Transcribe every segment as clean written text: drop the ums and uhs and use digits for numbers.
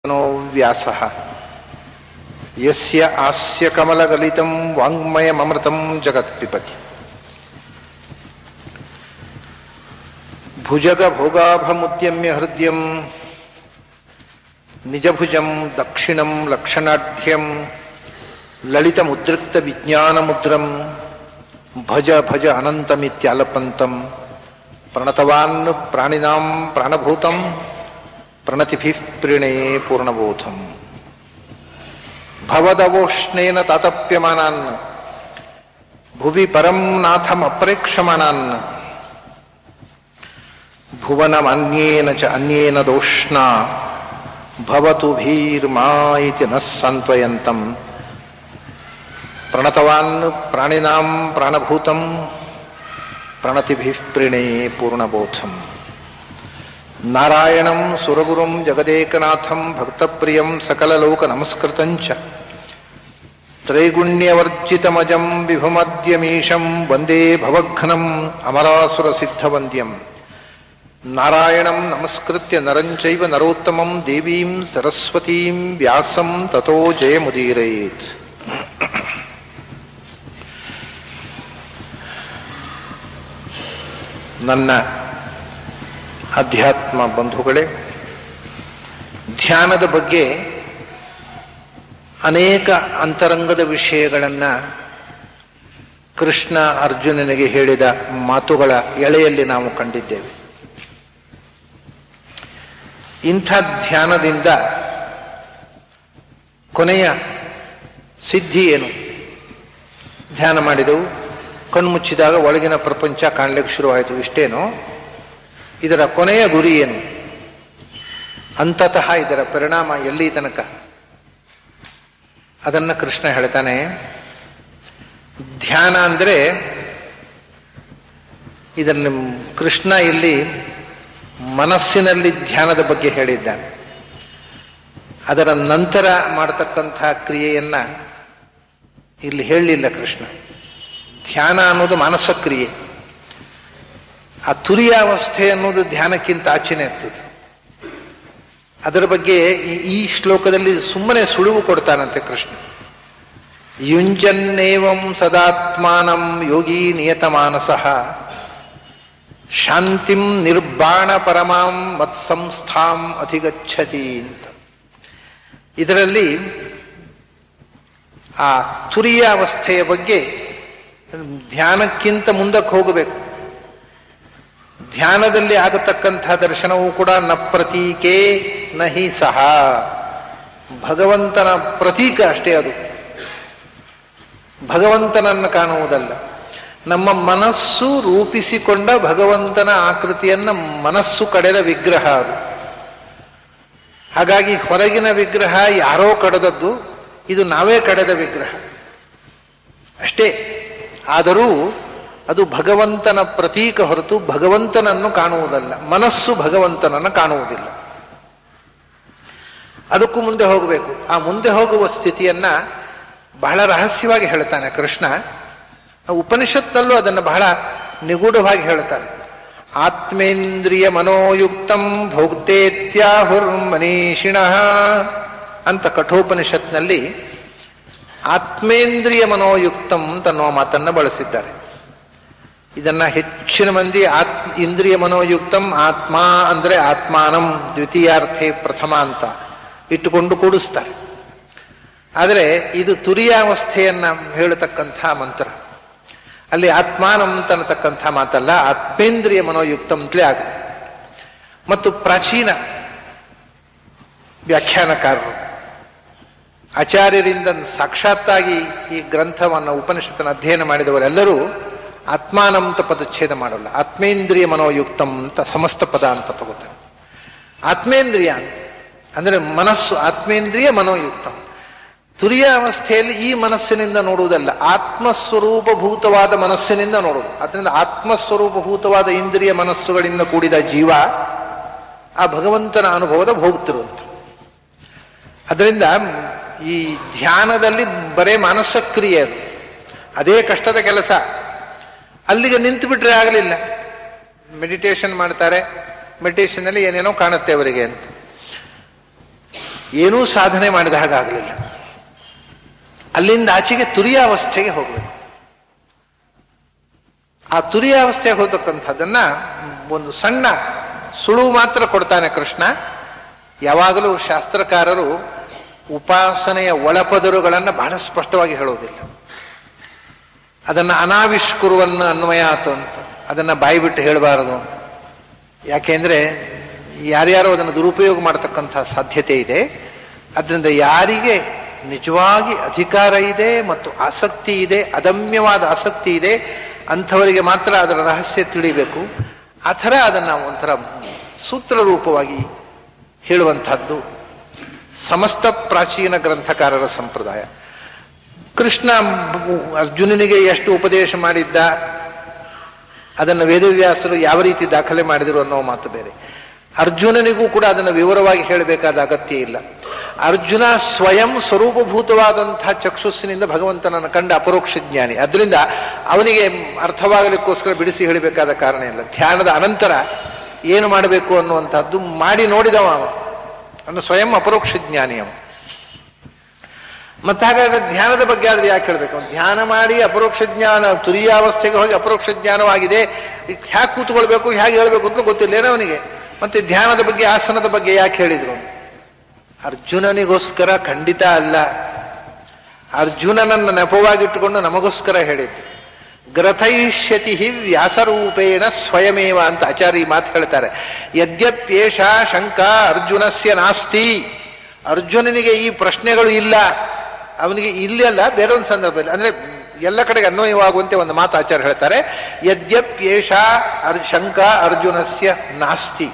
No व्यासः यस्य आस्य कमलगलितं वाङ्मयममृतं जगत्पिबति भुजगभोगाभमुद्यम्य हृद्यं निजभुजं दक्षिणं लक्षणाढ्यं ललितमुद्रिक्तविज्ञानमुद्रं भज भज अनन्तमित्यालपन्तं प्रणतवान् प्राणिनां प्राणभूतं प्रणतिभिः प्रीणे पूर्णबोधम् भवदवोष्णेन तातप्यमानान् भुवि परं नाथमप्रेक्षमाणान् भुवनमन्येन च अन्येन दोष्णा भवतु भीर्मा इति नः सान्त्वयन्तम् प्रणतवान् प्राणिनां प्राणभूतं प्रणतिभिः प्रीणे पूर्णबोधम् नारायणं सुरगुरुं जगदेकनाथं भक्तप्रियं सकललोकनमस्कृतं च त्रैगुण्यवर्जितमजं विभुमद्यमीशं वन्दे भवघ्नम् अमरासुरसिद्धवन्द्यं नारायणं नमस्कृत्य नरं चैव नरोत्तमं देवीं सरस्वतीं व्यासं ततो जयमुदीरयेत्। ನನ್ನ ಅಧ್ಯಾತ್ಮ ಬಂಧುಗಳೇ, ಧ್ಯಾನದ ಬಗ್ಗೆ ಅನೇಕ ಅಂತರಂಗದ ವಿಷಯಗಳನ್ನು ಕೃಷ್ಣ ಅರ್ಜುನನಿಗೆ ಹೇಳಿದ ಮಾತುಗಳ ಎಳೆಯಲ್ಲಿ ನಾವು ಕಂಡಿದ್ದೇವೆ. ಇಂಥ ಧ್ಯಾನದಿಂದ ಕೊನೆಯ ಸಿದ್ಧಿ ಏನು? ಧ್ಯಾನ ಮಾಡಿದೆವು, ಕಣ್ಮುಚ್ಚಿದಾಗ ಒಳಗಿನ ಪ್ರಪಂಚ ಕಾಣಲಿಕ್ಕೆ ಶುರುವಾಯಿತು, ಇಷ್ಟೇನು? ಇದರ ಕೊನೆಯ ಗುರಿ ಏನು? ಅಂತತಃ ಇದರ ಪರಿಣಾಮ ಎಲ್ಲಿ ತನಕ? ಅದನ್ನು ಕೃಷ್ಣ ಹೇಳ್ತಾನೆ. ಧ್ಯಾನ ಅಂದರೆ ಇದನ್ನು ಕೃಷ್ಣ ಇಲ್ಲಿ ಮನಸ್ಸಿನಲ್ಲಿ ಧ್ಯಾನದ ಬಗ್ಗೆ ಹೇಳಿದ್ದಾನೆ. ಅದರ ನಂತರ ಮಾಡತಕ್ಕಂತಹ ಕ್ರಿಯೆಯನ್ನ ಇಲ್ಲಿ ಹೇಳಲಿಲ್ಲ ಕೃಷ್ಣ. ಧ್ಯಾನ ಅನ್ನೋದು ಮಾನಸ ಕ್ರಿಯೆ, ಆ ತುರಿಯಾವಸ್ಥೆ ಅನ್ನೋದು ಧ್ಯಾನಕ್ಕಿಂತ ಆಚೆನೆ ಇರ್ತದೆ. ಅದರ ಬಗ್ಗೆ ಈ ಶ್ಲೋಕದಲ್ಲಿ ಸುಮ್ಮನೆ ಸುಳಿವು ಕೊಡ್ತಾನಂತೆ ಕೃಷ್ಣ. ಯುಂಜನ್ನೇವಂ ಸದಾತ್ಮಾನಂ ಯೋಗಿ ನಿಯತಮಾನಸಃ ಶಾಂತಿಂ ನಿರ್ಬಾಣ ಪರಮಾಂ ಮತ್ಸಂಸ್ಥಾಂ ಅಧಿಗಚ್ಚತಿ ಅಂತ. ಇದರಲ್ಲಿ ಆ ತುರಿಯಾವಸ್ಥೆಯ ಬಗ್ಗೆ ಧ್ಯಾನಕ್ಕಿಂತ ಮುಂದಕ್ಕೆ ಹೋಗಬೇಕು. ಧ್ಯಾನದಲ್ಲಿ ಆಗತಕ್ಕಂಥ ದರ್ಶನವೂ ಕೂಡ ನ ಪ್ರತೀಕೇ ನಹಿ ಸಹ, ಭಗವಂತನ ಪ್ರತೀಕ ಅಷ್ಟೇ. ಅದು ಭಗವಂತನನ್ನು ಕಾಣುವುದಲ್ಲ. ನಮ್ಮ ಮನಸ್ಸು ರೂಪಿಸಿಕೊಂಡ ಭಗವಂತನ ಆಕೃತಿಯನ್ನ ಮನಸ್ಸು ಕಡೆದ ವಿಗ್ರಹ ಅದು. ಹಾಗಾಗಿ ಹೊರಗಿನ ವಿಗ್ರಹ ಯಾರೋ ಕಡೆದದ್ದು, ಇದು ನಾವೇ ಕಡೆದ ವಿಗ್ರಹ ಅಷ್ಟೇ. ಆದರೂ ಅದು ಭಗವಂತನ ಪ್ರತೀಕ ಹೊರತು ಭಗವಂತನನ್ನು ಕಾಣುವುದಲ್ಲ. ಮನಸ್ಸು ಭಗವಂತನನ್ನು ಕಾಣುವುದಿಲ್ಲ. ಅದಕ್ಕೂ ಮುಂದೆ ಹೋಗಬೇಕು. ಆ ಮುಂದೆ ಹೋಗುವ ಸ್ಥಿತಿಯನ್ನ ಬಹಳ ರಹಸ್ಯವಾಗಿ ಹೇಳ್ತಾನೆ ಕೃಷ್ಣ. ಉಪನಿಷತ್ನಲ್ಲೂ ಅದನ್ನು ಬಹಳ ನಿಗೂಢವಾಗಿ ಹೇಳ್ತಾರೆ. ಆತ್ಮೇಂದ್ರಿಯ ಮನೋಯುಕ್ತಂ ಭೋಕ್ತೇತ್ಯಾಹುರ್ಮನೀಷಿಣಃ ಅಂತ ಕಠೋಪನಿಷತ್ನಲ್ಲಿ ಆತ್ಮೇಂದ್ರಿಯ ಮನೋಯುಕ್ತಂ ತನ್ನುವ ಮಾತನ್ನು ಬಳಸಿದ್ದಾರೆ. ಇದನ್ನ ಹೆಚ್ಚಿನ ಮಂದಿ ಇಂದ್ರಿಯ ಮನೋಯುಕ್ತಂ ಆತ್ಮ ಅಂದ್ರೆ ಆತ್ಮಾನಂ ದ್ವಿತೀಯಾರ್ಥೆ ಪ್ರಥಮ ಅಂತ ಇಟ್ಟುಕೊಂಡು ಕೂಡಿಸ್ತಾರೆ. ಆದರೆ ಇದು ತುರಿಯಾವಸ್ಥೆಯನ್ನ ಹೇಳತಕ್ಕಂಥ ಮಂತ್ರ. ಅಲ್ಲಿ ಆತ್ಮಾನಂ ತನ್ನತಕ್ಕಂಥ ಮಾತಲ್ಲ, ಆತ್ಮೇಂದ್ರಿಯ ಮನೋಯುಕ್ತಂ ಅಂತಲೇ ಆಗುತ್ತೆ. ಮತ್ತು ಪ್ರಾಚೀನ ವ್ಯಾಖ್ಯಾನಕಾರರು ಆಚಾರ್ಯರಿಂದ ಸಾಕ್ಷಾತ್ತಾಗಿ ಈ ಗ್ರಂಥವನ್ನು ಉಪನಿಷತ್ತನ್ನು ಅಧ್ಯಯನ ಮಾಡಿದವರೆಲ್ಲರೂ ಆತ್ಮಾನಂತ ಪದಚ್ಛೇದ ಮಾಡಲ್ಲ, ಆತ್ಮೇಂದ್ರಿಯ ಮನೋಯುಕ್ತಂ ಅಂತ ಸಮಸ್ತ ಪದ ಅಂತ ತಗೋತಾರೆ. ಆತ್ಮೇಂದ್ರಿಯ ಅಂತ ಅಂದ್ರೆ ಮನಸ್ಸು, ಆತ್ಮೇಂದ್ರಿಯ ಮನೋಯುಕ್ತಂ. ತುರಿಯಾವಸ್ಥೆಯಲ್ಲಿ ಈ ಮನಸ್ಸಿನಿಂದ ನೋಡುವುದಲ್ಲ, ಆತ್ಮಸ್ವರೂಪಭೂತವಾದ ಮನಸ್ಸಿನಿಂದ ನೋಡುವುದು. ಅದರಿಂದ ಆತ್ಮಸ್ವರೂಪಭೂತವಾದ ಇಂದ್ರಿಯ ಮನಸ್ಸುಗಳಿಂದ ಕೂಡಿದ ಜೀವ ಆ ಭಗವಂತನ ಅನುಭವದ ಭೋಗ್ತಿರುವಂತ. ಅದರಿಂದ ಈ ಧ್ಯಾನದಲ್ಲಿ ಬರೇ ಮಾನಸಕ್ರಿಯೆ ಅದು, ಅದೇ ಕಷ್ಟದ ಕೆಲಸ. ಅಲ್ಲಿಗೆ ನಿಂತು ಬಿಟ್ರೆ ಆಗಲಿಲ್ಲ. ಮೆಡಿಟೇಷನ್ ಮಾಡ್ತಾರೆ, ಮೆಡಿಟೇಷನ್ ಅಲ್ಲಿ ಏನೇನೋ ಕಾಣುತ್ತೆ ಅವರಿಗೆ ಅಂತ. ಏನೂ ಸಾಧನೆ ಮಾಡಿದ ಹಾಗಾಗಲಿಲ್ಲ. ಅಲ್ಲಿಂದ ಆಚೆಗೆ ತುರಿಯಾವಸ್ಥೆಗೆ ಹೋಗಬೇಕು. ಆ ತುರಿಯಾವಸ್ಥೆಗೆ ಹೋಗ್ತಕ್ಕಂಥದ್ದನ್ನ ಒಂದು ಸಣ್ಣ ಸುಳುವು ಮಾತ್ರ ಕೊಡ್ತಾನೆ ಕೃಷ್ಣ. ಯಾವಾಗಲೂ ಶಾಸ್ತ್ರಕಾರರು ಉಪಾಸನೆಯ ಒಳಪದರುಗಳನ್ನು ಬಹಳ ಸ್ಪಷ್ಟವಾಗಿ ಹೇಳೋದಿಲ್ಲ. ಅದನ್ನ ಅನಾವಿಷ್ಕುರುವನ್ನ ಅನ್ವಯಾತು ಅಂತ, ಅದನ್ನ ಬಾಯಿಬಿಟ್ಟು ಹೇಳಬಾರದು. ಯಾಕೆಂದ್ರೆ ಯಾರ್ಯಾರೋ ಅದನ್ನು ದುರುಪಯೋಗ ಮಾಡತಕ್ಕಂಥ ಸಾಧ್ಯತೆ ಇದೆ. ಅದರಿಂದ ಯಾರಿಗೆ ನಿಜವಾಗಿ ಅಧಿಕಾರ ಇದೆ ಮತ್ತು ಆಸಕ್ತಿ ಇದೆ, ಅದಮ್ಯವಾದ ಆಸಕ್ತಿ ಇದೆ, ಅಂಥವರಿಗೆ ಮಾತ್ರ ಅದರ ರಹಸ್ಯ ತಿಳಿಬೇಕು. ಆ ಥರ ಅದನ್ನು ಒಂಥರ ಸೂತ್ರ ರೂಪವಾಗಿ ಹೇಳುವಂಥದ್ದು ಸಮಸ್ತ ಪ್ರಾಚೀನ ಗ್ರಂಥಕಾರರ ಸಂಪ್ರದಾಯ. ಕೃಷ್ಣ ಅರ್ಜುನನಿಗೆ ಎಷ್ಟು ಉಪದೇಶ ಮಾಡಿದ್ದ, ಅದನ್ನು ವೇದವ್ಯಾಸರು ಯಾವ ರೀತಿ ದಾಖಲೆ ಮಾಡಿದರು ಅನ್ನೋ ಮಾತು ಬೇರೆ. ಅರ್ಜುನನಿಗೂ ಕೂಡ ಅದನ್ನು ವಿವರವಾಗಿ ಹೇಳಬೇಕಾದ ಅಗತ್ಯ ಇಲ್ಲ. ಅರ್ಜುನ ಸ್ವಯಂ ಸ್ವರೂಪಭೂತವಾದಂತಹ ಚಕ್ಷುಸ್ಸಿನಿಂದ ಭಗವಂತನನ್ನು ಕಂಡ ಅಪರೋಕ್ಷ ಜ್ಞಾನಿ. ಅದರಿಂದ ಅವನಿಗೆ ಅರ್ಥವಾಗಲಿಕ್ಕೋಸ್ಕರ ಬಿಡಿಸಿ ಹೇಳಬೇಕಾದ ಕಾರಣ ಇಲ್ಲ. ಧ್ಯಾನದ ಅನಂತರ ಏನು ಮಾಡಬೇಕು ಅನ್ನುವಂಥದ್ದು ಮಾಡಿ ನೋಡಿದವ ಅವನು ಸ್ವಯಂ ಅಪರೋಕ್ಷ ಜ್ಞಾನಿ ಅವ. ಮತ್ತೆ ಹಾಗಾದ್ರೆ ಧ್ಯಾನದ ಬಗ್ಗೆ ಆದ್ರೆ ಯಾಕೆ ಹೇಳ್ಬೇಕು? ಅವನು ಧ್ಯಾನ ಮಾಡಿ ಅಪರೋಕ್ಷ ಜ್ಞಾನ, ತುರಿಯಾವಸ್ಥೆಗೆ ಹೋಗಿ ಅಪರೋಕ್ಷ ಜ್ಞಾನವಾಗಿದೆ, ಹ್ಯಾಕೆ ಕೂತ್ಕೊಳ್ಬೇಕು, ಹೇಗೆ ಹೇಳ್ಬೇಕು ಅಂತ ಗೊತ್ತಿಲ್ಲೇನೋ ಅವನಿಗೆ. ಮತ್ತೆ ಧ್ಯಾನದ ಬಗ್ಗೆ, ಆಸನದ ಬಗ್ಗೆ ಯಾಕೆ ಹೇಳಿದ್ರು? ಅರ್ಜುನನಿಗೋಸ್ಕರ ಖಂಡಿತ ಅಲ್ಲ. ಅರ್ಜುನನನ್ನು ನೆಪವಾಗಿಟ್ಟುಕೊಂಡು ನಮಗೋಸ್ಕರ ಹೇಳಿದ್ದು. ಗ್ರಥಯಿಷ್ಯತಿ ವ್ಯಾಸರೂಪೇಣ ಸ್ವಯಮೇವ ಅಂತ ಆಚಾರ್ಯ ಮಾತು ಹೇಳ್ತಾರೆ. ಯದ್ಯಪ್ಯೇಷ ಶಂಕಾ ಅರ್ಜುನಸ್ಯ ನಾಸ್ತಿ. ಅರ್ಜುನನಿಗೆ ಈ ಪ್ರಶ್ನೆಗಳು ಇಲ್ಲ, ಅವನಿಗೆ ಇಲ್ಲಲ್ಲ, ಬೇರೊಂದು ಸಂದರ್ಭದಲ್ಲಿ ಅಂದ್ರೆ ಎಲ್ಲ ಕಡೆಗೆ ಅನ್ವಯವಾಗುವಂತೆ ಒಂದು ಮಾತು ಆಚಾರ್ಯ ಹೇಳ್ತಾರೆ. ಯದ್ಯಪ್ಯೇಷ ಶಂಕಾ ಅರ್ಜುನಸ್ಯ ನಾಸ್ತಿ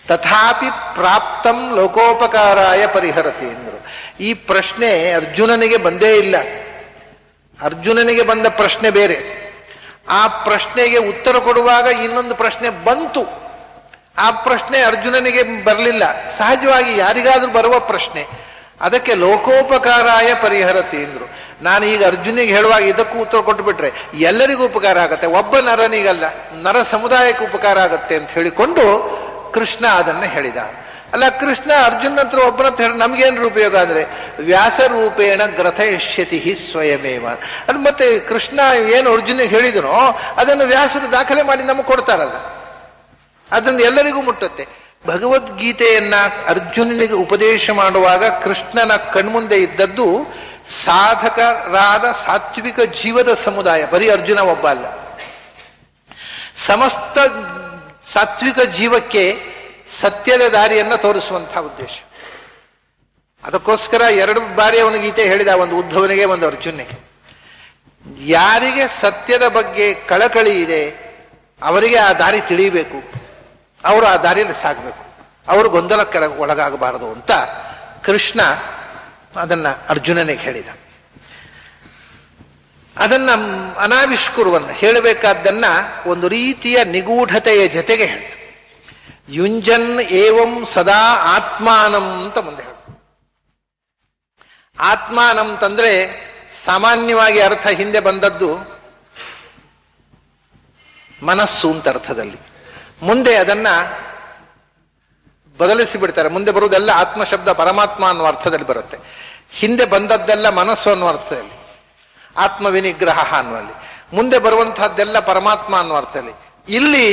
ತಥಾಪಿ ಪ್ರಾಪ್ತಂ ಲೋಕೋಪಕಾರಾಯ ಪರಿಹರತಿ ಎಂದರು. ಈ ಪ್ರಶ್ನೆ ಅರ್ಜುನನಿಗೆ ಬಂದೇ ಇಲ್ಲ. ಅರ್ಜುನನಿಗೆ ಬಂದ ಪ್ರಶ್ನೆ ಬೇರೆ. ಆ ಪ್ರಶ್ನೆಗೆ ಉತ್ತರ ಕೊಡುವಾಗ ಇನ್ನೊಂದು ಪ್ರಶ್ನೆ ಬಂತು. ಆ ಪ್ರಶ್ನೆ ಅರ್ಜುನನಿಗೆ ಬರಲಿಲ್ಲ. ಸಹಜವಾಗಿ ಯಾರಿಗಾದ್ರೂ ಬರುವ ಪ್ರಶ್ನೆ. ಅದಕ್ಕೆ ಲೋಕೋಪಕಾರಾಯ ಪರಿಹರತಿ ಎಂದ್ರು. ನಾನು ಈಗ ಅರ್ಜುನಿಗೆ ಹೇಳುವಾಗ ಇದಕ್ಕೂ ಉತ್ತರ ಕೊಟ್ಟು ಬಿಟ್ರೆ ಎಲ್ಲರಿಗೂ ಉಪಕಾರ ಆಗತ್ತೆ, ಒಬ್ಬ ನರನಿಗಲ್ಲ, ನರ ಸಮುದಾಯಕ್ಕೆ ಉಪಕಾರ ಆಗತ್ತೆ ಅಂತ ಹೇಳಿಕೊಂಡು ಕೃಷ್ಣ ಅದನ್ನ ಹೇಳಿದ. ಅಲ್ಲ, ಕೃಷ್ಣ ಅರ್ಜುನ ಹತ್ರ ಒಬ್ಬನತ್ರ ಹೇಳಿ ನಮ್ಗೇನ್ರ ಉಪಯೋಗ ಅಂದ್ರೆ ವ್ಯಾಸರೂಪೇಣ ಗ್ರಥಯಿಷ್ಯತಿ ಸ್ವಯಮೇವ. ಅದು ಮತ್ತೆ ಕೃಷ್ಣ ಏನು ಅರ್ಜುನಿಗೆ ಹೇಳಿದನೋ ಅದನ್ನು ವ್ಯಾಸರು ದಾಖಲೆ ಮಾಡಿ ನಮಗೆ ಕೊಡ್ತಾರಲ್ಲ, ಅದನ್ನು ಎಲ್ಲರಿಗೂ ಮುಟ್ಟುತ್ತೆ. ಭಗವದ್ಗೀತೆಯನ್ನ ಅರ್ಜುನನಿಗೆ ಉಪದೇಶ ಮಾಡುವಾಗ ಕೃಷ್ಣನ ಕಣ್ಮುಂದೆ ಇದ್ದದ್ದು ಸಾಧಕರಾದ ಸಾತ್ವಿಕ ಜೀವದ ಸಮುದಾಯ, ಬರೀ ಅರ್ಜುನ ಒಬ್ಬ ಅಲ್ಲ. ಸಮಸ್ತ ಸಾತ್ವಿಕ ಜೀವಕ್ಕೆ ಸತ್ಯದ ದಾರಿಯನ್ನ ತೋರಿಸುವಂತಹ ಉದ್ದೇಶ. ಅದಕ್ಕೋಸ್ಕರ 2 ಬಾರಿ ಅವನ ಗೀತೆ ಹೇಳಿದ, ಒಂದು ಉದ್ಧವನಿಗೆ, ಒಂದು ಅರ್ಜುನಿಗೆ. ಯಾರಿಗೆ ಸತ್ಯದ ಬಗ್ಗೆ ಕಳಕಳಿ ಇದೆ ಅವರಿಗೆ ಆ ದಾರಿ ತಿಳಿಯಬೇಕು, ಅವರು ಆ ದಾರಿಯಲ್ಲಿ ಸಾಗಬೇಕು, ಅವರು ಗೊಂದಲಕ್ಕೆ ಒಳಗಾಗಬಾರದು ಅಂತ ಕೃಷ್ಣ ಅದನ್ನ ಅರ್ಜುನನಿಗೆ ಹೇಳಿದ. ಅದನ್ನ ಅನಾವಿಷ್ಕುರುವನ್ನ ಹೇಳಬೇಕಾದ್ದನ್ನ ಒಂದು ರೀತಿಯ ನಿಗೂಢತೆಯ ಜೊತೆಗೆ ಹೇಳಿದ. ಯುಂಜನ್ ಏವಂ ಸದಾ ಆತ್ಮಾನಂ ಅಂತ ಮುಂದೆ ಹೇಳ. ಆತ್ಮಾನಂ ಅಂತಂದ್ರೆ ಸಾಮಾನ್ಯವಾಗಿ ಅರ್ಥ ಹಿಂದೆ ಬಂದದ್ದು ಮನಸ್ಸು ಅಂತ ಅರ್ಥದಲ್ಲಿ. ಮುಂದೆ ಅದನ್ನ ಬದಲಿಸಿ ಬಿಡ್ತಾರೆ. ಮುಂದೆ ಬರುವುದೆಲ್ಲ ಆತ್ಮ ಶಬ್ದ ಪರಮಾತ್ಮ ಅನ್ನುವ ಅರ್ಥದಲ್ಲಿ ಬರುತ್ತೆ. ಹಿಂದೆ ಬಂದದ್ದೆಲ್ಲ ಮನಸ್ಸು ಅನ್ನುವ ಅರ್ಥದಲ್ಲಿ, ಆತ್ಮವಿನಿಗ್ರಹ ಅನ್ನುವಲ್ಲಿ. ಮುಂದೆ ಬರುವಂತಹದ್ದೆಲ್ಲ ಪರಮಾತ್ಮ ಅನ್ನುವ ಅರ್ಥದಲ್ಲಿ. ಇಲ್ಲಿ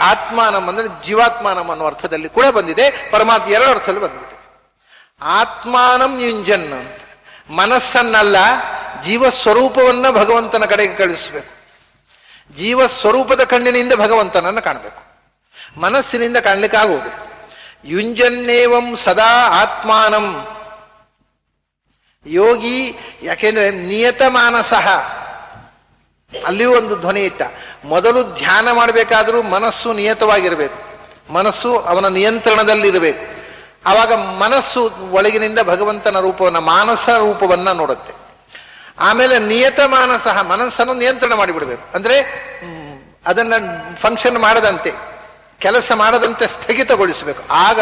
ಆತ್ಮಾನಂ ಅಂದ್ರೆ ಜೀವಾತ್ಮಾನಂ ಅನ್ನುವ ಅರ್ಥದಲ್ಲಿ ಕೂಡ ಬಂದಿದೆ. ಪರಮಾತ್ಮ 2 ಅರ್ಥದಲ್ಲಿ ಬಂದ್ಬಿಟ್ಟಿದೆ. ಆತ್ಮಾನಂ ಯುಂಜನ್ ಅಂತ, ಮನಸ್ಸನ್ನಲ್ಲ ಜೀವ ಸ್ವರೂಪವನ್ನ ಭಗವಂತನ ಕಡೆಗೆ ಕಳಿಸಬೇಕು. ಜೀವ ಸ್ವರೂಪದ ಕಣ್ಣಿನಿಂದ ಭಗವಂತನನ್ನು ಕಾಣಬೇಕು, ಮನಸ್ಸಿನಿಂದ ಕಾಣ್ಲಿಕ್ಕೆ ಆಗುವುದು. ಯುಂಜನ್ನೇವಂ ಸದಾ ಆತ್ಮಾನಂ. ಯೋಗಿ ಯಾಕೆಂದ್ರೆ ನಿಯತ ಮಾನಸಃ, ಅಲ್ಲಿಯೂ ಒಂದು ಧ್ವನಿ ಇಟ್ಟ. ಮೊದಲು ಧ್ಯಾನ ಮಾಡಬೇಕಾದ್ರೂ ಮನಸ್ಸು ನಿಯತವಾಗಿರಬೇಕು, ಮನಸ್ಸು ಅವನ ನಿಯಂತ್ರಣದಲ್ಲಿರಬೇಕು. ಆವಾಗ ಮನಸ್ಸು ಒಳಗಿನಿಂದ ಭಗವಂತನ ರೂಪವನ್ನ, ಮಾನಸ ರೂಪವನ್ನ ನೋಡುತ್ತೆ. ಆಮೇಲೆ ನಿಯತ ಮಾನಸಃ, ಮನಸ್ಸನ್ನು ನಿಯಂತ್ರಣ ಮಾಡಿಬಿಡ್ಬೇಕು. ಅಂದ್ರೆ ಅದನ್ನ ಫಂಕ್ಷನ್ ಮಾಡದಂತೆ, ಕೆಲಸ ಮಾಡದಂತೆ ಸ್ಥಗಿತಗೊಳಿಸಬೇಕು. ಆಗ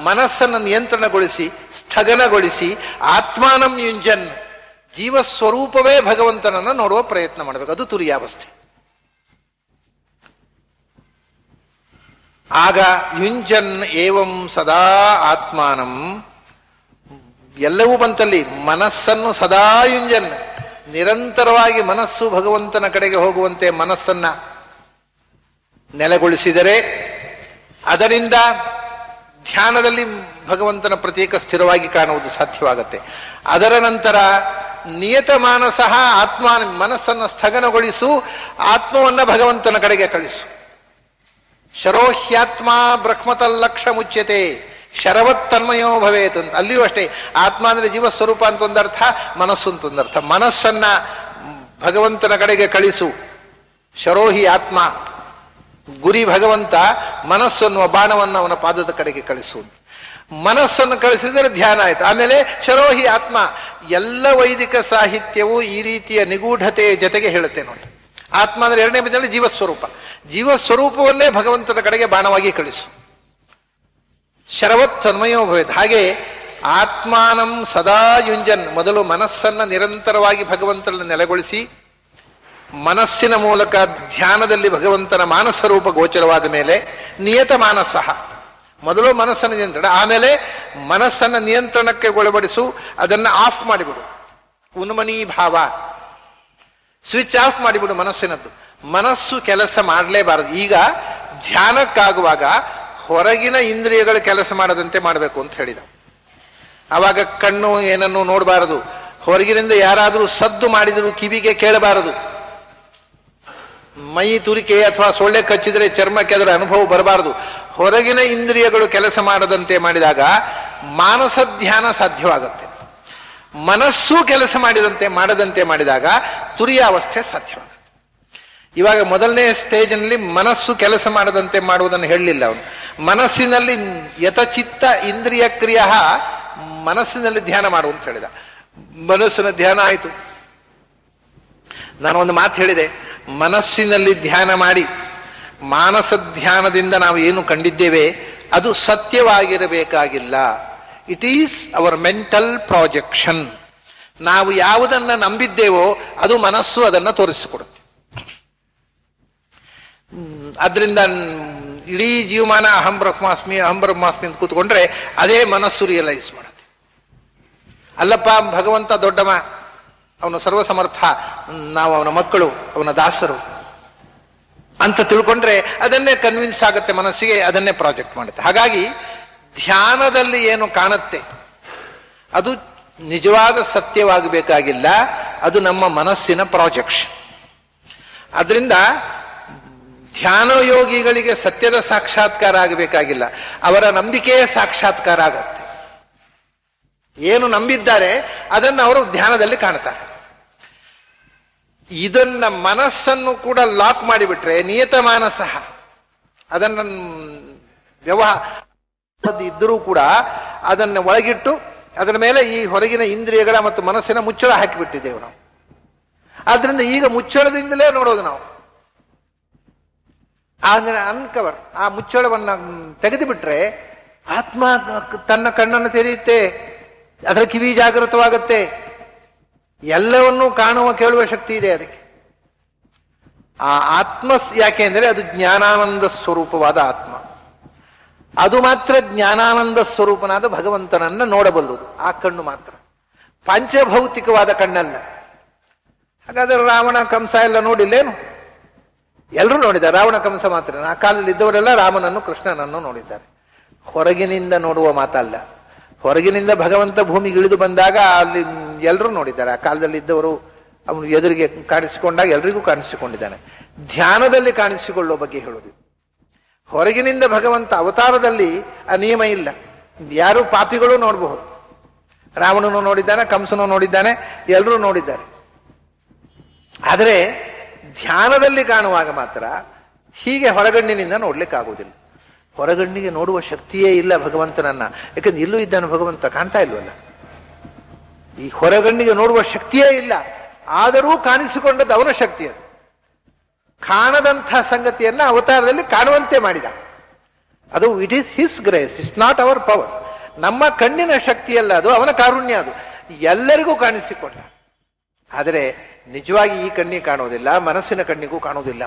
ಮನಸ್ಸನ್ನು ನಿಯಂತ್ರಣಗೊಳಿಸಿ ಸ್ಥಗನಗೊಳಿಸಿ ಆತ್ಮಾನಂ ಯುಂಜನ್, ಜೀವ ಸ್ವರೂಪವೇ ಭಗವಂತನನ್ನು ನೋಡುವ ಪ್ರಯತ್ನ ಮಾಡಬೇಕು. ಅದು ತುರಿಯಾವಸ್ಥೆ. ಆಗ ಯುಂಜನ್ ಏವಂ ಸದಾ ಆತ್ಮಾನಂ ಎಲ್ಲವೂ ಬಂತಲ್ಲಿ. ಮನಸ್ಸನ್ನು ಸದಾ ಯುಂಜನ್, ನಿರಂತರವಾಗಿ ಮನಸ್ಸು ಭಗವಂತನ ಕಡೆಗೆ ಹೋಗುವಂತೆ ಮನಸ್ಸನ್ನ ನೆಲೆಗೊಳಿಸಿದರೆ ಅದರಿಂದ ಧ್ಯಾನದಲ್ಲಿ ಭಗವಂತನ ಪ್ರತೀಕ ಸ್ಥಿರವಾಗಿ ಕಾಣುವುದು ಸಾಧ್ಯವಾಗತ್ತೆ. ಅದರ ನಂತರ ನಿಯತ ಮಾನಸ ಆತ್ಮ, ಮನಸ್ಸನ್ನು ಸ್ಥಗನಗೊಳಿಸು, ಆತ್ಮವನ್ನ ಭಗವಂತನ ಕಡೆಗೆ ಕಳಿಸು. ಶರೋಹ್ಯಾತ್ಮ ಬ್ರಹ್ಮತಲ್ಲಕ್ಷ ಮುಚ್ಯತೆ ಶರವತ್ ತನ್ಮಯೋ ಭವೇತ್ ಅಂತ. ಅಲ್ಲಿಯೂ ಅಷ್ಟೇ, ಆತ್ಮ ಅಂದ್ರೆ ಜೀವಸ್ವರೂಪ ಅಂತ ಒಂದರ್ಥ, ಮನಸ್ಸು ಅಂತ ಒಂದರ್ಥ. ಮನಸ್ಸನ್ನ ಭಗವಂತನ ಕಡೆಗೆ ಕಳಿಸು. ಶರೋಹಿ ಆತ್ಮ, ಗುರಿ ಭಗವಂತ, ಮನಸ್ಸನ್ನು ಬಾಣವನ್ನು ಅವನ ಪಾದದ ಕಡೆಗೆ ಕಳಿಸು. ಮನಸ್ಸನ್ನು ಕಳಿಸಿದರೆ ಧ್ಯಾನ ಆಯ್ತು. ಆಮೇಲೆ ಶರೋಹಿ ಆತ್ಮ. ಎಲ್ಲ ವೈದಿಕ ಸಾಹಿತ್ಯವು ಈ ರೀತಿಯ ನಿಗೂಢತೆಯ ಜೊತೆಗೆ ಹೇಳುತ್ತೆ ನೋಡಿ. ಆತ್ಮ ಅಂದ್ರೆ ಎರಡನೇ ಬದಿಯಲ್ಲಿ ಜೀವಸ್ವರೂಪ, ಜೀವಸ್ವರೂಪವನ್ನೇ ಭಗವಂತನ ಕಡೆಗೆ ಬಾಣವಾಗಿ ಕಳಿಸು. ಶರವತ್ ತನ್ಮಯೋ ಭವೇತ್. ಹಾಗೆ ಆತ್ಮಾನಂ ಸದಾ ಯುಂಜನ್, ಮೊದಲು ಮನಸ್ಸನ್ನ ನಿರಂತರವಾಗಿ ಭಗವಂತನ ನೆಲೆಗೊಳಿಸಿ, ಮನಸ್ಸಿನ ಮೂಲಕ ಧ್ಯಾನದಲ್ಲಿ ಭಗವಂತನ ಮಾನಸ ರೂಪ ಗೋಚರವಾದ ಮೇಲೆ ನಿಯತ ಮಾನಸ, ಮೊದಲು ಮನಸ್ಸನ್ನು ನಿಯಂತ್ರಣ, ಆಮೇಲೆ ಮನಸ್ಸನ್ನ ನಿಯಂತ್ರಣಕ್ಕೆ ಒಳಪಡಿಸು, ಅದನ್ನ ಆಫ್ ಮಾಡಿಬಿಡು. ಉನ್ಮನೀ ಭಾವ, ಸ್ವಿಚ್ ಆಫ್ ಮಾಡಿಬಿಡು ಮನಸ್ಸಿನದ್ದು. ಮನಸ್ಸು ಕೆಲಸ ಮಾಡಲೇಬಾರದು. ಈಗ ಧ್ಯಾನಕ್ಕಾಗುವಾಗ ಹೊರಗಿನ ಇಂದ್ರಿಯಗಳು ಕೆಲಸ ಮಾಡದಂತೆ ಮಾಡಬೇಕು ಅಂತ ಹೇಳಿದ. ಆವಾಗ ಕಣ್ಣು ಏನನ್ನು ನೋಡಬಾರದು, ಹೊರಗಿನಿಂದ ಯಾರಾದರೂ ಸದ್ದು ಮಾಡಿದರೂ ಕಿವಿಗೆ ಕೇಳಬಾರದು, ಮೈ ತುರಿಕೆ ಅಥವಾ ಸೊಳ್ಳೆ ಕಚ್ಚಿದರೆ ಚರ್ಮಕ್ಕೆ ಅದರ ಅನುಭವ ಬರಬಾರದು. ಹೊರಗಿನ ಇಂದ್ರಿಯಗಳು ಕೆಲಸ ಮಾಡದಂತೆ ಮಾಡಿದಾಗ ಮಾನಸ ಧ್ಯಾನ ಸಾಧ್ಯವಾಗುತ್ತೆ. ಮನಸ್ಸು ಕೆಲಸ ಮಾಡದಂತೆ ಮಾಡಿದಾಗ ತುರಿಯಾವಸ್ಥೆ ಸಾಧ್ಯವಾಗುತ್ತೆ. ಇವಾಗ ಮೊದಲನೇ ಸ್ಟೇಜ್ನಲ್ಲಿ ಮನಸ್ಸು ಕೆಲಸ ಮಾಡದಂತೆ ಮಾಡುವುದನ್ನು ಹೇಳಲಿಲ್ಲ ಅವನು. ಮನಸ್ಸಿನಲ್ಲಿ ಯಥಚಿತ್ತ ಇಂದ್ರಿಯ ಕ್ರಿಯ, ಮನಸ್ಸಿನಲ್ಲಿ ಧ್ಯಾನ ಮಾಡು ಅಂತ ಹೇಳಿದ. ಮನಸ್ಸಿನ ಧ್ಯಾನ ಆಯಿತು. ನಾನು ಒಂದು ಮಾತು ಹೇಳಿದೆ, ಮನಸ್ಸಿನಲ್ಲಿ ಧ್ಯಾನ ಮಾಡಿ ಮಾನಸ ಧ್ಯಾನದಿಂದ ನಾವು ಏನು ಕಂಡಿದ್ದೇವೆ ಅದು ಸತ್ಯವಾಗಿರಬೇಕಾಗಿಲ್ಲ. It is our mental projection. ನಾವು ಯಾವುದನ್ನ ನಂಬಿದ್ದೇವೋ ಅದು ಮನಸ್ಸು ಅದನ್ನ ತೋರಿಸಿಕೊಡುತ್ತೆ. ಆದ್ರಿಂದ ಇಡೀ ಜೀವಮಾನ ಅಹಂ ಬ್ರಹ್ಮಾಸ್ಮಿ ಅಂತ ಕೂತ್ಕೊಂಡ್ರೆ ಅದೇ ಮನಸ್ಸು ರಿಯಲೈಸ್ ಮಾಡುತ್ತೆ. ಅಲ್ಲಪ್ಪ ಭಗವಂತ ದೊಡ್ಡವ, ಅವನು ಸರ್ವಸಮರ್ಥ, ನಾವು ಅವನ ಮಕ್ಕಳು, ಅವನ ದಾಸರು ಅಂತ ತಿಳ್ಕೊಂಡ್ರೆ ಅದನ್ನೇ ಕನ್ವಿನ್ಸ್ ಆಗುತ್ತೆ ಮನಸ್ಸಿಗೆ, ಅದನ್ನೇ ಪ್ರಾಜೆಕ್ಟ್ ಮಾಡುತ್ತೆ. ಹಾಗಾಗಿ ಧ್ಯಾನದಲ್ಲಿ ಏನು ಕಾಣುತ್ತೆ ಅದು ನಿಜವಾದ ಸತ್ಯವಾಗಬೇಕಾಗಿಲ್ಲ, ಅದು ನಮ್ಮ ಮನಸ್ಸಿನ ಪ್ರಾಜೆಕ್ಷನ್. ಅದರಿಂದ ಧ್ಯಾನ ಯೋಗಿಗಳಿಗೆ ಸತ್ಯದ ಸಾಕ್ಷಾತ್ಕಾರ ಆಗಬೇಕಾಗಿಲ್ಲ, ಅವರ ನಂಬಿಕೆಯ ಸಾಕ್ಷಾತ್ಕಾರ ಆಗತ್ತೆ. ಏನು ನಂಬಿದ್ದಾರೆ ಅದನ್ನು ಅವರು ಧ್ಯಾನದಲ್ಲಿ ಕಾಣ್ತಾರೆ. ಇದನ್ನ ಮನಸ್ಸನ್ನು ಕೂಡ ಲಾಕ್ ಮಾಡಿಬಿಟ್ರೆ ನಿಯತ ಮಾನಸ, ಅದನ್ನ ವ್ಯವಹಾರ ಇದ್ದರೂ ಕೂಡ ಅದನ್ನು ಒಳಗಿಟ್ಟು ಅದರ ಮೇಲೆ ಈ ಹೊರಗಿನ ಇಂದ್ರಿಯಗಳ ಮತ್ತು ಮನಸ್ಸಿನ ಮುಚ್ಚಳ ಹಾಕಿಬಿಟ್ಟಿದ್ದೇವೆ ನಾವು. ಆದ್ರಿಂದ ಈಗ ಮುಚ್ಚಳದಿಂದಲೇ ನೋಡೋದು ನಾವು. ಅನ್ಕವರ್, ಆ ಮುಚ್ಚಳವನ್ನ ತೆಗೆದು ಬಿಟ್ರೆ ಆತ್ಮ ತನ್ನ ಕಣ್ಣನ್ನು ತೆರೆಯುತ್ತೆ, ಅದರ ಕಿವಿ ಜಾಗೃತವಾಗತ್ತೆ, ಎಲ್ಲವನ್ನೂ ಕಾಣುವ ಕೇಳುವ ಶಕ್ತಿ ಇದೆ ಅದಕ್ಕೆ. ಆ ಆತ್ಮ ಯಾಕೆ ಅಂದರೆ ಅದು ಜ್ಞಾನಾನಂದ ಸ್ವರೂಪವಾದ ಆತ್ಮ. ಅದು ಮಾತ್ರ ಜ್ಞಾನಾನಂದ ಸ್ವರೂಪನಾದ ಭಗವಂತನನ್ನ ನೋಡಬಲ್ಲುದು, ಆ ಕಣ್ಣು ಮಾತ್ರ, ಪಂಚಭೌತಿಕವಾದ ಕಣ್ಣಲ್ಲ. ಹಾಗಾದ್ರೆ ರಾವಣ ಕಂಸ ಎಲ್ಲ ನೋಡಿಲ್ಲೇನು? ಎಲ್ಲರೂ ನೋಡಿದ್ದಾರೆ, ರಾವಣ ಕಂಸ ಮಾತ್ರ. ಆ ಕಾಲದಲ್ಲಿ ಇದ್ದವರೆಲ್ಲ ರಾಮನನ್ನು ಕೃಷ್ಣನನ್ನು ನೋಡಿದ್ದಾರೆ. ಹೊರಗಿನಿಂದ ನೋಡುವ ಮಾತಲ್ಲ, ಹೊರಗಿನಿಂದ ಭಗವಂತ ಭೂಮಿಗೆ ಇಳಿದು ಬಂದಾಗ ಅಲ್ಲಿ ಎಲ್ಲರೂ ನೋಡಿದ್ದಾರೆ. ಆ ಕಾಲದಲ್ಲಿ ಇದ್ದವರು ಅವನು ಎದುರಿಗೆ ಕಾಣಿಸಿಕೊಂಡಾಗ ಎಲ್ರಿಗೂ ಕಾಣಿಸಿಕೊಂಡಿದ್ದಾನೆ. ಧ್ಯಾನದಲ್ಲಿ ಕಾಣಿಸಿಕೊಳ್ಳುವ ಬಗ್ಗೆ ಹೇಳುವುದು. ಹೊರಗಿನಿಂದ ಭಗವಂತ ಅವತಾರದಲ್ಲಿ ಆ ನಿಯಮ ಇಲ್ಲ. ಯಾರು ಪಾಪಿಗಳು ನೋಡಬಹುದು, ರಾವಣನು ನೋಡಿದ್ದಾನೆ, ಕಂಸನು ನೋಡಿದ್ದಾನೆ, ಎಲ್ಲರೂ ನೋಡಿದ್ದಾರೆ. ಆದರೆ ಧ್ಯಾನದಲ್ಲಿ ಕಾಣುವಾಗ ಮಾತ್ರ ಹೀಗೆ ಹೊರಗಣ್ಣಿನಿಂದ ನೋಡ್ಲಿಕ್ಕಾಗುವುದಿಲ್ಲ. ಹೊರಗಣ್ಣಿಗೆ ನೋಡುವ ಶಕ್ತಿಯೇ ಇಲ್ಲ ಭಗವಂತನನ್ನ. ಯಾಕಂದ್ರೆ ಇಲ್ಲೂ ಇದ್ದಾನೆ ಭಗವಂತ, ಕಾಣ್ತಾ ಇಲ್ವಲ್ಲ. ಈ ಹೊರಗಣ್ಣಿಗೆ ನೋಡುವ ಶಕ್ತಿಯೇ ಇಲ್ಲ, ಆದರೂ ಕಾಣಿಸಿಕೊಂಡದ್ದು ಅವನ ಶಕ್ತಿ. ಅದು ಕಾಣದಂಥ ಸಂಗತಿಯನ್ನ ಅವತಾರದಲ್ಲಿ ಕಾಣುವಂತೆ ಮಾಡಿದ. ಅದು it is his grace, it's not hour power. ನಮ್ಮ ಕಣ್ಣಿನ ಶಕ್ತಿಯಲ್ಲ, ಅದು ಅವನ ಕಾರುಣ್ಯ. ಅದು ಎಲ್ಲರಿಗೂ ಕಾಣಿಸಿಕೊಂಡ. ಆದರೆ ನಿಜವಾಗಿ ಈ ಕಣ್ಣಿಗೆ ಕಾಣುವುದಿಲ್ಲ, ಮನಸ್ಸಿನ ಕಣ್ಣಿಗೂ ಕಾಣುವುದಿಲ್ಲ.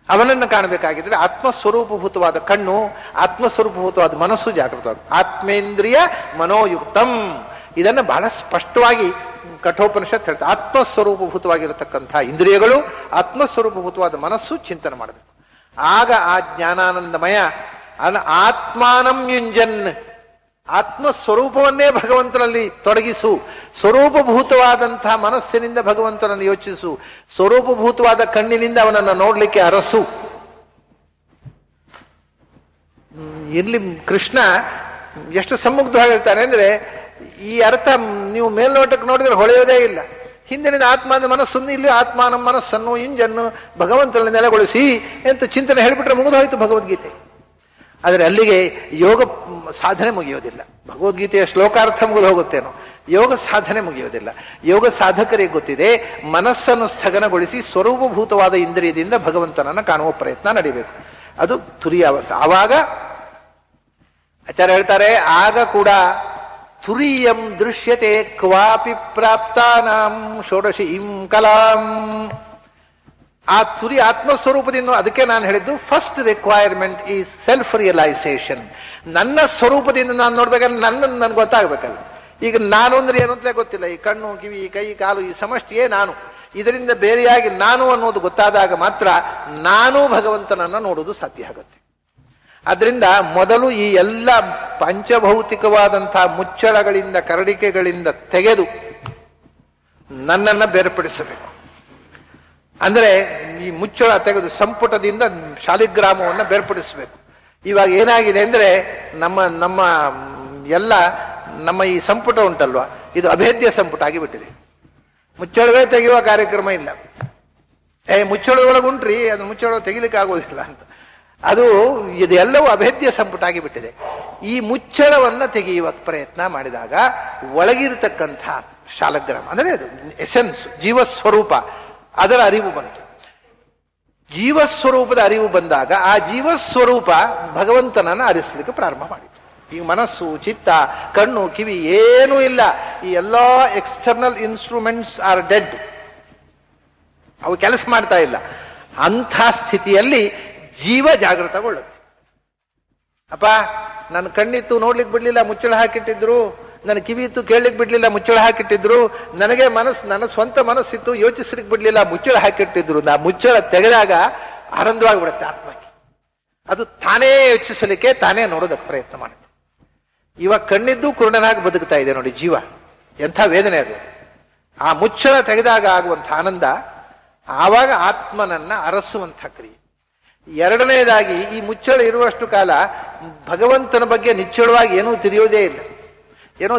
ಅವನನ್ನು ಕಾಣಬೇಕಾಗಿದ್ರೆ ಆತ್ಮಸ್ವರೂಪಭೂತವಾದ ಕಣ್ಣು, ಆತ್ಮಸ್ವರೂಪಭೂತವಾದ ಮನಸ್ಸು ಜಾಗೃತವಾದ ಆತ್ಮೇಂದ್ರಿಯ ಮನೋಯುಕ್ತಂ. ಇದನ್ನು ಬಹಳ ಸ್ಪಷ್ಟವಾಗಿ ಕಠೋಪನಿಷತ್ ಹೇಳ್ತಾರೆ. ಆತ್ಮಸ್ವರೂಪಭೂತವಾಗಿರತಕ್ಕಂಥ ಇಂದ್ರಿಯಗಳು, ಆತ್ಮಸ್ವರೂಪಭೂತವಾದ ಮನಸ್ಸು ಚಿಂತನೆ ಮಾಡಬೇಕು. ಆಗ ಆ ಜ್ಞಾನಾನಂದಮಯ ಆತ್ಮಾನಂ ಯುಂಜನ್, ಆತ್ಮಸ್ವರೂಪವನ್ನೇ ಭಗವಂತನಲ್ಲಿ ತೊಡಗಿಸು, ಸ್ವರೂಪಭೂತವಾದಂತಹ ಮನಸ್ಸಿನಿಂದ ಭಗವಂತನನ್ನು ಯೋಚಿಸು, ಸ್ವರೂಪಭೂತವಾದ ಕಣ್ಣಿನಿಂದ ಅವನನ್ನು ನೋಡ್ಲಿಕ್ಕೆ ಅರಸು. ಇಲ್ಲಿ ಕೃಷ್ಣ ಎಷ್ಟು ಸಮ್ಮುಗ್ಧವಾಗಿ ಹೇಳ್ತಾನೆ ಅಂದ್ರೆ, ಈ ಅರ್ಥ ನೀವು ಮೇಲ್ನೋಟಕ್ಕೆ ನೋಡಿದ್ರೆ ಹೊಳೆಯೋದೇ ಇಲ್ಲ. ಹಿಂದಿನಿಂದ ಆತ್ಮದ ಮನಸ್ಸನ್ನು, ಇಲ್ಲಿ ಆತ್ಮಾನ ಮನಸ್ಸನ್ನು ಇಂಜನ್ನು ಭಗವಂತನ ನೆಲೆಗೊಳಿಸಿ ಅಂತ ಚಿಂತನೆ ಹೇಳಿಬಿಟ್ರೆ ಮುಗಿದು ಹೋಯ್ತು ಭಗವದ್ಗೀತೆ. ಆದರೆ ಅಲ್ಲಿಗೆ ಯೋಗ ಸಾಧನೆ ಮುಗಿಯೋದಿಲ್ಲ. ಭಗವದ್ಗೀತೆಯ ಶ್ಲೋಕಾರ್ಥ ಮುಗಿದು ಹೋಗುತ್ತೇನೋ, ಯೋಗ ಸಾಧನೆ ಮುಗಿಯೋದಿಲ್ಲ. ಯೋಗ ಸಾಧಕರಿಗೆ ಗೊತ್ತಿದೆ, ಮನಸ್ಸನ್ನು ಸ್ಥಗನಗೊಳಿಸಿ ಸ್ವರೂಪಭೂತವಾದ ಇಂದ್ರಿಯದಿಂದ ಭಗವಂತನನ್ನು ಕಾಣುವ ಪ್ರಯತ್ನ ನಡಿಬೇಕು. ಅದು ತುರಿಯ ಅವಸ್ಥೆ. ಆವಾಗ ಆಚಾರ್ಯ ಹೇಳ್ತಾರೆ, ಆಗ ಕೂಡ ತುರಿಯಂ ದೃಶ್ಯತೆ ಕ್ವಾಪಿ ಪ್ರಾಪ್ತಾನಾಂ ಷೋಡಶಿ ಇಂ ಕಲಾಂ. ಆ ತುರಿ ಆತ್ಮಸ್ವರೂಪದಿಂದ, ಅದಕ್ಕೆ ನಾನು ಹೇಳಿದ್ದು first requirement is self realisation. ನನ್ನ ಸ್ವರೂಪದಿಂದ ನಾನು ನೋಡ್ಬೇಕಾದ್ರೆ ನನ್ಗೆ ಗೊತ್ತಾಗಬೇಕಲ್ಲ. ಈಗ ನಾನು ಅಂದ್ರೆ ಏನು ಅಂತ ಗೊತ್ತಿಲ್ಲ. ಈ ಕಣ್ಣು, ಕಿವಿ, ಕೈ, ಕಾಲು, ಈ ಸಮಷ್ಟಿಯೇ ನಾನು. ಇದರಿಂದ ಬೇರೆಯಾಗಿ ನಾನು ಅನ್ನೋದು ಗೊತ್ತಾದಾಗ ಮಾತ್ರ ನಾನು ಭಗವಂತನನ್ನು ನೋಡುವುದು ಸಾಧ್ಯ ಆಗುತ್ತೆ. ಅದರಿಂದ ಮೊದಲು ಈ ಎಲ್ಲ ಪಂಚಭೌತಿಕವಾದಂತಹ ಮುಚ್ಚಳಗಳಿಂದ, ಕರಡಿಕೆಗಳಿಂದ ತೆಗೆದು ನನ್ನನ್ನು ಬೇರ್ಪಡಿಸಬೇಕು. ಅಂದ್ರೆ ಈ ಮುಚ್ಚಳ ತೆಗೆದು ಸಂಪುಟದಿಂದ ಶಾಲಿಗ್ರಾಮವನ್ನು ಬೇರ್ಪಡಿಸಬೇಕು. ಇವಾಗ ಏನಾಗಿದೆ ಅಂದ್ರೆ, ನಮ್ಮ ಎಲ್ಲ ನಮ್ಮ ಈ ಸಂಪುಟ ಉಂಟಲ್ವಾ, ಇದು ಅಭೇದ್ಯ ಸಂಪುಟ ಆಗಿಬಿಟ್ಟಿದೆ. ಮುಚ್ಚಳವೇ ತೆಗೆಯುವ ಕಾರ್ಯಕ್ರಮ ಇಲ್ಲ. ಮುಚ್ಚಳದೊಳಗೆ ಉಂಟ್ರಿ, ಅದು ಮುಚ್ಚಳ ತೆಗಿಲಿಕ್ಕೆ ಆಗೋದಿಲ್ಲ ಅಂತ. ಅದು ಇದೆಲ್ಲವೂ ಅಭೇದ್ಯ ಸಂಪುಟ ಆಗಿಬಿಟ್ಟಿದೆ. ಈ ಮುಚ್ಚಳವನ್ನ ತೆಗೆಯುವ ಪ್ರಯತ್ನ ಮಾಡಿದಾಗ ಒಳಗಿರತಕ್ಕಂಥ ಶಾಲಗ್ರಾಮ ಅಂದ್ರೆ ಅದು ಎಸೆನ್ಸ್, ಜೀವಸ್ವರೂಪ, ಅದರ ಅರಿವು ಬಂತು. ಜೀವಸ್ವರೂಪದ ಅರಿವು ಬಂದಾಗ ಆ ಜೀವಸ್ವರೂಪ ಭಗವಂತನನ್ನು ಅರಿಸಲಿಕ್ಕೆ ಪ್ರಾರಂಭ ಮಾಡಿತು. ಈಗ ಮನಸ್ಸು, ಚಿತ್ತ, ಕಣ್ಣು, ಕಿವಿ ಏನೂ ಇಲ್ಲ. ಈ ಎಲ್ಲಾ ಎಕ್ಸ್ಟರ್ನಲ್ ಇನ್ಸ್ಟ್ರೂಮೆಂಟ್ಸ್ ಆರ್ ಡೆಡ್, ಅವು ಕೆಲಸ ಮಾಡ್ತಾ ಇಲ್ಲ. ಅಂಥ ಸ್ಥಿತಿಯಲ್ಲಿ ಜೀವ ಜಾಗೃತಗೊಳ್ಳುತ್ತೆ. ಅಪ್ಪ, ನನ್ನ ಕಣ್ಣಿತ್ತು ನೋಡ್ಲಿಕ್ಕೆ ಬಿಡ್ಲಿಲ್ಲ, ಮುಚ್ಚಳ ಹಾಕಿಟ್ಟಿದ್ರು. ನನ್ನ ಕಿವಿ ಇತ್ತು ಕೇಳಲಿಕ್ಕೆ ಬಿಡ್ಲಿಲ್ಲ, ಮುಚ್ಚಳ ಹಾಕಿಟ್ಟಿದ್ರು. ನನಗೆ ನನ್ನ ಸ್ವಂತ ಮನಸ್ಸಿತ್ತು ಯೋಚಿಸ್ಲಿಕ್ಕೆ ಬಿಡ್ಲಿಲ್ಲ, ಮುಚ್ಚಳ ಹಾಕಿಟ್ಟಿದ್ರು. ನಾ ಮುಚ್ಚಳ ತೆಗೆದಾಗ ಆನಂದವಾಗಿಬಿಡುತ್ತೆ ಆತ್ಮಕ್ಕೆ. ಅದು ತಾನೇ ಯೋಚಿಸಲಿಕ್ಕೆ, ತಾನೇ ನೋಡೋದಕ್ಕೆ ಪ್ರಯತ್ನ ಮಾಡುತ್ತೆ. ಇವಾಗ ಕಣ್ಣಿದ್ದು ಕುರುಡನಾಗಿ ಬದುಕ್ತಾ ಇದೆ ನೋಡಿ ಜೀವ. ಎಂಥ ವೇದನೆ ಅದು. ಆ ಮುಚ್ಚಳ ತೆಗೆದಾಗ ಆಗುವಂಥ ಆನಂದ, ಆವಾಗ ಆತ್ಮನನ್ನ ಅರಸುವಂಥ ಕ್ರಿಯೆ. ಎರಡನೇದಾಗಿ, ಈ ಮುಚ್ಚಳ ಇರುವಷ್ಟು ಕಾಲ ಭಗವಂತನ ಬಗ್ಗೆ ನಿಚ್ಚಳವಾಗಿ ಏನೂ ತಿಳಿಯೋದೇ ಇಲ್ಲ. ಏನೋ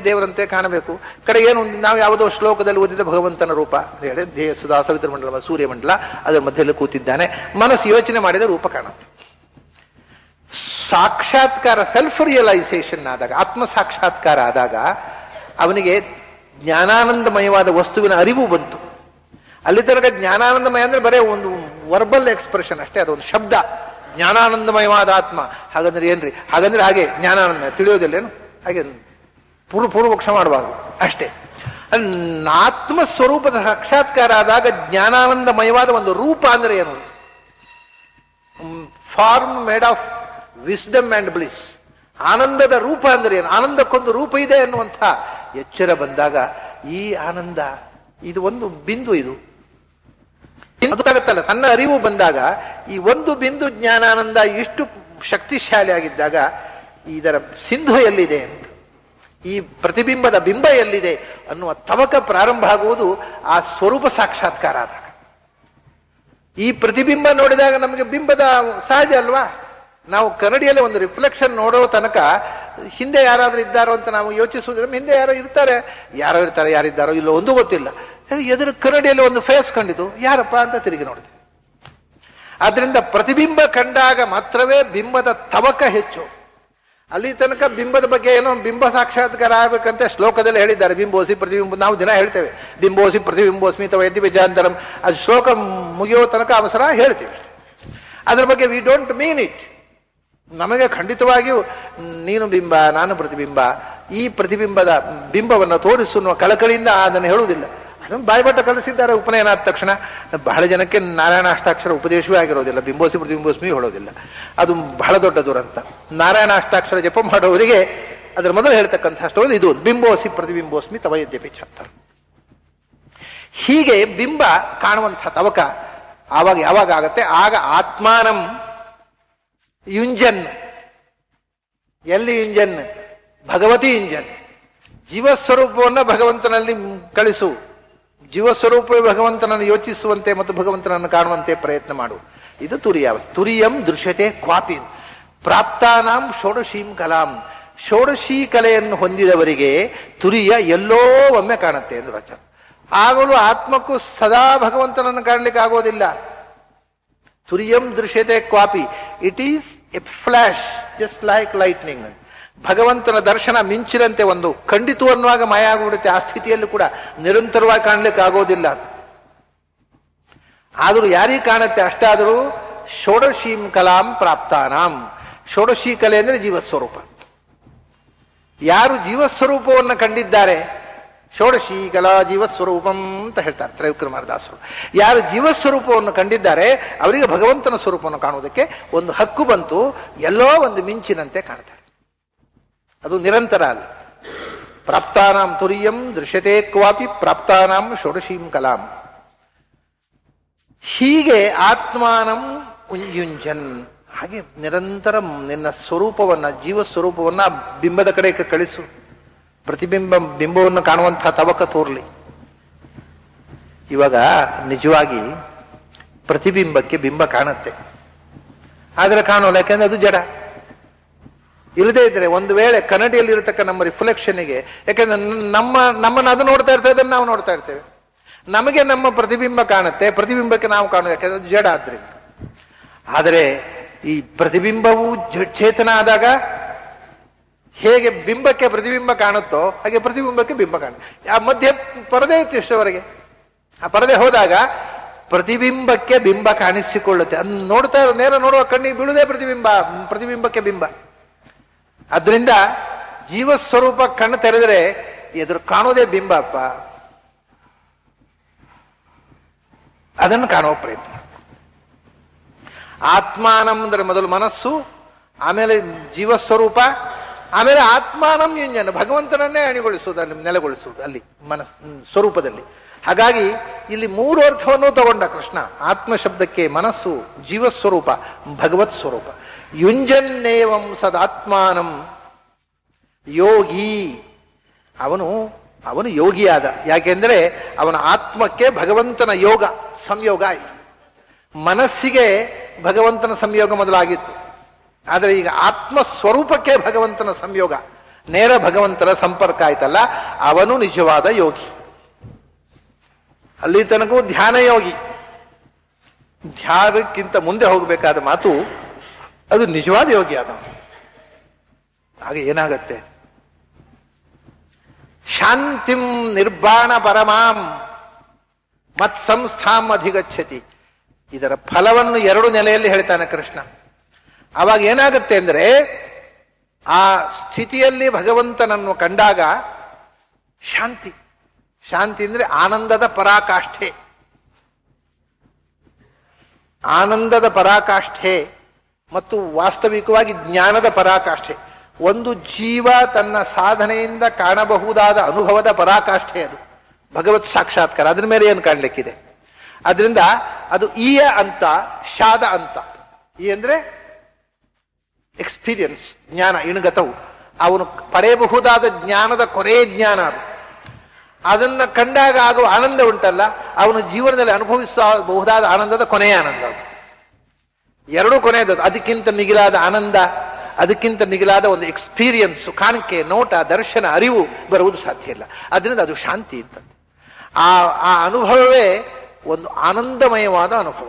ದೇವರಂತೆ ಕಾಣಬೇಕು. ಕಡೆ ಏನು, ನಾವು ಯಾವುದೋ ಶ್ಲೋಕದಲ್ಲಿ ಓದಿದ ಭಗವಂತನ ರೂಪ ಅಂತ ಹೇಳಿ, ದೇಹ ಸುಧಾ ಸವಿತ್ರ ಮಂಡಲ, ಸೂರ್ಯಮಂಡಲ ಅದರ ಮಧ್ಯದಲ್ಲಿ ಕೂತಿದ್ದಾನೆ. ಮನಸ್ಸು ಯೋಚನೆ ಮಾಡಿದ ರೂಪ ಕಾಣುತ್ತೆ. ಸಾಕ್ಷಾತ್ಕಾರ, ಸೆಲ್ಫ್ ರಿಯಲೈಸೇಷನ್ ಆದಾಗ, ಆತ್ಮ ಸಾಕ್ಷಾತ್ಕಾರ ಆದಾಗ ಅವನಿಗೆ ಜ್ಞಾನಾನಂದಮಯವಾದ ವಸ್ತುವಿನ ಅರಿವು ಬಂತು. ಅಲ್ಲಿ ತನಕ ಜ್ಞಾನಾನಂದಮಯ ಅಂದ್ರೆ ಬರೇ ಒಂದು ವರ್ಬಲ್ ಎಕ್ಸ್ಪ್ರೆಷನ್ ಅಷ್ಟೇ, ಅದೊಂದು ಶಬ್ದ. ಜ್ಞಾನಾನಂದಮಯವಾದ ಆತ್ಮ ಹಾಗಂದ್ರೆ ಏನ್ರಿ? ಹಾಗಂದ್ರೆ ಹಾಗೆ ಜ್ಞಾನಾನಂದಮಯ ತಿಳಿಯೋದಿಲ್ಲೇನು? ಹಾಗೆ ಪೂರ್ವಪಕ್ಷ ಮಾಡಬಾರ್ದು ಅಷ್ಟೇ. ಆತ್ಮ ಸ್ವರೂಪದ ಸಾಕ್ಷಾತ್ಕಾರ ಆದಾಗ ಜ್ಞಾನಾನಂದಮಯವಾದ ಒಂದು ರೂಪ ಅಂದ್ರೆ ಏನು? Farm made of wisdom and bliss. ಆನಂದದ ರೂಪ ಅಂದ್ರೆ ಏನು? ಆನಂದಕ್ಕೊಂದು ರೂಪ ಇದೆ ಎನ್ನುವಂಥ ಎಚ್ಚರ ಬಂದಾಗ ಈ ಆನಂದ, ಇದು ಒಂದು ಬಿಂದು, ಇದು ಗೊತ್ತಾಗತ್ತಲ್ಲ. ತನ್ನ ಅರಿವು ಬಂದಾಗ ಈ ಒಂದು ಬಿಂದು ಜ್ಞಾನಾನಂದ ಇಷ್ಟು ಶಕ್ತಿಶಾಲಿ ಆಗಿದ್ದಾಗ ಇದರ ಸಿಂಧು ಎಲ್ಲಿದೆ ಅಂತ, ಈ ಪ್ರತಿಬಿಂಬದ ಬಿಂಬ ಎಲ್ಲಿದೆ ಅನ್ನುವ ತವಕ ಪ್ರಾರಂಭ ಆಗುವುದು ಆ ಸ್ವರೂಪ ಸಾಕ್ಷಾತ್ಕಾರ ಆದಾಗ. ಈ ಪ್ರತಿಬಿಂಬ ನೋಡಿದಾಗ ನಮಗೆ ಬಿಂಬದ ಸಹಜ ಅಲ್ವಾ? ನಾವು ಕನ್ನಡಿಯಲ್ಲಿ ಒಂದು ರಿಫ್ಲೆಕ್ಷನ್ ನೋಡೋ ತನಕ ಹಿಂದೆ ಯಾರಾದ್ರೂ ಇದ್ದಾರೋ ಅಂತ ನಾವು ಯೋಚಿಸುವುದಿಲ್ಲ. ಹಿಂದೆ ಯಾರೋ ಇರ್ತಾರೆ, ಯಾರಿದ್ದಾರೋ ಇಲ್ಲೋ ಒಂದು ಗೊತ್ತಿಲ್ಲ. ಎದುರು ಕನ್ನಡಿಯಲ್ಲಿ ಒಂದು ಫೇಸ್ ಕಂಡಿತು, ಯಾರಪ್ಪ ಅಂತ ತಿರುಗಿ ನೋಡಿದೆ. ಆದ್ರಿಂದ ಪ್ರತಿಬಿಂಬ ಕಂಡಾಗ ಮಾತ್ರವೇ ಬಿಂಬದ ತವಕ ಹೆಚ್ಚು. ಅಲ್ಲಿ ತನಕ ಬಿಂಬದ ಬಗ್ಗೆ ಏನೋ ಬಿಂಬ ಸಾಕ್ಷಾತ್ಕಾರ ಆಗ್ಬೇಕಂತ ಶ್ಲೋಕದಲ್ಲಿ ಹೇಳಿದ್ದಾರೆ. ಬಿಂಬೋಸಿ ಪ್ರತಿಬಿಂಬ, ನಾವು ದಿನ ಹೇಳ್ತೇವೆ ಬಿಂಬೋಸಿ ಪ್ರತಿಬಿಂಬೋಸ್ಮಿ ತವ ಯದಿ ವಿಜಾಂತರಂ. ಅದು ಶ್ಲೋಕ ಮುಗಿಯೋ ತನಕ ಅವಸರ ಹೇಳ್ತೀವಿ. ಅದ್ರ ಬಗ್ಗೆ ವಿ ಡೋಂಟ್ ಮೀನ್ ಇಟ್. ನಮಗೆ ಖಂಡಿತವಾಗಿಯೂ ನೀನು ಬಿಂಬ, ನಾನು ಪ್ರತಿಬಿಂಬ, ಈ ಪ್ರತಿಬಿಂಬದ ಬಿಂಬವನ್ನು ತೋರಿಸುವ ಕಳಕಳಿಯಿಂದ ಅದನ್ನು ಹೇಳುವುದಿಲ್ಲ. ಅದನ್ನು ಬಾಯ್ಬಟ್ಟ ಕಲಿಸಿದ್ದಾರೆ ಉಪನಯನ ಆದ ತಕ್ಷಣ. ಬಹಳ ಜನಕ್ಕೆ ನಾರಾಯಣ ಅಷ್ಟಾಕ್ಷರ ಉಪದೇಶವೇ ಆಗಿರೋದಿಲ್ಲ, ಬಿಂಬೋಸಿ ಪ್ರತಿಬಿಂಬೋಸ್ಮಿ ಹೇಳೋದಿಲ್ಲ. ಅದು ಬಹಳ ದೊಡ್ಡ ದುರಂತ. ನಾರಾಯಣ ಅಷ್ಟಾಕ್ಷರ ಜಪ ಮಾಡೋವರಿಗೆ ಅದರ ಮೊದಲು ಹೇಳ್ತಕ್ಕಂಥ ಸ್ಟೋರಿ ಇದು. ಬಿಂಬೋಸಿ ಪ್ರತಿಬಿಂಬೋಸ್ಮಿ ತವ ಯದ್ಯಪಿ ಚಾಪ್ಟರ್. ಹೀಗೆ ಬಿಂಬ ಕಾಣುವಂಥ ತವಕ ಆವಾಗ ಯಾವಾಗ ಆಗತ್ತೆ? ಆಗ ಆತ್ಮಾನಂ ಯುಂಜನ್. ಎಲ್ಲಿ ಯುಂಜನ್? ಭಗವತಿ ಯುಂಜನ್. ಜೀವಸ್ವರೂಪವನ್ನು ಭಗವಂತನಲ್ಲಿ ಕಳಿಸು. ಜೀವಸ್ವರೂಪವೇ ಭಗವಂತನನ್ನು ಯೋಚಿಸುವಂತೆ ಮತ್ತು ಭಗವಂತನನ್ನು ಕಾಣುವಂತೆ ಪ್ರಯತ್ನ ಮಾಡು. ಇದು ತುರಿಯಾವಸ್ಥೆ. ತುರಿಯಂ ದೃಶ್ಯತೆ ಕ್ವಾಪಿ ಪ್ರಾಪ್ತಾನಾಂ ಷೋಡಶೀಂ ಕಲಾಂ. ಷೋಡಶೀ ಕಲೆಯನ್ನು ಹೊಂದಿದವರಿಗೆ ತುರಿಯ ಎಲ್ಲೋ ಒಮ್ಮೆ ಕಾಣುತ್ತೆ ಎಂದು ರಚ. ಆಗಲೂ ಆತ್ಮಕ್ಕೂ ಸದಾ ಭಗವಂತನನ್ನು ಕಾಣಲಿಕ್ಕೆ ಆಗೋದಿಲ್ಲ. ತುರಿಯಂ ದೃಶ್ಯತೆ ಕ್ವಾಪಿ. It is a flash, just like lightning. ಭಗವಂತನ ದರ್ಶನ ಮಿಂಚಿನಂತೆ ಒಂದು ಖಂಡಿತು ಅನ್ನುವಾಗ ಮಾಯ ಆಗಿಬಿಡುತ್ತೆ. ಆ ಸ್ಥಿತಿಯಲ್ಲೂ ಕೂಡ ನಿರಂತರವಾಗಿ ಕಾಣಲಿಕ್ಕೆ ಆಗೋದಿಲ್ಲ. ಆದರೂ ಯಾರಿಗೆ ಕಾಣುತ್ತೆ? ಅಷ್ಟಾದರೂ ಷೋಡಶೀಂ ಕಲಾಂ ಪ್ರಾಪ್ತಾನಾಂ. ಷೋಡಶಿ ಕಲೆ ಅಂದ್ರೆ ಜೀವಸ್ವರೂಪ. ಯಾರು ಜೀವಸ್ವರೂಪವನ್ನು ಕಂಡಿದ್ದಾರೆ, ಷೋಡಶಿ ಕಲಾ ಜೀವಸ್ವರೂಪಂ ಅಂತ ಹೇಳ್ತಾರೆ ತ್ರೈವಿಕ್ರಮದಾಸರು. ಯಾರು ಜೀವಸ್ವರೂಪವನ್ನು ಕಂಡಿದ್ದಾರೆ ಅವರಿಗೆ ಭಗವಂತನ ಸ್ವರೂಪವನ್ನು ಕಾಣುವುದಕ್ಕೆ ಒಂದು ಹಕ್ಕು ಬಂತು. ಎಲ್ಲೋ ಒಂದು ಮಿಂಚಿನಂತೆ ಕಾಣ್ತಾರೆ. ಅದು ನಿರಂತರ ಅಲ್ಲ. ಪ್ರಾಪ್ತಾನಾಂ ತುರಿಯಂ ದೃಶ್ಯತೆ ಕ್ವಾಪಿ ಪ್ರಾಪ್ತಾನಾಂ ಷೋಡಶೀಂ ಕಲಾಂ. ಹೀಗೆ ಆತ್ಮಾನಂ ಯುಂಜನ್. ಹಾಗೆ ನಿರಂತರ ನಿನ್ನ ಸ್ವರೂಪವನ್ನ, ಜೀವ ಸ್ವರೂಪವನ್ನ ಬಿಂಬದ ಕಡೆ ಕಳಿಸು. ಬಿಂಬವನ್ನು ಕಾಣುವಂತಹ ತವಕ ತೋರ್ಲಿ. ಇವಾಗ ನಿಜವಾಗಿ ಪ್ರತಿಬಿಂಬಕ್ಕೆ ಬಿಂಬ ಕಾಣುತ್ತೆ, ಆದ್ರೆ ಕಾಣೋಲ್ಲ. ಯಾಕೆಂದ್ರೆ ಅದು ಜಡ. ಇಲ್ಲದೇ ಇದ್ರೆ ಒಂದು ವೇಳೆ ಕನ್ನಡಿಯಲ್ಲಿ ಇರತಕ್ಕ ನಮ್ಮ ರಿಫ್ಲೆಕ್ಷನ್ಗೆ, ಯಾಕೆಂದ್ರೆ ನಮ್ಮನ್ನು ಅದು ನೋಡ್ತಾ ಇರ್ತೇವೆ, ಅದನ್ನು ನಾವು ನೋಡ್ತಾ ಇರ್ತೇವೆ. ನಮಗೆ ನಮ್ಮ ಪ್ರತಿಬಿಂಬ ಕಾಣುತ್ತೆ, ಪ್ರತಿಬಿಂಬಕ್ಕೆ ನಾವು ಕಾಣುದು, ಯಾಕೆಂದ್ರೆ ಅದು ಜಡ ಆದ್ರಿಂದ. ಆದರೆ ಈ ಪ್ರತಿಬಿಂಬವು ಚೇತನ ಆದಾಗ ಹೇಗೆ ಬಿಂಬಕ್ಕೆ ಪ್ರತಿಬಿಂಬ ಕಾಣುತ್ತೋ ಹಾಗೆ ಪ್ರತಿಬಿಂಬಕ್ಕೆ ಬಿಂಬ ಕಾಣುತ್ತೆ. ಆ ಮಧ್ಯೆ ಪರದೆ ಇತ್ತು ಇಷ್ಟವರೆಗೆ. ಆ ಪರದೆ ಹೋದಾಗ ಪ್ರತಿಬಿಂಬಕ್ಕೆ ಬಿಂಬ ಕಾಣಿಸಿಕೊಳ್ಳುತ್ತೆ. ಅದನ್ನು ನೋಡ್ತಾ ನೇರ ನೋಡುವ ಕಣ್ಣಿಗೆ ಬೀಳುವುದೇ ಪ್ರತಿಬಿಂಬ, ಪ್ರತಿಬಿಂಬಕ್ಕೆ ಬಿಂಬ. ಅದರಿಂದ ಜೀವಸ್ವರೂಪ ಕಣ್ಣು ತೆರೆದರೆ ಎದುರು ಕಾಣೋದೇ ಬಿಂಬ ಅಪ್ಪ. ಅದನ್ನು ಕಾಣುವ ಪ್ರಯತ್ನ. ಆತ್ಮಾನಂ ಅಂದರೆ ಮೊದಲು ಮನಸ್ಸು, ಆಮೇಲೆ ಜೀವಸ್ವರೂಪ, ಆಮೇಲೆ ಆತ್ಮಾನಂ ಯುಂಜನ, ಭಗವಂತನನ್ನೇ ಅಣಿಗೊಳಿಸುವುದು, ಅಲ್ಲಿ ನೆಲೆಗೊಳಿಸುವುದು ಅಲ್ಲಿ ಸ್ವರೂಪದಲ್ಲಿ. ಹಾಗಾಗಿ ಇಲ್ಲಿ ಮೂರು ಅರ್ಥವನ್ನು ತಗೊಂಡ ಕೃಷ್ಣ. ಆತ್ಮ ಶಬ್ದಕ್ಕೆ ಮನಸ್ಸು, ಜೀವಸ್ವರೂಪ, ಭಗವತ್ ಸ್ವರೂಪ. ಯುಂಜನ್ನೇವಂ ಸದಾತ್ಮಾನಂ ಯೋಗಿ. ಅವನು ಯೋಗಿಯಾದ. ಯಾಕೆಂದ್ರೆ ಅವನ ಆತ್ಮಕ್ಕೆ ಭಗವಂತನ ಯೋಗ ಸಂಯೋಗ ಆಯಿತು. ಮನಸ್ಸಿಗೆ ಭಗವಂತನ ಸಂಯೋಗ ಮೊದಲಾಗಿತ್ತು, ಆದರೆ ಈಗ ಆತ್ಮ ಸ್ವರೂಪಕ್ಕೆ ಭಗವಂತನ ಸಂಯೋಗ, ನೇರ ಭಗವಂತನ ಸಂಪರ್ಕ ಆಯ್ತಲ್ಲ, ಅವನು ನಿಜವಾದ ಯೋಗಿ. ಅಲ್ಲಿ ತನಕೂ ಧ್ಯಾನ ಯೋಗಿ. ಧ್ಯಾನಕ್ಕಿಂತ ಮುಂದೆ ಹೋಗಬೇಕಾದ ಮಾತು ಅದು ನಿಜವಾದ ಯೋಗಿ ಆದ. ಹಾಗೆ ಏನಾಗತ್ತೆ? ಶಾಂತಿಂ ನಿರ್ವಾಣ ಪರಮಾಂ ಮತ್ಸಂಸ್ಥಾಂ ಅಧಿಗಚ್ಚತಿ. ಇದರ ಫಲವನ್ನು ಎರಡು ನೆಲೆಯಲ್ಲಿ ಹೇಳ್ತಾನೆ ಕೃಷ್ಣ. ಆವಾಗ ಏನಾಗುತ್ತೆ ಅಂದ್ರೆ, ಆ ಸ್ಥಿತಿಯಲ್ಲಿ ಭಗವಂತನನ್ನು ಕಂಡಾಗ ಶಾಂತಿ. ಶಾಂತಿ ಅಂದ್ರೆ ಆನಂದದ ಪರಾಕಾಷ್ಠೆ. ಆನಂದದ ಪರಾಕಾಷ್ಠೆ ಮತ್ತು ವಾಸ್ತವಿಕವಾಗಿ ಜ್ಞಾನದ ಪರಾಕಾಷ್ಠೆ. ಒಂದು ಜೀವ ತನ್ನ ಸಾಧನೆಯಿಂದ ಕಾಣಬಹುದಾದ ಅನುಭವದ ಪರಾಕಾಷ್ಠೆ ಅದು ಭಗವತ್ ಸಾಕ್ಷಾತ್ಕಾರ. ಅದ್ರ ಮೇಲೆ ಏನು ಕಾಣ್ಲಿಕ್ಕಿದೆ? ಅದರಿಂದ ಅದು ಈಯ ಅಂತ, ಶಾದ ಅಂತ. ಈ ಅಂದ್ರೆ ಎಕ್ಸ್ಪೀರಿಯನ್ಸ್, ಜ್ಞಾನ, ಇಣಗತವು. ಅವನು ಪಡೆಯಬಹುದಾದ ಜ್ಞಾನದ ಕೊನೆಯ ಜ್ಞಾನ ಅದು. ಅದನ್ನ ಕಂಡಾಗ ಆಗುವ ಆನಂದ ಉಂಟಲ್ಲ, ಅವನು ಜೀವನದಲ್ಲಿ ಅನುಭವಿಸಬಹುದಾದ ಆನಂದದ ಕೊನೆಯ ಆನಂದ ಅದು. ಎರಡೂ ಕೊನೆಯದು. ಅದಕ್ಕಿಂತ ಮಿಗಿಲಾದ ಆನಂದ, ಅದಕ್ಕಿಂತ ಮಿಗಿಲಾದ ಒಂದು ಎಕ್ಸ್ಪೀರಿಯನ್ಸ್, ಕಾಣಿಕೆ, ನೋಟ, ದರ್ಶನ, ಅರಿವು ಬರುವುದು ಸಾಧ್ಯ ಇಲ್ಲ. ಅದರಿಂದ ಅದು ಶಾಂತಿ ಅಂತ. ಆ ಅನುಭವವೇ ಒಂದು ಆನಂದಮಯವಾದ ಅನುಭವ.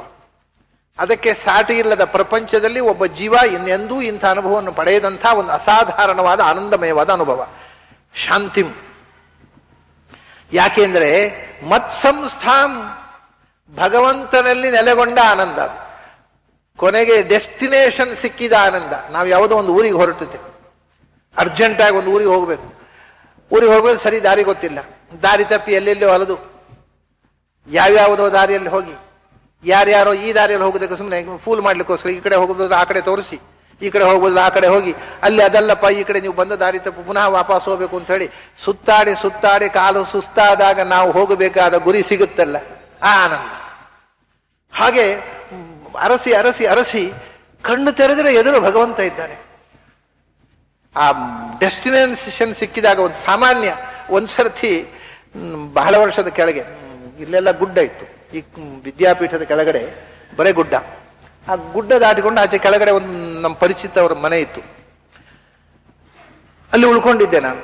ಅದಕ್ಕೆ ಸಾಟಿ ಇಲ್ಲದ ಪ್ರಪಂಚದಲ್ಲಿ ಒಬ್ಬ ಜೀವ ಇನ್ನೆಂದೂ ಇಂಥ ಅನುಭವವನ್ನು ಪಡೆಯದಂಥ ಒಂದು ಅಸಾಧಾರಣವಾದ ಆನಂದಮಯವಾದ ಅನುಭವ ಶಾಂತಿಂ. ಯಾಕೆಂದ್ರೆ ಮತ್ಸಂಸ್ಥಾಂ, ಭಗವಂತನಲ್ಲಿ ನೆಲೆಗೊಂಡ ಆನಂದ. ಕೊನೆಗೆ ಡೆಸ್ಟಿನೇಷನ್ ಸಿಕ್ಕಿದ ಆನಂದ. ನಾವು ಯಾವುದೋ ಒಂದು ಊರಿಗೆ ಹೊರಟಿದ್ದೇವೆ, ಅರ್ಜೆಂಟಾಗಿ ಒಂದು ಊರಿಗೆ ಹೋಗಬೇಕು. ಊರಿಗೆ ಹೋಗೋದು ಸರಿ ದಾರಿ ಗೊತ್ತಿಲ್ಲ, ದಾರಿ ತಪ್ಪಿ ಎಲ್ಲೆಲ್ಲೋ ಅಲದು, ಯಾವ್ಯಾವುದೋ ದಾರಿಯಲ್ಲಿ ಹೋಗಿ, ಯಾರ್ಯಾರೋ ಈ ದಾರಿಯಲ್ಲಿ ಹೋಗೋದಕ್ಕೆ ಸುಮ್ಮನೆ ಫೂಲ್ ಮಾಡ್ಲಿಕ್ಕೋಸ್ಕರ ಈ ಕಡೆ ಹೋಗೋದಾದ್ರೆ ಆ ಕಡೆ ತೋರಿಸಿ, ಈ ಕಡೆ ಹೋಗ್ಬೋದು, ಆ ಕಡೆ ಹೋಗಿ ಅಲ್ಲಿ ಅದಲ್ಲಪ್ಪ ಈ ಕಡೆ ನೀವು ಬಂದ ದಾರಿ ತಪ್ಪು, ಪುನಃ ವಾಪಸ್ ಹೋಗ್ಬೇಕು ಅಂತ ಹೇಳಿ ಸುತ್ತಾಡಿ ಸುತ್ತಾಡಿ ಕಾಲು ಸುಸ್ತಾದಾಗ ನಾವು ಹೋಗಬೇಕಾದ ಗುರಿ ಸಿಗುತ್ತಲ್ಲ, ಆ ಆನಂದ. ಹಾಗೆ ಅರಸಿ ಅರಸಿ ಅರಸಿ ಕಣ್ಣು ತೆರೆದರೆ ಎದುರು ಭಗವಂತ ಇದ್ದಾನೆ. ಆ ಡೆಸ್ಟಿನೇಷನ್ ಸಿಕ್ಕಿದಾಗ ಒಂದು ಸಾಮಾನ್ಯ ಒಂದ್ಸರ್ತಿ ಬಹಳ ವರ್ಷದ ಕೆಳಗೆ ಇಲ್ಲೆಲ್ಲ ಗುಡ್ಡ ಇತ್ತು, ಈ ವಿದ್ಯಾಪೀಠದ ಕೆಳಗಡೆ ಬರೇ ಗುಡ್ಡ. ಆ ಗುಡ್ಡ ದಾಟಿಕೊಂಡು ಆಚೆ ಕೆಳಗಡೆ ಒಂದು ನಮ್ಮ ಪರಿಚಿತವರ ಮನೆ ಇತ್ತು, ಅಲ್ಲಿ ಉಳ್ಕೊಂಡಿದ್ದೆ ನಾನು.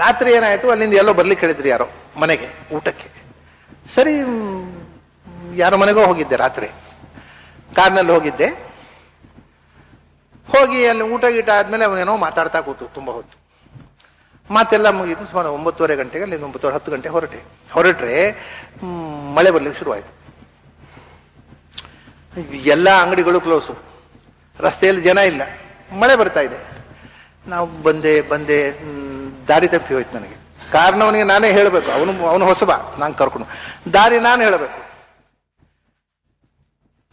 ರಾತ್ರಿ ಏನಾಯ್ತು, ಅಲ್ಲಿಂದ ಎಲ್ಲೋ ಬರ್ಲಿಕ್ಕೆ ಹೇಳಿದ್ರು ಯಾರೋ ಮನೆಗೆ ಊಟಕ್ಕೆ. ಸರಿ, ಯಾರೋ ಮನೆಗೋ ಹೋಗಿದ್ದೆ, ರಾತ್ರಿ ಕಾರ್ನಲ್ಲಿ ಹೋಗಿದ್ದೆ. ಹೋಗಿ ಅಲ್ಲಿ ಊಟ ಗೀಟ ಆದ್ಮೇಲೆ ಅವನೇನೋ ಮಾತಾಡ್ತಾ ಕೂತು ತುಂಬ ಹೊತ್ತು. ಮಾತೆಲ್ಲ ಮುಗೀತು. ಸುಮಾರು 9:30 ಗಂಟೆಗೆ ಅಲ್ಲಿ 9:30 10 ಗಂಟೆ ಹೊರಟ್ರೆ ಮಳೆ ಬರ್ಲಿಕ್ಕೆ ಶುರುವಾಯಿತು. ಎಲ್ಲ ಅಂಗಡಿಗಳು ಕ್ಲೋಸು, ರಸ್ತೆಯಲ್ಲಿ ಜನ ಇಲ್ಲ, ಮಳೆ ಬರ್ತಾ ಇದೆ. ನಾವು ಬಂದೆ ದಾರಿ ತಪ್ಪಿ ಹೋಯ್ತು ನನಗೆ. ಕಾರಣವನಿಗೆ ನಾನೇ ಹೇಳಬೇಕು, ಅವನು ಹೊಸಬ, ನಾನು ಕರ್ಕೊಂಡು ದಾರಿ ನಾನು ಹೇಳಬೇಕು.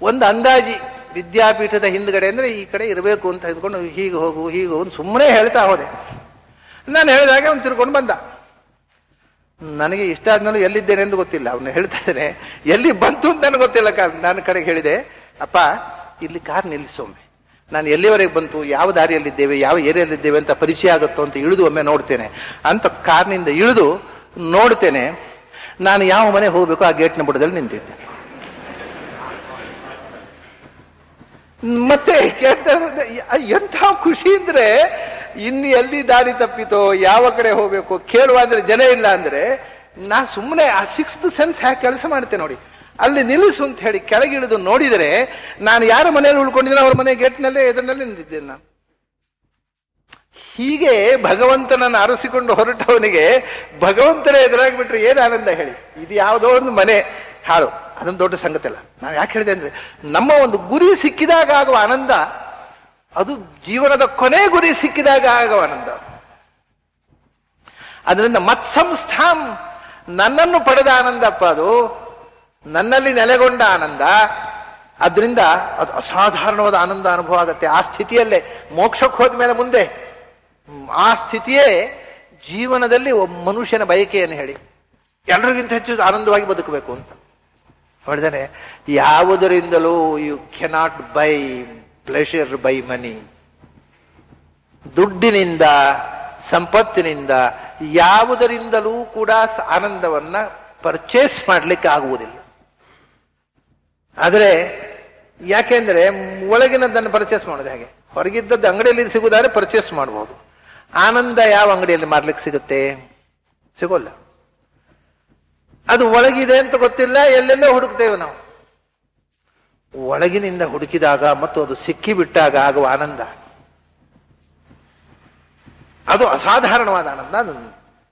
ಒಂದು ಅಂದಾಜಿ ವಿದ್ಯಾಪೀಠದ ಹಿಂದ್ಗಡೆ ಅಂದ್ರೆ ಈ ಕಡೆ ಇರಬೇಕು ಅಂತ ಇದ್ಕೊಂಡು ಹೀಗೆ ಹೋಗು ಸುಮ್ಮನೆ ಹೇಳ್ತಾ ಹೋದೆ. ನಾನು ಹೇಳಿದಾಗೆ ಅವ್ನು ತಿರ್ಕೊಂಡು ಬಂದ. ನನಗೆ ಇಷ್ಟ ಆದ್ಮೇಲೆ ಎಲ್ಲಿದ್ದೇನೆ ಎಂದು ಗೊತ್ತಿಲ್ಲ. ಅವನು ಹೇಳ್ತಾ ಇದ್ದೇನೆ, ಎಲ್ಲಿ ಬಂತು ಅಂತ ನನಗೆ ಗೊತ್ತಿಲ್ಲ. ನಾನು ಕಡೆಗೆ ಹೇಳಿದೆ, ಅಪ್ಪ ಇಲ್ಲಿ ಕಾರ್ ನಿಲ್ಲಿಸೊಮ್ಮೆ, ನಾನು ಎಲ್ಲಿವರೆಗೆ ಬಂತು, ಯಾವ ದಾರಿಯಲ್ಲಿದ್ದೇವೆ, ಯಾವ ಏರಿಯಲ್ಲಿದ್ದೇವೆ ಅಂತ ಪರಿಚಯ ಆಗುತ್ತೋ ಅಂತ ಇಳಿದು ಒಮ್ಮೆ ನೋಡ್ತೇನೆ ಅಂತ ಕಾರ್ನಿಂದ ಇಳಿದು ನೋಡ್ತೇನೆ. ನಾನು ಯಾವ ಮನೆ ಹೋಗ್ಬೇಕು ಆ ಗೇಟ್ನ ಬುಡದಲ್ಲಿ ನಿಂತಿದ್ದೆ. ಮತ್ತೆ ಕೇಳ್ತಾ ಎಂಥ ಖುಷಿ ಅಂದ್ರೆ, ಇನ್ನು ಎಲ್ಲಿ ದಾರಿ ತಪ್ಪಿತೋ, ಯಾವ ಕಡೆ ಹೋಗ್ಬೇಕು ಕೇಳುವ ಅಂದ್ರೆ ಜನ ಇಲ್ಲ ಅಂದ್ರೆ ನಾ ಸುಮ್ಮನೆ ಆ 6th ಸೆನ್ಸ್ ಹ್ಯಾಕ್ ಕೆಲಸ ಮಾಡ್ತೇನೆ ನೋಡಿ. ಅಲ್ಲಿ ನಿಲ್ಲಿಸು ಅಂತ ಹೇಳಿ ಕೆಳಗಿಳಿದು ನೋಡಿದರೆ ನಾನು ಯಾರ ಮನೆಯಲ್ಲಿ ಉಳ್ಕೊಂಡಿದ್ದೇನೆ ಅವ್ರ ಮನೆ ಗೇಟ್ನಲ್ಲೇ ಎದುರಿನಲ್ಲೇ ನಿಂತಿದ್ದೇನೆ ನಾನು. ಹೀಗೆ ಭಗವಂತನನ್ನು ಅರಸಿಕೊಂಡು ಹೊರಟವನಿಗೆ ಭಗವಂತನೇ ಎದುರಾಗ್ಬಿಟ್ರೆ ಏನು ಆನಂದ ಹೇಳಿ. ಇದು ಯಾವುದೋ ಒಂದು ಮನೆ ಹಾಳು, ಅದೊಂದು ದೊಡ್ಡ ಸಂಗತಿ ಅಲ್ಲ. ನಾವು ಯಾಕೆ ಹೇಳಿದೆ ಅಂದ್ರೆ, ನಮ್ಮ ಒಂದು ಗುರಿ ಸಿಕ್ಕಿದಾಗ ಆಗುವ ಆನಂದ, ಅದು ಜೀವನದ ಕೊನೆ ಗುರಿ ಸಿಕ್ಕಿದಾಗ ಆಗುವ ಆನಂದ. ಅದರಿಂದ ಮತ್ಸಂಸ್ಥಾಂ, ನನ್ನನ್ನು ಪಡೆದ ಆನಂದಪ್ಪ, ಅದು ನನ್ನಲ್ಲಿ ನೆಲೆಗೊಂಡ ಆನಂದ. ಅದರಿಂದ ಅದು ಅಸಾಧಾರಣವಾದ ಆನಂದ ಅನುಭವ ಆಗುತ್ತೆ. ಆ ಸ್ಥಿತಿಯಲ್ಲೇ ಮೋಕ್ಷಕ್ಕೆ ಹೋದ್ಮೇಲೆ ಮುಂದೆ ಆ ಸ್ಥಿತಿಯೇ ಜೀವನದಲ್ಲಿ ಒಬ್ಬ ಮನುಷ್ಯನ ಬಯಕೆಯನ್ನು ಹೇಳಿ, ಎಲ್ಲರಿಗಿಂತ ಹೆಚ್ಚು ಆನಂದವಾಗಿ ಬದುಕಬೇಕು ಅಂತ ಹೊಡೆದಾನೆ. ಯಾವುದರಿಂದಲೂ you cannot buy pleasure by money. ದುಡ್ಡಿನಿಂದ, ಸಂಪತ್ತಿನಿಂದ, ಯಾವುದರಿಂದಲೂ ಕೂಡ ಆನಂದವನ್ನ ಪರ್ಚೇಸ್ ಮಾಡ್ಲಿಕ್ಕೆ ಆಗುವುದಿಲ್ಲ. ಆದರೆ ಯಾಕೆಂದ್ರೆ ಒಳಗಿನದನ್ನು ಪರ್ಚೇಸ್ ಮಾಡೋದು ಹೇಗೆ? ಹೊರಗಿದ್ದದ್ದು ಅಂಗಡಿಯಲ್ಲಿ ಸಿಗುವುದಾದ್ರೆ ಪರ್ಚೇಸ್ ಮಾಡಬಹುದು. ಆನಂದ ಯಾವ ಅಂಗಡಿಯಲ್ಲಿ ಮಾರ್ಲಿಕ್ಕೆ ಸಿಗುತ್ತೆ? ಸಿಗೋಲ್ಲ. ಅದು ಒಳಗಿದೆ ಅಂತ ಗೊತ್ತಿಲ್ಲ, ಎಲ್ಲೆಲ್ಲೋ ಹುಡುಕ್ತೇವೆ ನಾವು. ಒಳಗಿನಿಂದ ಹುಡುಕಿದಾಗ ಮತ್ತು ಅದು ಸಿಕ್ಕಿಬಿಟ್ಟಾಗ ಆಗುವ ಆನಂದ, ಅದು ಅಸಾಧಾರಣವಾದ ಆನಂದ, ಅದು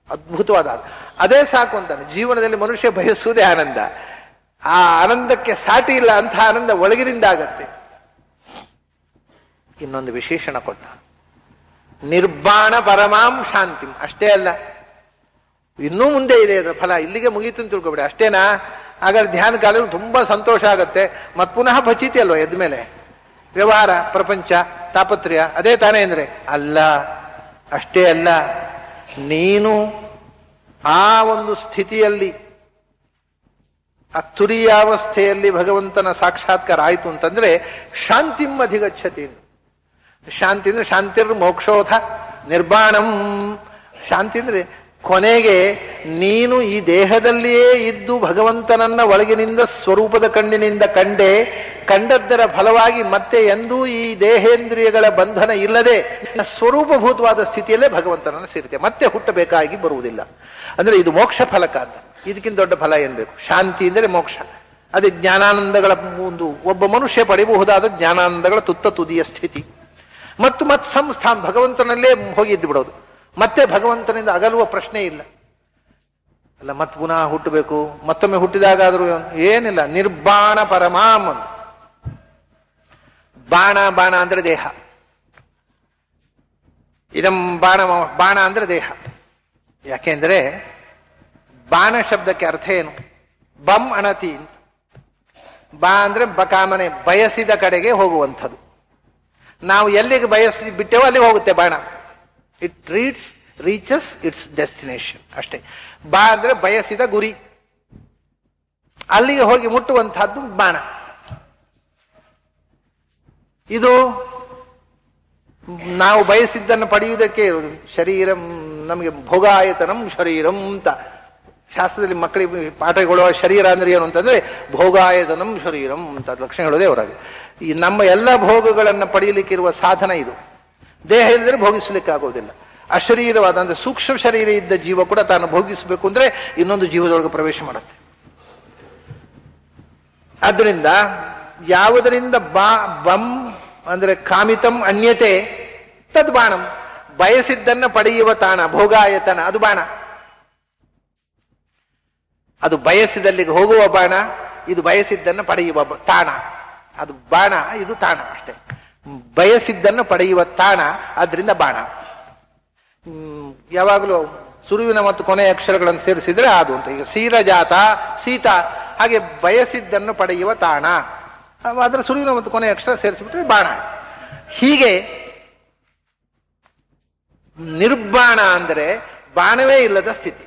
ಅದ್ಭುತವಾದ ಆನಂದ. ಅದೇ ಸಾಕು ಅಂತಾನೆ. ಜೀವನದಲ್ಲಿ ಮನುಷ್ಯ ಬಯಸುವುದೇ ಆನಂದ. ಆ ಆನಂದಕ್ಕೆ ಸಾಟಿ ಇಲ್ಲ. ಅಂಥ ಆನಂದ ಒಳಗಿನಿಂದ ಆಗತ್ತೆ. ಇನ್ನೊಂದು ವಿಶೇಷಣ ಕೊಟ್ಟ, ನಿರ್ವಾಣ ಪರಮಾಂ ಶಾಂತಿಂ. ಅಷ್ಟೇ ಅಲ್ಲ, ಇನ್ನೂ ಮುಂದೆ ಇದೆ ಅದರ ಫಲ. ಇಲ್ಲಿಗೆ ಮುಗೀತು ಅಂತ ತಿಳ್ಕೊಬೇಡಿ. ಅಷ್ಟೇನಾ? ಹಾಗಾದ್ರೆ ಧ್ಯಾನ ಕಾಲದಲ್ಲಿ ತುಂಬಾ ಸಂತೋಷ ಆಗತ್ತೆ. ಮತ್ ಪುನಃ ಭಚಿತಿ ಅಲ್ವ ಎದ್ದ ಮೇಲೆ ವ್ಯವಹಾರ, ಪ್ರಪಂಚ, ತಾಪತ್ರಯ ಅದೇ ತಾನೇ ಅಂದ್ರೆ ಅಲ್ಲ. ಅಷ್ಟೇ ಅಲ್ಲ, ನೀನು ಆ ಒಂದು ಸ್ಥಿತಿಯಲ್ಲಿ, ಆ ತುರಿಯಾವಸ್ಥೆಯಲ್ಲಿ ಭಗವಂತನ ಸಾಕ್ಷಾತ್ಕಾರ ಆಯಿತು ಅಂತಂದ್ರೆ ಶಾಂತಿಂ ಅಧಿಗಚ್ಚತಿ. ಶಾಂತಿ ಅಂದ್ರೆ ಶಾಂತಿರ್ ಮೋಕ್ಷೋಥ ನಿರ್ವಾಣಂ. ಶಾಂತಿ ಅಂದ್ರೆ ಕೊನೆಗೆ ನೀನು ಈ ದೇಹದಲ್ಲಿಯೇ ಇದ್ದು ಭಗವಂತನನ್ನ ಒಳಗಿನಿಂದ ಸ್ವರೂಪದ ಕಣ್ಣಿನಿಂದ ಕಂಡದ್ದರ ಫಲವಾಗಿ ಮತ್ತೆ ಎಂದೂ ಈ ದೇಹೇಂದ್ರಿಯಗಳ ಬಂಧನ ಇಲ್ಲದೆ ಸ್ವರೂಪಭೂತವಾದ ಸ್ಥಿತಿಯಲ್ಲೇ ಭಗವಂತನನ್ನು ಸೇರಿದೆ. ಮತ್ತೆ ಹುಟ್ಟಬೇಕಾಗಿ ಬರುವುದಿಲ್ಲ. ಅಂದ್ರೆ ಇದು ಮೋಕ್ಷ ಫಲಕ ಅಂತ. ಇದಕ್ಕಿಂತ ದೊಡ್ಡ ಫಲ ಏನ್ ಬೇಕು? ಶಾಂತಿ ಅಂದರೆ ಮೋಕ್ಷ. ಅದೇ ಜ್ಞಾನಾನಂದಗಳ ಒಂದು ಒಬ್ಬ ಮನುಷ್ಯ ಪಡೆಯಬಹುದಾದ ಜ್ಞಾನಾನಂದಗಳ ತುತ್ತ ತುದಿಯ ಸ್ಥಿತಿ. ಮತ್ತು ಸಂಸ್ಥಾನ ಭಗವಂತನಲ್ಲೇ ಹೋಗಿದ್ದು ಬಿಡೋದು. ಮತ್ತೆ ಭಗವಂತನಿಂದ ಅಗಲುವ ಪ್ರಶ್ನೆ ಇಲ್ಲ. ಅಲ್ಲ, ಮತ್ತೆ ಪುನಃ ಹುಟ್ಟಬೇಕು, ಮತ್ತೊಮ್ಮೆ ಹುಟ್ಟಿದಾಗಾದ್ರೂ ಏನಿಲ್ಲ. ನಿರ್ಬಾಣ ಪರಮಾಮ್ ಅಂತ. ಬಾಣ ಅಂದ್ರೆ ದೇಹ. ಇದಂ ಬಾಣ ಅಂದ್ರೆ ದೇಹ. ಯಾಕೆಂದ್ರೆ ಬಾಣ ಶಬ್ದಕ್ಕೆ ಅರ್ಥ ಏನು? ಬಂ ಅಣತಿ. ಬಾ ಅಂದ್ರೆ ಬಕಾಮನೆ, ಬಯಸಿದ ಕಡೆಗೆ ಹೋಗುವಂಥದ್ದು. ನಾವು ಎಲ್ಲಿಗೆ ಬಯಸಿ ಬಿಟ್ಟೇವೋ ಅಲ್ಲಿಗೆ ಹೋಗುತ್ತೆ ಬಾಣ. ಇಟ್ ರೀಚಸ್ ಇಟ್ಸ್ ಡೆಸ್ಟಿನೇಷನ್ ಅಷ್ಟೇ. ಬಾ ಅಂದ್ರೆ ಬಯಸಿದ ಗುರಿ, ಅಲ್ಲಿಗೆ ಹೋಗಿ ಮುಟ್ಟುವಂತಹದ್ದು ಬಾಣ. ಇದು ನಾವು ಬಯಸಿದ್ದನ್ನು ಪಡೆಯುವುದಕ್ಕೆ ಇರುವುದು. ಶರೀರಂ ನಮಗೆ ಭೋಗಾಯತನಂ ಶರೀರಂ ಅಂತ ಶಾಸ್ತ್ರದಲ್ಲಿ ಮಕ್ಕಳಿಗೆ ಪಾಠ ಕೊಡುವ. ಶರೀರ ಅಂದ್ರೆ ಏನು ಅಂತಂದ್ರೆ ಭೋಗಾಯತನಂ ಶರೀರಂ ಅಂತ ಲಕ್ಷಣ ಹೇಳೋದೇ ಅವರಾಗಿ. ಈ ನಮ್ಮ ಎಲ್ಲ ಭೋಗಗಳನ್ನು ಪಡೆಯಲಿಕ್ಕಿರುವ ಸಾಧನ ಇದು. ದೇಹ ಇಲ್ಲದ್ರೆ ಭೋಗಿಸ್ಲಿಕ್ಕೆ ಆಗೋದಿಲ್ಲ. ಅಶರೀರವಾದ ಅಂದ್ರೆ ಸೂಕ್ಷ್ಮ ಶರೀರ ಇದ್ದ ಜೀವ ಕೂಡ ತಾನು ಭೋಗಿಸಬೇಕು ಅಂದ್ರೆ ಇನ್ನೊಂದು ಜೀವದೊಳಗೆ ಪ್ರವೇಶ ಮಾಡುತ್ತೆ. ಆದ್ರಿಂದ ಯಾವುದರಿಂದ ಬಂ ಅಂದ್ರೆ ಕಾಮಿತಂ ಅನ್ಯತೆ ತದ್ ಬಾಣಂ, ಬಯಸಿದ್ದನ್ನ ಪಡೆಯುವ ತಾಣ ಭೋಗಾಯತನ, ಅದು ಬಾಣ. ಅದು ಬಯಸಿದಲ್ಲಿಗೆ ಹೋಗುವ ಬಾಣ, ಇದು ಬಯಸಿದ್ದನ್ನು ಪಡೆಯುವ ತಾಣ. ಅದು ಬಾಣ, ಇದು ತಾಣ ಅಷ್ಟೇ. ಬಯಸಿದ್ದನ್ನು ಪಡೆಯುವ ತಾಣ, ಆದ್ರಿಂದ ಬಾಣ. ಯಾವಾಗಲೂ ಸುರುವಿನ ಮತ್ತು ಕೊನೆಯ ಅಕ್ಷರಗಳನ್ನು ಸೇರಿಸಿದ್ರೆ ಅದು ಅಂತ. ಈಗ ಸೀರಜಾತ ಸೀತಾ, ಹಾಗೆ ಬಯಸಿದ್ದನ್ನು ಪಡೆಯುವ ತಾಣ, ಅದರ ಸುರುವಿನ ಮತ್ತು ಕೊನೆಯ ಅಕ್ಷರ ಸೇರಿಸಿಬಿಟ್ರೆ ಬಾಣ. ಹೀಗೆ ನಿರ್ಬಾಣ ಅಂದರೆ ಬಾಣವೇ ಇಲ್ಲದ ಸ್ಥಿತಿ.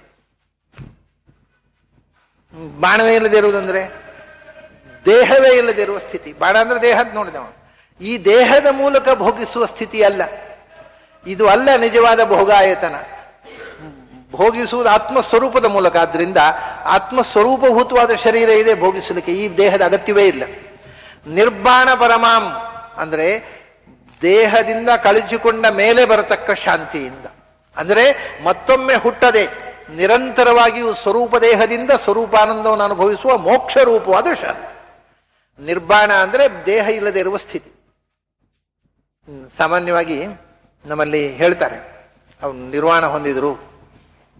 ಬಾಣವೇ ಇಲ್ಲದೆ ಇರುವುದಂದ್ರೆ ದೇಹವೇ ಇಲ್ಲದೆ ಇರುವ ಸ್ಥಿತಿ. ಬಾಣ ಅಂದ್ರೆ ದೇಹ ಅಂತ ನೋಡಿದವ. ಈ ದೇಹದ ಮೂಲಕ ಭೋಗಿಸುವ ಸ್ಥಿತಿ ಅಲ್ಲ ಇದು. ಅಲ್ಲ ನಿಜವಾದ ಭೋಗಾಯತನ. ಭೋಗಿಸುವುದು ಆತ್ಮಸ್ವರೂಪದ ಮೂಲಕ. ಆದ್ರಿಂದ ಆತ್ಮಸ್ವರೂಪಭೂತವಾದ ಶರೀರ ಇದೆ ಭೋಗಿಸಲಿಕ್ಕೆ, ಈ ದೇಹದ ಅಗತ್ಯವೇ ಇಲ್ಲ. ನಿರ್ಬಾಣ ಪರಮಾಂ ಅಂದ್ರೆ ದೇಹದಿಂದ ಕಳಚಿಕೊಂಡ ಮೇಲೆ ಬರತಕ್ಕ ಶಾಂತಿಯಿಂದ, ಅಂದ್ರೆ ಮತ್ತೊಮ್ಮೆ ಹುಟ್ಟದೆ ನಿರಂತರವಾಗಿಯೂ ಸ್ವರೂಪ ದೇಹದಿಂದ ಸ್ವರೂಪಾನಂದವನ್ನು ಅನುಭವಿಸುವ ಮೋಕ್ಷ ರೂಪವಾದ ಶಾಂತಿ. ನಿರ್ಬಾಣ ಅಂದ್ರೆ ದೇಹ ಇಲ್ಲದೆ ಇರುವ ಸ್ಥಿತಿ. ಸಾಮಾನ್ಯವಾಗಿ ನಮ್ಮಲ್ಲಿ ಹೇಳ್ತಾರೆ, ಅವ್ರು ನಿರ್ವಾಣ ಹೊಂದಿದ್ರು,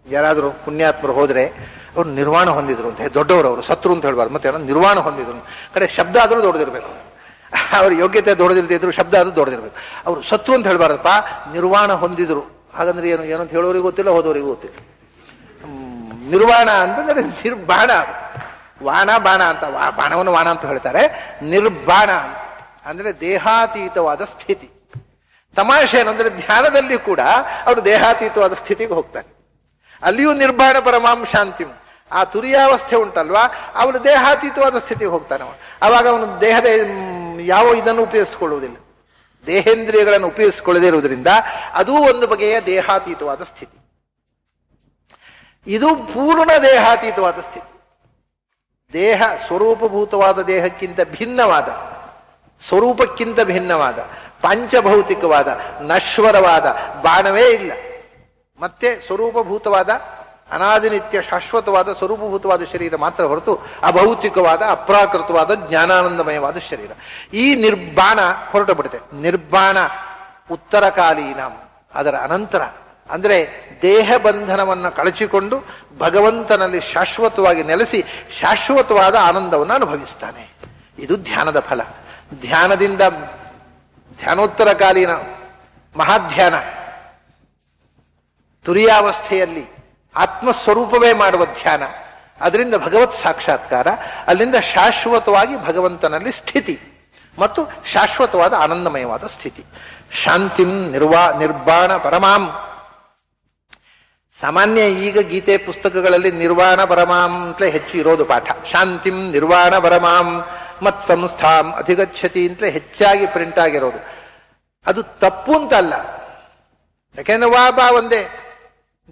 ಯಾರಾದರೂ ಪುಣ್ಯಾತ್ಮರು ಹೋದ್ರೆ ಅವ್ರು ನಿರ್ವಾಣ ಹೊಂದಿದ್ರು ಅಂತ. ದೊಡ್ಡವರು ಅವರು ಸತ್ರು ಅಂತ ಹೇಳ್ಬಾರ್ದು, ಮತ್ತೆ ನಿರ್ವಾಣ ಹೊಂದಿದ್ರು ಕಡೆ ಶಬ್ದ ಆದರೂ ದೊಡ್ಡದಿರ್ಬೇಕು. ಅವ್ರ ಯೋಗ್ಯತೆ ದೊಡ್ಡದಿಲ್ದಿದ್ರು, ಶಬ್ದ ಆದ್ರೂ ದೊಡ್ಡದಿರ್ಬೇಕು. ಅವರು ಸತ್ರು ಅಂತ ಹೇಳ್ಬಾರ್ದಪ್ಪ, ನಿರ್ವಾಣ ಹೊಂದಿದ್ರು. ಹಾಗಂದ್ರೆ ಏನು ಏನಂತ ಹೇಳೋರಿಗೂ ಗೊತ್ತಿಲ್ಲ, ಹೋದವರಿಗೂ ಗೊತ್ತಿಲ್ಲ. ನಿರ್ವಾಣ ಅಂತಂದ್ರೆ ನಿರ್ಬಾಣ. ವಾಣ ಬಾಣ ಅಂತ, ಬಾಣವನ್ನು ವಾಣ ಅಂತ ಹೇಳ್ತಾರೆ. ನಿರ್ಬಾಣ ಅಂದ್ರೆ ದೇಹಾತೀತವಾದ ಸ್ಥಿತಿ. ತಮಾಷೆ ಏನಂದ್ರೆ ಧ್ಯಾನದಲ್ಲಿ ಕೂಡ ಅವರು ದೇಹಾತೀತವಾದ ಸ್ಥಿತಿಗೆ ಹೋಗ್ತಾರೆ. ಅಲ್ಲಿಯೂ ನಿರ್ಬಾಣ ಪರಮಾಂ ಶಾಂತಿಂ. ಆ ತುರಿಯಾವಸ್ಥೆ ಉಂಟಲ್ವಾ, ಅವನು ದೇಹಾತೀತವಾದ ಸ್ಥಿತಿಗೆ ಹೋಗ್ತಾನೆ. ಅವಾಗ ಅವನು ದೇಹದ ಯಾವ ಇದನ್ನು ಉಪಯೋಗಿಸಿಕೊಳ್ಳುವುದಿಲ್ಲ, ದೇಹೇಂದ್ರಿಯಗಳನ್ನು ಉಪಯೋಗಿಸಿಕೊಳ್ಳದೇ ಇರುವುದರಿಂದ ಅದೂ ಒಂದು ಬಗೆಯ ದೇಹಾತೀತವಾದ ಸ್ಥಿತಿ. ಇದು ಪೂರ್ಣ ದೇಹಾತೀತವಾದ ಸ್ಥಿತಿ. ದೇಹ ಸ್ವರೂಪಭೂತವಾದ ದೇಹಕ್ಕಿಂತ ಭಿನ್ನವಾದ, ಸ್ವರೂಪಕ್ಕಿಂತ ಭಿನ್ನವಾದ, ಪಾಂಚಭೌತಿಕವಾದ, ನಶ್ವರವಾದ ಬಾಣವೇ ಇಲ್ಲ. ಮತ್ತೆ ಸ್ವರೂಪಭೂತವಾದ ಅನಾದಿನಿತ್ಯ ಶಾಶ್ವತವಾದ ಸ್ವರೂಪಭೂತವಾದ ಶರೀರ ಮಾತ್ರ ಹೊರತು ಅಭೌತಿಕವಾದ ಅಪ್ರಾಕೃತವಾದ ಜ್ಞಾನಾನಂದಮಯವಾದ ಶರೀರ. ಈ ನಿರ್ಬಾಣ ಹೊರಟು ಬಿಡುತ್ತೆ. ನಿರ್ಬಾಣ ಉತ್ತರಕಾಲೀನ, ಅದರ ಅನಂತರ ಅಂದ್ರೆ ದೇಹ ಬಂಧನವನ್ನು ಕಳಚಿಕೊಂಡು ಭಗವಂತನಲ್ಲಿ ಶಾಶ್ವತವಾಗಿ ನೆಲೆಸಿ ಶಾಶ್ವತವಾದ ಆನಂದವನ್ನು ಅನುಭವಿಸ್ತಾನೆ. ಇದು ಧ್ಯಾನದ ಫಲ. ಧ್ಯಾನದಿಂದ ಧ್ಯಾನೋತ್ತರ ಕಾಲೀನ ಮಹಾಧ್ಯಾನ, ತುರಿಯಾವಸ್ಥೆಯಲ್ಲಿ ಆತ್ಮಸ್ವರೂಪವೇ ಮಾಡುವ ಧ್ಯಾನ, ಅದರಿಂದ ಭಗವತ್ ಸಾಕ್ಷಾತ್ಕಾರ, ಅಲ್ಲಿಂದ ಶಾಶ್ವತವಾಗಿ ಭಗವಂತನಲ್ಲಿ ಸ್ಥಿತಿ ಮತ್ತು ಶಾಶ್ವತವಾದ ಆನಂದಮಯವಾದ ಸ್ಥಿತಿ. ಶಾಂತಿಂ ನಿರ್ಬಾಣ ಪರಮಾಂ. ಸಾಮಾನ್ಯ ಈಗ ಗೀತೆ ಪುಸ್ತಕಗಳಲ್ಲಿ ನಿರ್ವಾಣ ಪರಮಾಂ ಅಂತಲೇ ಹೆಚ್ಚು ಇರೋದು ಪಾಠ. ಶಾಂತಿಂ ನಿರ್ವಾಣ ಪರಮಾಂ ಮತ್ ಸಂಸ್ಥಾಂ ಅಧಿಗಚ್ಚತಿ ಅಂತಲೇ ಹೆಚ್ಚಾಗಿ ಪ್ರಿಂಟ್ ಆಗಿರೋದು. ಅದು ತಪ್ಪು ಅಂತಲ್ಲ, ಯಾಕೆಂದ್ರೆ ಬಾ ಒಂದೇ,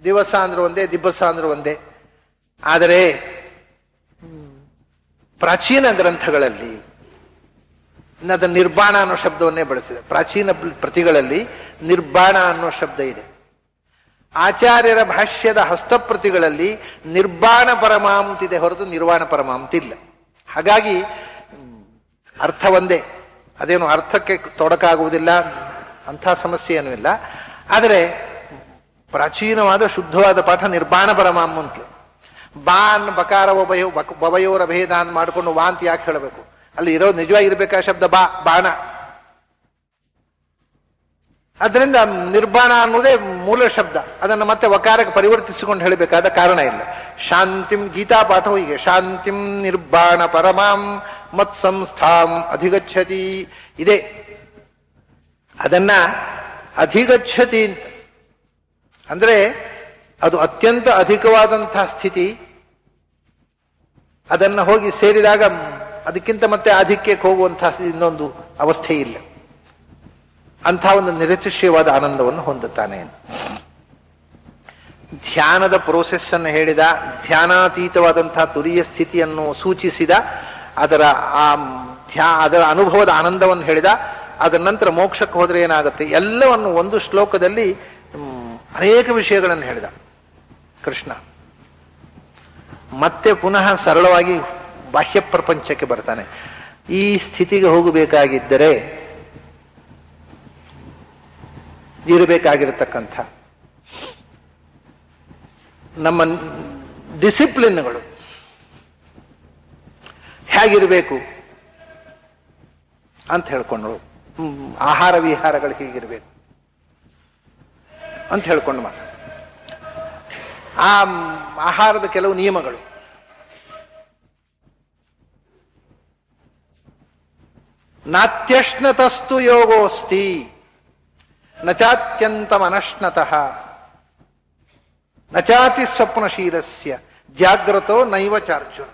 ದಿವಸ ಅಂದ್ರೆ ಒಂದೇ, ದಿಬ್ಬಸ ಅಂದ್ರೆ ಒಂದೇ. ಆದರೆ ಪ್ರಾಚೀನ ಗ್ರಂಥಗಳಲ್ಲಿ ಅದ ನಿರ್ಬಾಣ ಅನ್ನೋ ಶಬ್ದವನ್ನೇ ಬಳಸಿದೆ. ಪ್ರಾಚೀನ ಪ್ರತಿಗಳಲ್ಲಿ ನಿರ್ಬಾಣ ಅನ್ನೋ ಶಬ್ದ ಇದೆ. ಆಚಾರ್ಯರ ಭಾಷ್ಯದ ಹಸ್ತಪ್ರತಿಗಳಲ್ಲಿ ನಿರ್ಬಾಣ ಪರಮಾಂತಿದೆ ಹೊರತು ನಿರ್ವಾಣ ಪರಮಾಂತಿಲ್ಲ. ಹಾಗಾಗಿ ಅರ್ಥ ಒಂದೇ, ಅದೇನು ಅರ್ಥಕ್ಕೆ ತೊಡಕಾಗುವುದಿಲ್ಲ, ಅಂಥ ಸಮಸ್ಯೆ ಏನೂ ಇಲ್ಲ. ಆದರೆ ಪ್ರಾಚೀನವಾದ ಶುದ್ಧವಾದ ಪಾಠ ನಿರ್ಬಾಣ ಪರಮಾಂ ಅಂತ. ಬಾನ್ ಬಕಾರ ಬವಯೋರ ಭೇದ ಅಂತ ಮಾಡಿಕೊಂಡು ವಾಂತಿ ಯಾಕೆ ಹೇಳಬೇಕು? ಅಲ್ಲಿ ಇರೋದು ನಿಜವಾಗಿರ್ಬೇಕಾ ಶಬ್ದ ಬಾಣ. ಅದರಿಂದ ನಿರ್ಬಾಣ ಅನ್ನೋದೇ ಮೂಲ ಶಬ್ದ, ಅದನ್ನು ಮತ್ತೆ ವಕಾರಕ್ಕೆ ಪರಿವರ್ತಿಸಿಕೊಂಡು ಹೇಳಬೇಕಾದ ಕಾರಣ ಇಲ್ಲ. ಶಾಂತಿಂ, ಗೀತಾ ಪಾಠವು ಹೀಗೆ, ಶಾಂತಿಂ ನಿರ್ಬಾಣ ಪರಮಾಂ ಮತ್ ಸಂಸ್ಥಾಂ ಅಧಿಗಚ್ಚತಿ ಇದೆ. ಅದನ್ನ ಅಧಿಗಚ್ಚತಿ ಅಂದ್ರೆ ಅದು ಅತ್ಯಂತ ಅಧಿಕವಾದಂತಹ ಸ್ಥಿತಿ. ಅದನ್ನ ಹೋಗಿ ಸೇರಿದಾಗ ಅದಕ್ಕಿಂತ ಮತ್ತೆ ಆಧಿಕ್ಯಕ್ಕೆ ಹೋಗುವಂತಹ ಇನ್ನೊಂದು ಅವಸ್ಥೆ ಇಲ್ಲ. ಅಂಥ ಒಂದು ನಿರತಿಶಯವಾದ ಆನಂದವನ್ನು ಹೊಂದುತ್ತಾನೆ. ಧ್ಯಾನದ ಪ್ರೋಸೆಸ್ ಅನ್ನು ಹೇಳಿದ, ಧ್ಯಾನಾತೀತವಾದಂತಹ ತುರಿಯ ಸ್ಥಿತಿಯನ್ನು ಸೂಚಿಸಿದ, ಅದರ ಅನುಭವದ ಆನಂದವನ್ನು ಹೇಳಿದ. ಅದರ ನಂತರ ಮೋಕ್ಷಕ್ಕೆ ಹೋದರೆ ಏನಾಗುತ್ತೆ ಎಲ್ಲವನ್ನು ಒಂದು ಶ್ಲೋಕದಲ್ಲಿ ಅನೇಕ ವಿಷಯಗಳನ್ನು ಹೇಳಿದ ಕೃಷ್ಣ. ಮತ್ತೆ ಪುನಃ ಸರಳವಾಗಿ ಬಾಹ್ಯ ಪ್ರಪಂಚಕ್ಕೆ ಬರ್ತಾನೆ. ಈ ಸ್ಥಿತಿಗೆ ಹೋಗಬೇಕಾಗಿದ್ದರೆ ಇರಬೇಕಾಗಿರತಕ್ಕಂಥ ನಮ್ಮ ಡಿಸಿಪ್ಲಿನ್ಗಳು ಹೇಗಿರಬೇಕು ಅಂತ ಹೇಳ್ಕೊಂಡ್ರು. ಆಹಾರ ವಿಹಾರಗಳು ಹೀಗಿರ್ಬೇಕು ಅಂತ ಹೇಳ್ಕೊಂಡು ಮಾತ್ರ. ಆ ಆಹಾರದ ಕೆಲವು ನಿಯಮಗಳು, ನಾತ್ಯಶ್ನತಸ್ತು ಯೋಗೋಸ್ತಿ ನಚಾತ್ಯಂತಮನಶ್ನತಃ ನಚಾತಿ ಸ್ವಪ್ನಶೀಲಸ್ಯ ಜಾಗ್ರತೋ ನೈವ ಚಾರ್ಜುನ.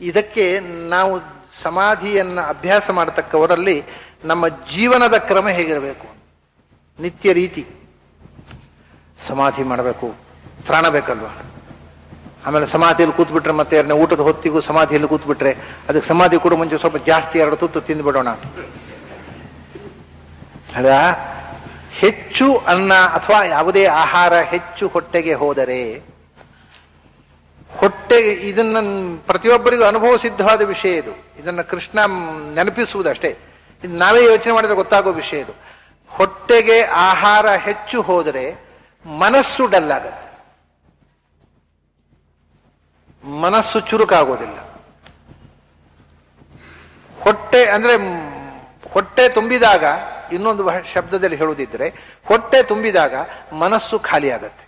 ಇದಕ್ಕೆ ನಾವು ಸಮಾಧಿಯನ್ನ ಅಭ್ಯಾಸ ಮಾಡತಕ್ಕವರಲ್ಲಿ ನಮ್ಮ ಜೀವನದ ಕ್ರಮ ಹೇಗಿರಬೇಕು, ನಿತ್ಯ ರೀತಿ. ಸಮಾಧಿ ಮಾಡಬೇಕು, ಪ್ರಾಣ ಬೇಕಲ್ವಾ. ಆಮೇಲೆ ಸಮಾಧಿಯಲ್ಲಿ ಕೂತ್ಬಿಟ್ರೆ ಮತ್ತೆ ಊಟದ ಹೊತ್ತಿಗೂ ಸಮಾಧಿಯಲ್ಲಿ ಕೂತ್ಬಿಟ್ರೆ ಅದಕ್ಕೆ ಸಮಾಧಿ ಕೂಡ ಮುಂಚೆ ಸ್ವಲ್ಪ ಜಾಸ್ತಿ 2 ತುತ್ತು ತಿಂದ್ಬಿಡೋಣ. ಅದ ಹೆಚ್ಚು ಅನ್ನ ಅಥವಾ ಯಾವುದೇ ಆಹಾರ ಹೆಚ್ಚು ಹೊಟ್ಟೆಗೆ ಹೋದರೆ ಹೊಟ್ಟೆಗೆ, ಇದನ್ನ ಪ್ರತಿಯೊಬ್ಬರಿಗೂ ಅನುಭವ ಸಿದ್ಧವಾದ ವಿಷಯ ಇದು. ಇದನ್ನ ಕೃಷ್ಣ ನೆನಪಿಸುವುದಷ್ಟೇ. ಇದು ನಾವೇ ಯೋಚನೆ ಮಾಡಿದ್ರೆ ಗೊತ್ತಾಗೋ ವಿಷಯ ಇದು. ಹೊಟ್ಟೆಗೆ ಆಹಾರ ಹೆಚ್ಚು ಹೋದರೆ ಮನಸ್ಸು ಡಲ್ಲಾಗತ್ತೆ, ಮನಸ್ಸು ಚುರುಕಾಗೋದಿಲ್ಲ. ಹೊಟ್ಟೆ ಅಂದ್ರೆ ಹೊಟ್ಟೆ ತುಂಬಿದಾಗ, ಇನ್ನೊಂದು ಶಬ್ದದಲ್ಲಿ ಹೇಳುವುದಿದ್ರೆ ಹೊಟ್ಟೆ ತುಂಬಿದಾಗ ಮನಸ್ಸು ಖಾಲಿ ಆಗತ್ತೆ.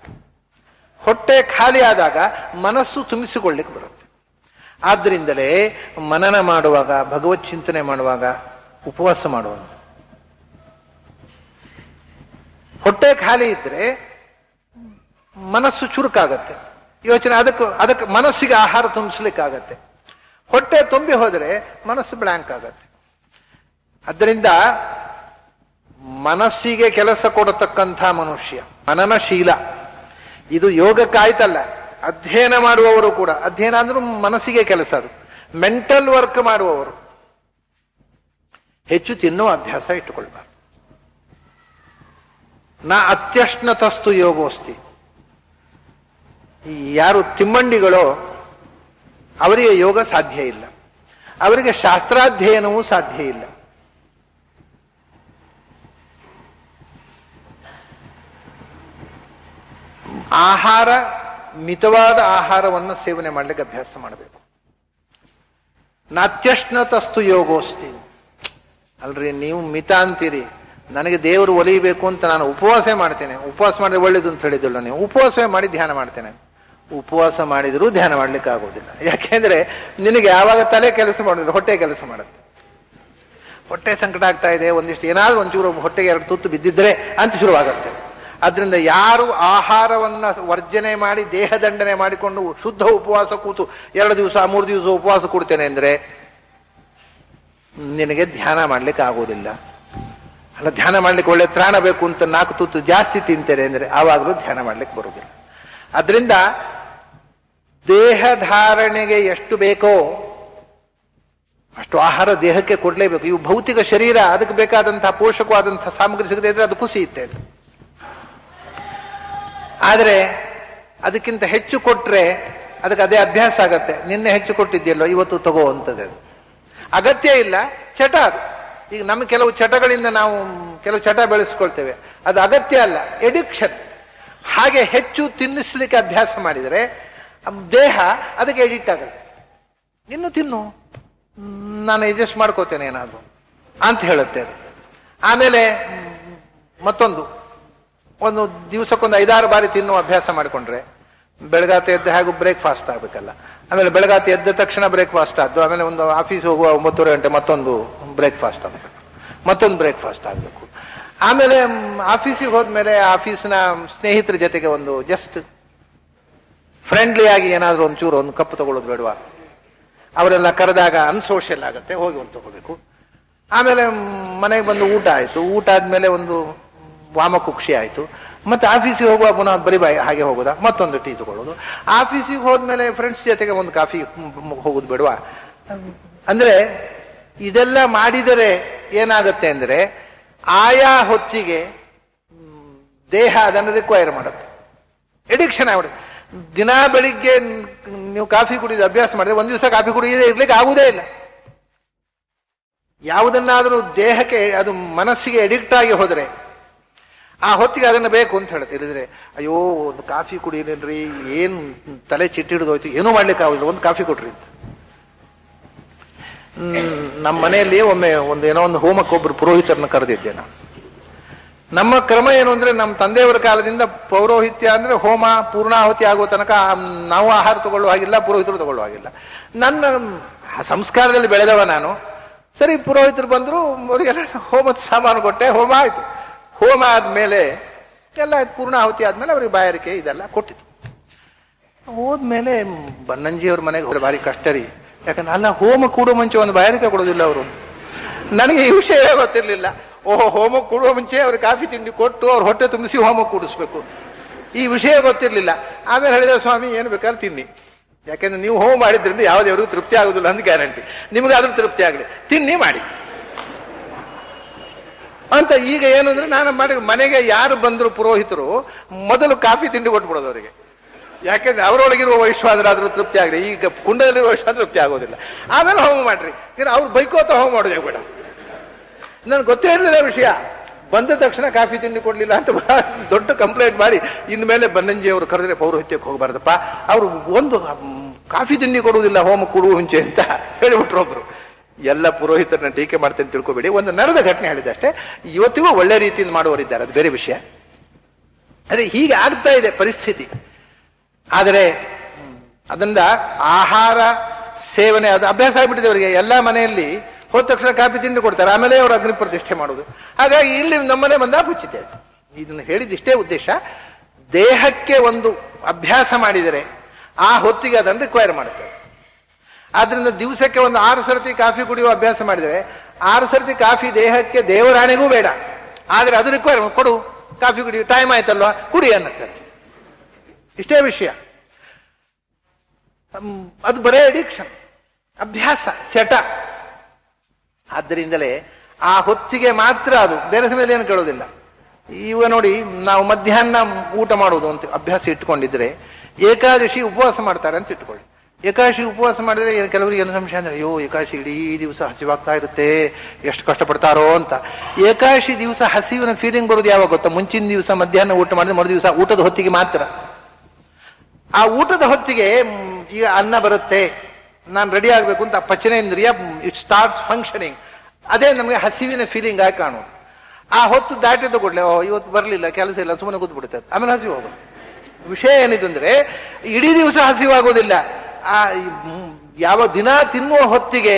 ಹೊಟ್ಟೆ ಖಾಲಿ ಆದಾಗ ಮನಸ್ಸು ತುಂಬಿಸಿಕೊಳ್ಳಿಕ್ಕೆ ಬರುತ್ತೆ. ಆದ್ರಿಂದಲೇ ಮನನ ಮಾಡುವಾಗ, ಭಗವತ್ ಚಿಂತನೆ ಮಾಡುವಾಗ ಉಪವಾಸ ಮಾಡುವಾಗ ಹೊಟ್ಟೆ ಖಾಲಿ ಇದ್ರೆ ಮನಸ್ಸು ಚುರುಕಾಗತ್ತೆ, ಯೋಚನೆ ಅದಕ್ಕೆ ಮನಸ್ಸಿಗೆ ಆಹಾರ ತುಂಬಿಸ್ಲಿಕ್ಕಾಗತ್ತೆ. ಹೊಟ್ಟೆ ತುಂಬಿ ಹೋದರೆ ಮನಸ್ಸು ಬ್ಲ್ಯಾಂಕ್ ಆಗತ್ತೆ. ಅದರಿಂದ ಮನಸ್ಸಿಗೆ ಕೆಲಸ ಕೊಡತಕ್ಕಂಥ ಮನುಷ್ಯ ಮನನಶೀಲ. ಇದು ಯೋಗಕ್ಕಾಯ್ತಲ್ಲ, ಅಧ್ಯಯನ ಮಾಡುವವರು ಕೂಡ, ಅಧ್ಯಯನ ಅಂದ್ರೂ ಮನಸ್ಸಿಗೆ ಕೆಲಸ, ಅದು ಮೆಂಟಲ್ ವರ್ಕ್ ಮಾಡುವವರು ಹೆಚ್ಚು ತಿನ್ನುವ ಅಭ್ಯಾಸ ಇಟ್ಟುಕೊಳ್ಬಾರ್ದು. ನಾ ಅತ್ಯಶ್ನತಸ್ತು ಯೋಗೋಸ್ತಿ. ಯಾರು ತಿಮ್ಮಂಡಿಗಳೋ ಅವರಿಗೆ ಯೋಗ ಸಾಧ್ಯ ಇಲ್ಲ, ಅವರಿಗೆ ಶಾಸ್ತ್ರಾಧ್ಯಯನವೂ ಸಾಧ್ಯ ಇಲ್ಲ. ಆಹಾರ, ಮಿತವಾದ ಆಹಾರವನ್ನು ಸೇವನೆ ಮಾಡಲಿಕ್ಕೆ ಅಭ್ಯಾಸ ಮಾಡಬೇಕು. ನಾತ್ಯಶ್ನತಸ್ತು ಯೋಗೋಸ್ತಿ. ಅಲ್ರಿ, ನೀವು ಮಿತ ಅಂತೀರಿ, ನನಗೆ ದೇವರು ಒಲಿಯಬೇಕು ಅಂತ ನಾನು ಉಪವಾಸ ಮಾಡ್ತೇನೆ. ಉಪವಾಸ ಮಾಡಿದ್ರೆ ಒಳ್ಳೇದು ಅಂತ ಹೇಳಿದಿಲ್ಲ. ನೀವು ಉಪವಾಸ ಮಾಡಿ ಧ್ಯಾನ ಮಾಡ್ತೇನೆ. ಉಪವಾಸ ಮಾಡಿದರೂ ಧ್ಯಾನ ಮಾಡ್ಲಿಕ್ಕೆ ಆಗೋದಿಲ್ಲ. ಯಾಕೆಂದ್ರೆ ನಿನಗೆ ಯಾವಾಗ ತಲೆ ಕೆಲಸ ಮಾಡಿದ್ರೆ ಹೊಟ್ಟೆ ಕೆಲಸ ಮಾಡುತ್ತೆ. ಹೊಟ್ಟೆ ಸಂಕಟ ಆಗ್ತಾ ಇದೆ, ಒಂದಿಷ್ಟು ಏನಾದ್ರೂ ಒಂಚೂರು ಹೊಟ್ಟೆಗೆ 2 ತುತ್ತು ಬಿದ್ದಿದ್ರೆ ಅಂತ ಶುರುವಾಗುತ್ತೆ. ಆದ್ರಿಂದ ಯಾರು ಆಹಾರವನ್ನ ವರ್ಜನೆ ಮಾಡಿ ದೇಹದಂಡನೆ ಮಾಡಿಕೊಂಡು ಶುದ್ಧ ಉಪವಾಸ ಕೂತು 2 ದಿವಸ 3 ದಿವಸ ಉಪವಾಸ ಕೊಡ್ತೇನೆ ಅಂದ್ರೆ ನಿನಗೆ ಧ್ಯಾನ ಮಾಡ್ಲಿಕ್ಕೆ ಆಗೋದಿಲ್ಲ. ಅಲ್ಲ, ಧ್ಯಾನ ಮಾಡ್ಲಿಕ್ಕೆ ಒಳ್ಳೆ ತ್ರಾಣ ಬೇಕು ಅಂತ 4 ತುತ್ತು ಜಾಸ್ತಿ ತಿಂತೇನೆ ಅಂದ್ರೆ ಆವಾಗಲೂ ಧ್ಯಾನ ಮಾಡ್ಲಿಕ್ಕೆ ಬರುವುದಿಲ್ಲ. ಅದರಿಂದ ದೇಹ ಧಾರಣೆಗೆ ಎಷ್ಟು ಬೇಕೋ ಅಷ್ಟು ಆಹಾರ ದೇಹಕ್ಕೆ ಕೊಡ್ಲೇಬೇಕು. ಇವು ಭೌತಿಕ ಶರೀರ, ಅದಕ್ಕೆ ಬೇಕಾದಂತಹ ಪೋಷಕವಾದಂತಹ ಸಾಮಗ್ರಿ ಸಿಗದೆ ಇದ್ರೆ ಅದು ಕುಸಿಯುತ್ತೆ. ಆದರೆ ಅದಕ್ಕಿಂತ ಹೆಚ್ಚು ಕೊಟ್ರೆ ಅದಕ್ಕೆ ಅದೇ ಅಭ್ಯಾಸ ಆಗತ್ತೆ. ನಿನ್ನೆ ಹೆಚ್ಚು ಕೊಟ್ಟಿದ್ಯಲ್ಲೋ ಇವತ್ತು ತಗೋ ಅಂತದೆ. ಅದು ಅಗತ್ಯ ಇಲ್ಲ, ಚಟ ಅದು. ಈಗ ನಮ್ಮ ಕೆಲವು ಚಟಗಳಿಂದ ನಾವು ಕೆಲವು ಚಟ ಬೆಳೆಸ್ಕೊಳ್ತೇವೆ, ಅದು ಅಗತ್ಯ ಅಲ್ಲ, ಎಡಿಕ್ಷನ್. ಹಾಗೆ ಹೆಚ್ಚು ತಿನ್ನಿಸ್ಲಿಕ್ಕೆ ಅಭ್ಯಾಸ ಮಾಡಿದರೆ ದೇಹ ಅದಕ್ಕೆ ಎಡಿಕ್ಟ್ ಆಗುತ್ತೆ. ಇನ್ನು ತಿನ್ನು, ನಾನು ಅಡ್ಜಸ್ಟ್ ಮಾಡ್ಕೋತೇನೆ ಏನಾದ್ರು ಅಂತ ಹೇಳುತ್ತೆ ಅದು. ಆಮೇಲೆ ಒಂದು ದಿವಸಕ್ಕೊಂದು 5-6 ಬಾರಿ ತಿನ್ನುವ ಅಭ್ಯಾಸ ಮಾಡಿಕೊಂಡ್ರೆ ಬೆಳಗಾತೆ ಎದ್ದು ಹಾಗೂ ಬ್ರೇಕ್ಫಾಸ್ಟ್ ಆಗ್ಬೇಕಲ್ಲ. ಆಮೇಲೆ ಬೆಳಗಾತೆ ಎದ್ದ ತಕ್ಷಣ ಬ್ರೇಕ್ಫಾಸ್ಟ್ ಆದ್ದು, ಆಮೇಲೆ ಒಂದು ಆಫೀಸ್ ಹೋಗುವ 9:30 ಗಂಟೆ ಮತ್ತೊಂದು ಬ್ರೇಕ್ಫಾಸ್ಟ್ ಆಗಬೇಕು, ಮತ್ತೊಂದು ಬ್ರೇಕ್ಫಾಸ್ಟ್ ಆಗಬೇಕು. ಆಮೇಲೆ ಆಫೀಸಿಗೆ ಹೋದ್ಮೇಲೆ ಆಫೀಸ್ನ ಸ್ನೇಹಿತರ ಜೊತೆಗೆ ಒಂದು ಜಸ್ಟ್ ಫ್ರೆಂಡ್ಲಿ ಆಗಿ ಏನಾದ್ರು ಒಂಚೂರು ಒಂದು ಕಪ್ ತಗೊಳ್ಳೋದು ಬೇಡವಾ? ಅವರೆಲ್ಲ ಕರೆದಾಗ ಅನ್ಸೋಷಿಯಲ್ ಆಗತ್ತೆ, ಹೋಗಿ ಒಂದು ತಗೋಬೇಕು. ಆಮೇಲೆ ಮನೆಗೆ ಬಂದು ಊಟ ಆಯ್ತು, ಊಟ ಆದ್ಮೇಲೆ ಒಂದು ವಾಮಕುಕ್ಷಿ ಆಯ್ತು, ಮತ್ತೆ ಆಫೀಸಿಗೆ ಹೋಗುವ ಪುನಃ ಬರಿ ಬಾಯಿ ಹಾಗೆ ಹೋಗೋದಾ, ಮತ್ತೊಂದು ಟೀ ತಗೊಳ್ಳೋದು. ಆಫೀಸಿಗೆ ಹೋದ್ಮೇಲೆ ಫ್ರೆಂಡ್ಸ್ ಜೊತೆಗೆ ಒಂದು ಕಾಫಿ ಹೋಗುದು ಬೇಡವಾ? ಅಂದ್ರೆ ಇದೆಲ್ಲ ಮಾಡಿದರೆ ಏನಾಗುತ್ತೆ ಅಂದ್ರೆ ಆಯಾ ಹೊತ್ತಿಗೆ ದೇಹ ಅದನ್ನು ರಿಕ್ವೈರ್ ಮಾಡುತ್ತೆ, ಎಡಿಕ್ಷನ್ ಆಗ್ಬಿಡುತ್ತೆ. ದಿನ ಬೆಳಿಗ್ಗೆ ನೀವು ಕಾಫಿ ಕುಡಿಯೋದು ಅಭ್ಯಾಸ ಮಾಡಿದ್ರೆ ಒಂದು ದಿವಸ ಕಾಫಿ ಕುಡಿಯದೇ ಇರ್ಲಿಕ್ಕೆ ಆಗುವುದೇ ಇಲ್ಲ. ಯಾವುದನ್ನಾದ್ರೂ ದೇಹಕ್ಕೆ ಅದು ಮನಸ್ಸಿಗೆ ಎಡಿಕ್ಟ್ ಆಗಿ ಹೋದ್ರೆ ಆ ಹೊತ್ತಿಗೆ ಅದನ್ನು ಬೇಕು ಅಂತ ಹೇಳುತ್ತೆ. ಇಲ್ಲಿದ್ರೆ ಅಯ್ಯೋ ಒಂದು ಕಾಫಿ ಕುಡಿಯಲಿಲ್ರಿ, ಏನ್ ತಲೆ ಚಿಟ್ಟಿಡಿದೋಯ್ತು, ಏನೂ ಮಾಡ್ಲಿಕ್ಕೆ ಆಗುದಿಲ್ಲ, ಒಂದು ಕಾಫಿ ಕೊಟ್ರಿ ಅಂತ. ನಮ್ಮ ಮನೆಯಲ್ಲಿ ಒಮ್ಮೆ ಏನೋ ಒಂದು ಹೋಮಕ್ಕೆ ಒಬ್ರು ಪುರೋಹಿತರನ್ನ ಕರೆದಿದ್ದೆ ನಾನು. ನಮ್ಮ ಕ್ರಮ ಏನು ಅಂದ್ರೆ, ನಮ್ಮ ತಂದೆಯವರ ಕಾಲದಿಂದ ಪೌರೋಹಿತ್ಯ ಅಂದ್ರೆ ಹೋಮ ಪೂರ್ಣಾಹುತಿ ಆಗುವ ತನಕ ನಾವು ಆಹಾರ ತಗೊಳ್ಳುವ ಹಾಗಿಲ್ಲ, ಪುರೋಹಿತರು ತಗೊಳ್ಳುವ ಹಾಗಿಲ್ಲ. ನನ್ನ ಸಂಸ್ಕಾರದಲ್ಲಿ ಬೆಳೆದವ ನಾನು. ಸರಿ, ಪುರೋಹಿತರು ಬಂದ್ರು, ಅವರಿಗೆಲ್ಲ ಹೋಮದ ಸಾಮಾನು ಕೊಟ್ಟೆ, ಹೋಮ ಆಯ್ತು. ಹೋಮ ಆದ್ಮೇಲೆ ಎಲ್ಲ ಪೂರ್ಣಾಹುತಿ ಆದ್ಮೇಲೆ ಅವ್ರಿಗೆ ಬಾಯಾರಿಕೆ ಇದೆಲ್ಲ ಕೊಟ್ಟಿತ್ತು. ಹೋದ್ಮೇಲೆ ಬನ್ನಂಜಿಯವ್ರ ಮನೆಗೆ ಹೋದ್ರೆ ಭಾರಿ ಕಷ್ಟ ರೀ. ಯಾಕಂದ್ರೆ ಅಲ್ಲ, ಹೋಮ ಕೂಡೋ ಮುಂಚೆ ಒಂದು ಬಾಯಾರಿಕೆ ಕೊಡೋದಿಲ್ಲ ಅವರು. ನನಗೆ ಈ ವಿಷಯ ಗೊತ್ತಿರ್ಲಿಲ್ಲ. ಓಹೋ, ಹೋಮ ಕೂಡುವ ಮುಂಚೆ ಅವ್ರಿಗೆ ಕಾಫಿ ತಿಂಡಿ ಕೊಟ್ಟು ಅವ್ರ ಹೊಟ್ಟೆ ತುಂಬಿಸಿ ಹೋಮ ಕೂಡಿಸ್ಬೇಕು, ಈ ವಿಷಯ ಗೊತ್ತಿರ್ಲಿಲ್ಲ. ಆಮೇಲೆ ಹೇಳಿದ, ಸ್ವಾಮಿ ಏನು ಬೇಕಾದ್ರೆ ತಿನ್ನಿ, ಯಾಕೆಂದ್ರೆ ನೀವು ಹೋಮ ಮಾಡಿದ್ರಿಂದ ಯಾವುದೇವ್ರಿಗೂ ತೃಪ್ತಿ ಆಗುದಿಲ್ಲ ಅಂತ ಗ್ಯಾರಂಟಿ, ನಿಮ್ಗಾದ್ರೂ ತೃಪ್ತಿ ಆಗಲಿ, ತಿನ್ನಿ ಮಾಡಿ ಅಂತ. ಈಗ ಏನು ಅಂದ್ರೆ, ನಾನು ಮನೆಗೆ ಯಾರು ಬಂದ್ರು ಪುರೋಹಿತರು ಮೊದಲು ಕಾಫಿ ತಿಂಡಿ ಕೊಟ್ಬಿಡೋದು ಅವರಿಗೆ. ಯಾಕೆಂದ್ರೆ ಅವರೊಳಗಿರುವ ವೈಶ್ವಾದ್ರಾದ್ರೂ ತೃಪ್ತಿ ಆಗಲಿ, ಈಗ ಕುಂಡದಲ್ಲಿರುವ ವೈಶ್ವಾದ ತೃಪ್ತಿ ಆಗೋದಿಲ್ಲ. ಆಮೇಲೆ ಹೋಮ ಮಾಡ್ರಿ, ಅವ್ರು ಬೈಕೋತ ಹೋಮ ಮಾಡೋದು ಬೇಡ. ನನ್ಗೆ ಗೊತ್ತೇ ಇರಲಿಲ್ಲ ವಿಷಯ. ಬಂದ ತಕ್ಷಣ ಕಾಫಿ ತಿಂಡಿ ಕೊಡ್ಲಿಲ್ಲ ಅಂತ ದೊಡ್ಡ ಕಂಪ್ಲೇಂಟ್ ಮಾಡಿ, ಇನ್ಮೇಲೆ ಬನ್ನಂಜಿ ಅವರು ಕರೆದ್ರೆ ಪೌರೋಹಿತ್ಯಕ್ಕೆ ಹೋಗಬಾರ್ದಪ್ಪ, ಅವರು ಒಂದು ಕಾಫಿ ತಿಂಡಿ ಕೊಡುವುದಿಲ್ಲ ಹೋಮ ಕೊಡುವ ಮುಂಚೆ ಅಂತ ಹೇಳಿಬಿಟ್ರು ಒಬ್ರು. ಎಲ್ಲ ಪುರೋಹಿತರನ್ನ ಟೀಕೆ ಮಾಡ್ತೇನೆ ತಿಳ್ಕೊಬೇಡಿ, ಒಂದು ನಡೆದ ಘಟನೆ ಹೇಳಿದೆ ಅಷ್ಟೇ. ಇವತ್ತಿಗೂ ಒಳ್ಳೆ ರೀತಿಯಿಂದ ಮಾಡುವವರಿದ್ದಾರೆ, ಅದು ಬೇರೆ ವಿಷಯ. ಅದೇ ಹೀಗೆ ಆಗ್ತಾ ಇದೆ ಪರಿಸ್ಥಿತಿ. ಆದರೆ ಅದರಿಂದ ಆಹಾರ ಸೇವನೆ ಅದು ಅಭ್ಯಾಸ ಆಗ್ಬಿಟ್ಟಿದೆ ಅವರಿಗೆ. ಎಲ್ಲ ಮನೆಯಲ್ಲಿ ಹೋದ ತಕ್ಷಣ ಕಾಫಿ ತಿಂಡಿ ಕೊಡ್ತಾರೆ, ಆಮೇಲೆ ಅವರು ಅಗ್ನಿ ಪ್ರತಿಷ್ಠೆ ಮಾಡುವುದು. ಹಾಗಾಗಿ ಇಲ್ಲಿ ನಮ್ಮನೆ ಬಂದ ಪುಚ್ಚಿತೆ ಆಯ್ತು. ಇದನ್ನು ಹೇಳಿದಿಷ್ಟೇ ಉದ್ದೇಶ. ದೇಹಕ್ಕೆ ಒಂದು ಅಭ್ಯಾಸ ಮಾಡಿದರೆ ಆ ಹೊತ್ತಿಗೆ ಅದನ್ನು ರಿಕ್ವೈರ್ ಮಾಡುತ್ತೆ. ಆದ್ರಿಂದ ದಿವಸಕ್ಕೆ ಒಂದು 6 ಸರ್ತಿ ಕಾಫಿ ಕುಡಿಯುವ ಅಭ್ಯಾಸ ಮಾಡಿದರೆ 6 ಸರ್ತಿ ಕಾಫಿ ದೇಹಕ್ಕೆ ದೇವರಾಣೆಗೂ ಬೇಡ, ಆದ್ರೆ ಅದು ರಿಕ್ವೈರ್ ಕೊಡು, ಕಾಫಿ ಕುಡಿ, ಟೈಮ್ ಆಯ್ತಲ್ವಾ ಕುಡಿ ಅನ್ನತ್ತಾರೆ. ಇಷ್ಟೇ ವಿಷಯ. ಅದು ಬರೇ ಅಡಿಕ್ಷನ್, ಅಭ್ಯಾಸ, ಚಟ. ಆದ್ದರಿಂದಲೇ ಆ ಹೊತ್ತಿಗೆ ಮಾತ್ರ ಅದು, ಬೇರೆ ಸಮಯದಲ್ಲಿ ಏನು ಕೇಳೋದಿಲ್ಲ. ಈಗ ನೋಡಿ, ನಾವು ಮಧ್ಯಾಹ್ನ ಊಟ ಮಾಡೋದು ಅಂತ ಅಭ್ಯಾಸ ಇಟ್ಕೊಂಡಿದ್ರೆ ಏಕಾದಶಿ ಉಪವಾಸ ಮಾಡ್ತಾರೆ ಅಂತ ಇಟ್ಕೊಳ್ಳಿ. ಏಕಾದಶಿ ಉಪವಾಸ ಮಾಡಿದ್ರೆ ಕೆಲವರಿಗೆ ಏನು ಸಂಶಯ ಅಂದ್ರೆ, ಅಯ್ಯೋ ಏಕಾದಶಿ ಇಡೀ ದಿವಸ ಹಸಿವಾಗ್ತಾ ಇರುತ್ತೆ, ಎಷ್ಟು ಕಷ್ಟಪಡ್ತಾರೋ ಅಂತ. ಏಕಾದಶಿ ದಿವಸ ಹಸಿವಿನ ಫೀಲಿಂಗ್ ಬರೋದು ಯಾವಾಗ ಗೊತ್ತಾ? ಮುಂಚಿನ ದಿವಸ ಮಧ್ಯಾಹ್ನ ಊಟ ಮಾಡಿದ್ರೆ ಮರು ದಿವಸ ಊಟದ ಹೊತ್ತಿಗೆ ಮಾತ್ರ. ಆ ಊಟದ ಹೊತ್ತಿಗೆ ಈಗ ಅನ್ನ ಬರುತ್ತೆ, ನಾನು ರೆಡಿ ಆಗ್ಬೇಕು ಅಂತ ಪಚನೇಂದ್ರಿಯ ಇಟ್ ಸ್ಟಾರ್ಟ್ಸ್ ಫಂಕ್ಷನಿಂಗ್. ಅದೇ ನಮಗೆ ಹಸಿವಿನ ಫೀಲಿಂಗ್ ಆಗಿ ಕಾಣೋದು. ಆ ಹೊತ್ತು ದಾಟಿದ ಕೂಡಲೇ, ಇವತ್ತು ಬರಲಿಲ್ಲ, ಕೆಲಸ ಇಲ್ಲ, ಸುಮ್ಮನೆ ಕೂತ್ಬಿಡುತ್ತೆ, ಆಮೇಲೆ ಹಸಿವು ಹೋಗೋದು. ವಿಷಯ ಏನಿದೆ ಅಂದ್ರೆ, ಇಡೀ ದಿವಸ ಹಸಿವಾಗೋದಿಲ್ಲ. ಆ ಯಾವ ದಿನ ತಿನ್ನುವ ಹೊತ್ತಿಗೆ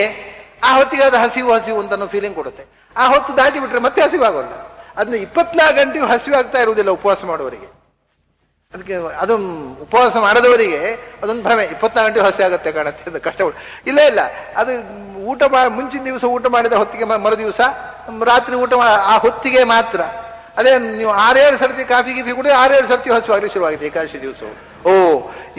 ಆ ಹೊತ್ತಿಗೆ ಅದು ಹಸಿವು ಅಂತ ಫೀಲಿಂಗ್ ಕೊಡುತ್ತೆ. ಆ ಹೊತ್ತು ದಾಟಿ ಬಿಟ್ರೆ ಮತ್ತೆ ಹಸಿವಾಗೋಲ್ಲ. ಅದನ್ನ 24 ಗಂಟೆಯೂ ಹಸಿವಾಗ್ತಾ ಇರುವುದಿಲ್ಲ ಉಪವಾಸ ಮಾಡುವವರಿಗೆ. ಅದಕ್ಕೆ ಅದು ಉಪವಾಸ ಮಾಡದವರಿಗೆ ಅದೊಂದು ಭ್ರಮೆ, 24 ಗಂಟೆ ಹಸಿ ಆಗತ್ತೆ ಕಾಣತ್ತೆ, ಅದು ಕಷ್ಟಪಟ್ಟು. ಇಲ್ಲ, ಅದು ಊಟ ಮುಂಚಿನ ದಿವಸ ಊಟ ಮಾಡಿದ ಹೊತ್ತಿಗೆ ಮರು ದಿವಸ ರಾತ್ರಿ ಊಟ ಆ ಹೊತ್ತಿಗೆ ಮಾತ್ರ. ಅದೇ ನೀವು 6-7 ಸರ್ತಿ ಕಾಫಿ ಕೂಡ 6-7 ಸರ್ತಿ ಹಸುವಾಗಲಿ ಶುರುವಾಗಿದೆ ಏಕಾದಶಿ ದಿವಸ. ಓ,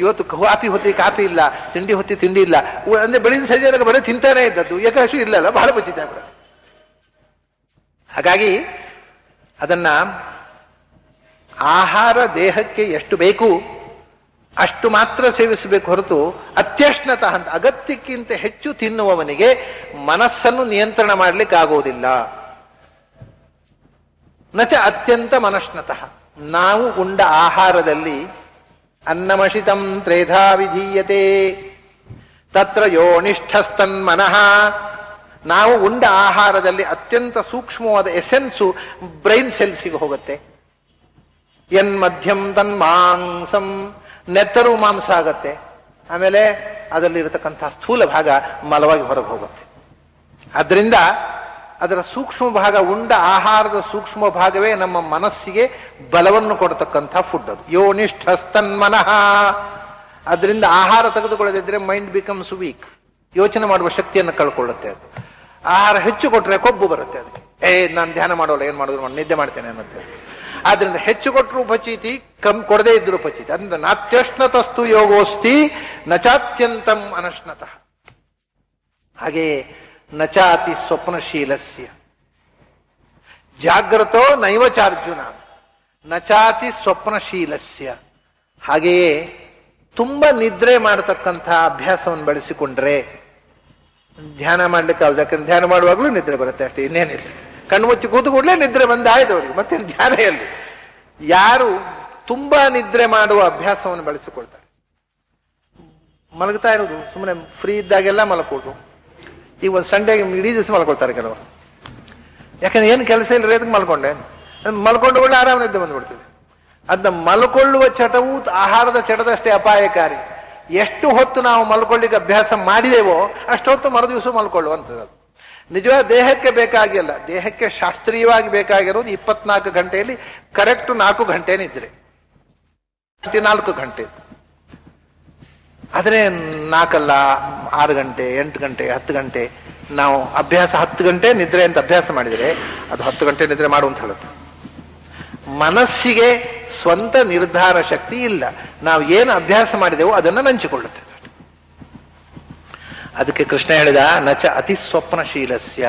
ಇವತ್ತು ಕಾಫಿ ಹೊತ್ತಿಗೆ ಕಾಫಿ ಇಲ್ಲ, ತಿಂಡಿ ಹೊತ್ತಿಗೆ ತಿಂಡಿ ಇಲ್ಲ ಅಂದ್ರೆ ಬೆಳಿಗ್ಗೆ ಸಂಜೆ ಬರೀ ತಿಂತಾನೆ ಇದ್ದದ್ದು, ಏಕಾದಶಿ ಇಲ್ಲಲ್ಲ, ಬಹಳ ಬಚ್ಚಿತ. ಹಾಗಾಗಿ ಅದನ್ನ ಆಹಾರ ದೇಹಕ್ಕೆ ಎಷ್ಟು ಬೇಕು ಅಷ್ಟು ಮಾತ್ರ ಸೇವಿಸಬೇಕು ಹೊರತು ಅತ್ಯಶ್ನತಃ ಅಂತ ಅಗತ್ಯಕ್ಕಿಂತ ಹೆಚ್ಚು ತಿನ್ನುವವನಿಗೆ ಮನಸ್ಸನ್ನು ನಿಯಂತ್ರಣ ಮಾಡ್ಲಿಕ್ಕೆ ಆಗೋದಿಲ್ಲ. ನಚ ಅತ್ಯಂತ ಮನಶ್ನತಃ. ನಾವು ಉಂಡ ಆಹಾರದಲ್ಲಿ ಅನ್ನಮಶಿತಂ ತ್ರೇಧಾ ವಿಧೀಯತೆ ತತ್ರ ಯೋನಿಷ್ಠಸ್ತನ್ ಮನಃ. ನಾವು ಉಂಡ ಆಹಾರದಲ್ಲಿ ಅತ್ಯಂತ ಸೂಕ್ಷ್ಮವಾದ ಎಸೆನ್ಸು ಬ್ರೈನ್ ಸೆಲ್ಸಿಗೆ ಹೋಗುತ್ತೆ. ಮಧ್ಯಂ ತನ್ ಮಾಂಸಂ, ನೆತ್ತರು ಮಾಂಸ ಆಗತ್ತೆ. ಆಮೇಲೆ ಅದರಲ್ಲಿರತಕ್ಕಂತಹ ಸ್ಥೂಲ ಭಾಗ ಮಲವಾಗಿ ಹೊರಗೆ ಹೋಗುತ್ತೆ. ಆದ್ರಿಂದ ಅದರ ಸೂಕ್ಷ್ಮ ಭಾಗ, ಉಂಡ ಆಹಾರದ ಸೂಕ್ಷ್ಮ ಭಾಗವೇ ನಮ್ಮ ಮನಸ್ಸಿಗೆ ಬಲವನ್ನು ಕೊಡತಕ್ಕಂಥ ಫುಡ್ ಅದು. ಯೋನಿಷ್ಠಸ್ತನ್ಮನಃ. ಅದರಿಂದ ಆಹಾರ ತೆಗೆದುಕೊಳ್ಳದಿದ್ರೆ ಮೈಂಡ್ ಬಿಕಮ್ಸ್ ವೀಕ್, ಯೋಚನೆ ಮಾಡುವ ಶಕ್ತಿಯನ್ನು ಕಳ್ಕೊಳ್ಳುತ್ತೆ ಅದು. ಆಹಾರ ಹೆಚ್ಚು ಕೊಟ್ರೆ ಕೊಬ್ಬು ಬರುತ್ತೆ ಅದಕ್ಕೆ. ನಾನು ಧ್ಯಾನ ಮಾಡೋಲ್ಲ, ಏನ್ ಮಾಡಿದ್ರು ನಿದ್ದೆ ಮಾಡ್ತೇನೆ ಅನ್ನತ್ತೆ. ಆದ್ರಿಂದ ಹೆಚ್ಚು ಕೊಟ್ಟರು ಉಪಚೀತಿ, ಕೊಡದೇ ಇದ್ರು ಉಪಚೀತಿ. ಅದರಿಂದ ನಾತ್ಯಶ್ನತಸ್ತು ಯೋಗೋಸ್ತಿ ನಚಾತ್ಯಂತಂ ಅನಶ್ನತಃ. ಹಾಗೆಯೇ ನಚಾತಿ ಸ್ವಪ್ನಶೀಲಸ್ಯ ಜಾಗ್ರತೋ ನೈವಚಾರ್ಜುನ ನಚಾತಿ ಸ್ವಪ್ನಶೀಲಸ್ಯ. ಹಾಗೆಯೇ ತುಂಬಾ ನಿದ್ರೆ ಮಾಡತಕ್ಕಂಥ ಅಭ್ಯಾಸವನ್ನು ಬೆಳೆಸಿಕೊಂಡ್ರೆ ಧ್ಯಾನ ಮಾಡ್ಲಿಕ್ಕೆ ಆಗುದು. ಯಾಕಂದ್ರೆ ಧ್ಯಾನ ಮಾಡುವಾಗಲೂ ನಿದ್ರೆ ಬರುತ್ತೆ ಅಷ್ಟೇ, ಇನ್ನೇನಿಲ್ಲ. ಕಣ್ಣು ಮುಚ್ಚಿ ಕೂತು ಕೂಡಲೇ ನಿದ್ರೆ ಬಂದಾಯ್ತು ಅವ್ರಿಗೆ, ಮತ್ತೆ ಧ್ಯಾನ ಎಲ್ಲಿ. ಯಾರು ತುಂಬಾ ನಿದ್ರೆ ಮಾಡುವ ಅಭ್ಯಾಸವನ್ನು ಬೆಳೆಸಿಕೊಳ್ತಾರೆ, ಮಲಗ್ತಾ ಇರೋದು ಸುಮ್ಮನೆ ಫ್ರೀ ಇದ್ದಾಗೆಲ್ಲ ಮಲ್ಕೋದು. ಈಗ ಒಂದು ಸಂಡೇಗೆ ಇಡೀ ದಿವಸ ಮಲ್ಕೊಳ್ತಾರೆ ಕೆಲವರು. ಯಾಕಂದ್ರೆ ಏನು ಕೆಲಸ ಇಲ್ಲ, ಅದಕ್ಕೆ ಮಲ್ಕೊಂಡೆ, ಮಲ್ಕೊಂಡು ಕೂಡ ಆರಾಮ ನಿದ್ದೆ ಬಂದ್ಬಿಡ್ತದೆ. ಅದನ್ನ ಮಲ್ಕೊಳ್ಳುವ ಚಟವು ಆಹಾರದ ಚಟದಷ್ಟೇ ಅಪಾಯಕಾರಿ. ಎಷ್ಟು ಹೊತ್ತು ನಾವು ಮಲ್ಕೊಳ್ಳಿಕ್ಕೆ ಅಭ್ಯಾಸ ಮಾಡಿದೇವೋ ಅಷ್ಟೊತ್ತು ಮರುದಿವಸ ಮಲ್ಕೊಳ್ಳುವಂಥದ್ದು. ನಿಜವಾದ ದೇಹಕ್ಕೆ ಬೇಕಾಗಿಲ್ಲ, ದೇಹಕ್ಕೆ ಶಾಸ್ತ್ರೀಯವಾಗಿ ಬೇಕಾಗಿರೋದು 24 ಗಂಟೆಯಲ್ಲಿ ಕರೆಕ್ಟ್ 4 ಗಂಟೆ ನಿದ್ರೆ, 4 ಗಂಟೆ. ಆದ್ರೆ 4 ಅಲ್ಲ, 6 ಗಂಟೆ, 8 ಗಂಟೆ, 10 ಗಂಟೆ ನಾವು ಅಭ್ಯಾಸ. 10 ಗಂಟೆ ನಿದ್ರೆ ಅಂತ ಅಭ್ಯಾಸ ಮಾಡಿದರೆ ಅದು 10 ಗಂಟೆ ನಿದ್ರೆ ಮಾಡುವಂತ ಹೇಳುತ್ತೆ. ಮನಸ್ಸಿಗೆ ಸ್ವಂತ ನಿರ್ಧಾರ ಶಕ್ತಿ ಇಲ್ಲ. ನಾವು ಏನು ಅಭ್ಯಾಸ ಮಾಡಿದೆವೋ ಅದನ್ನು ನಂಚಿಕೊಳ್ಳುತ್ತೆ. ಅದಕ್ಕೆ ಕೃಷ್ಣ ಹೇಳಿದ ನಚ ಅತಿ ಸ್ವಪ್ನಶೀಲಸ್ಯ.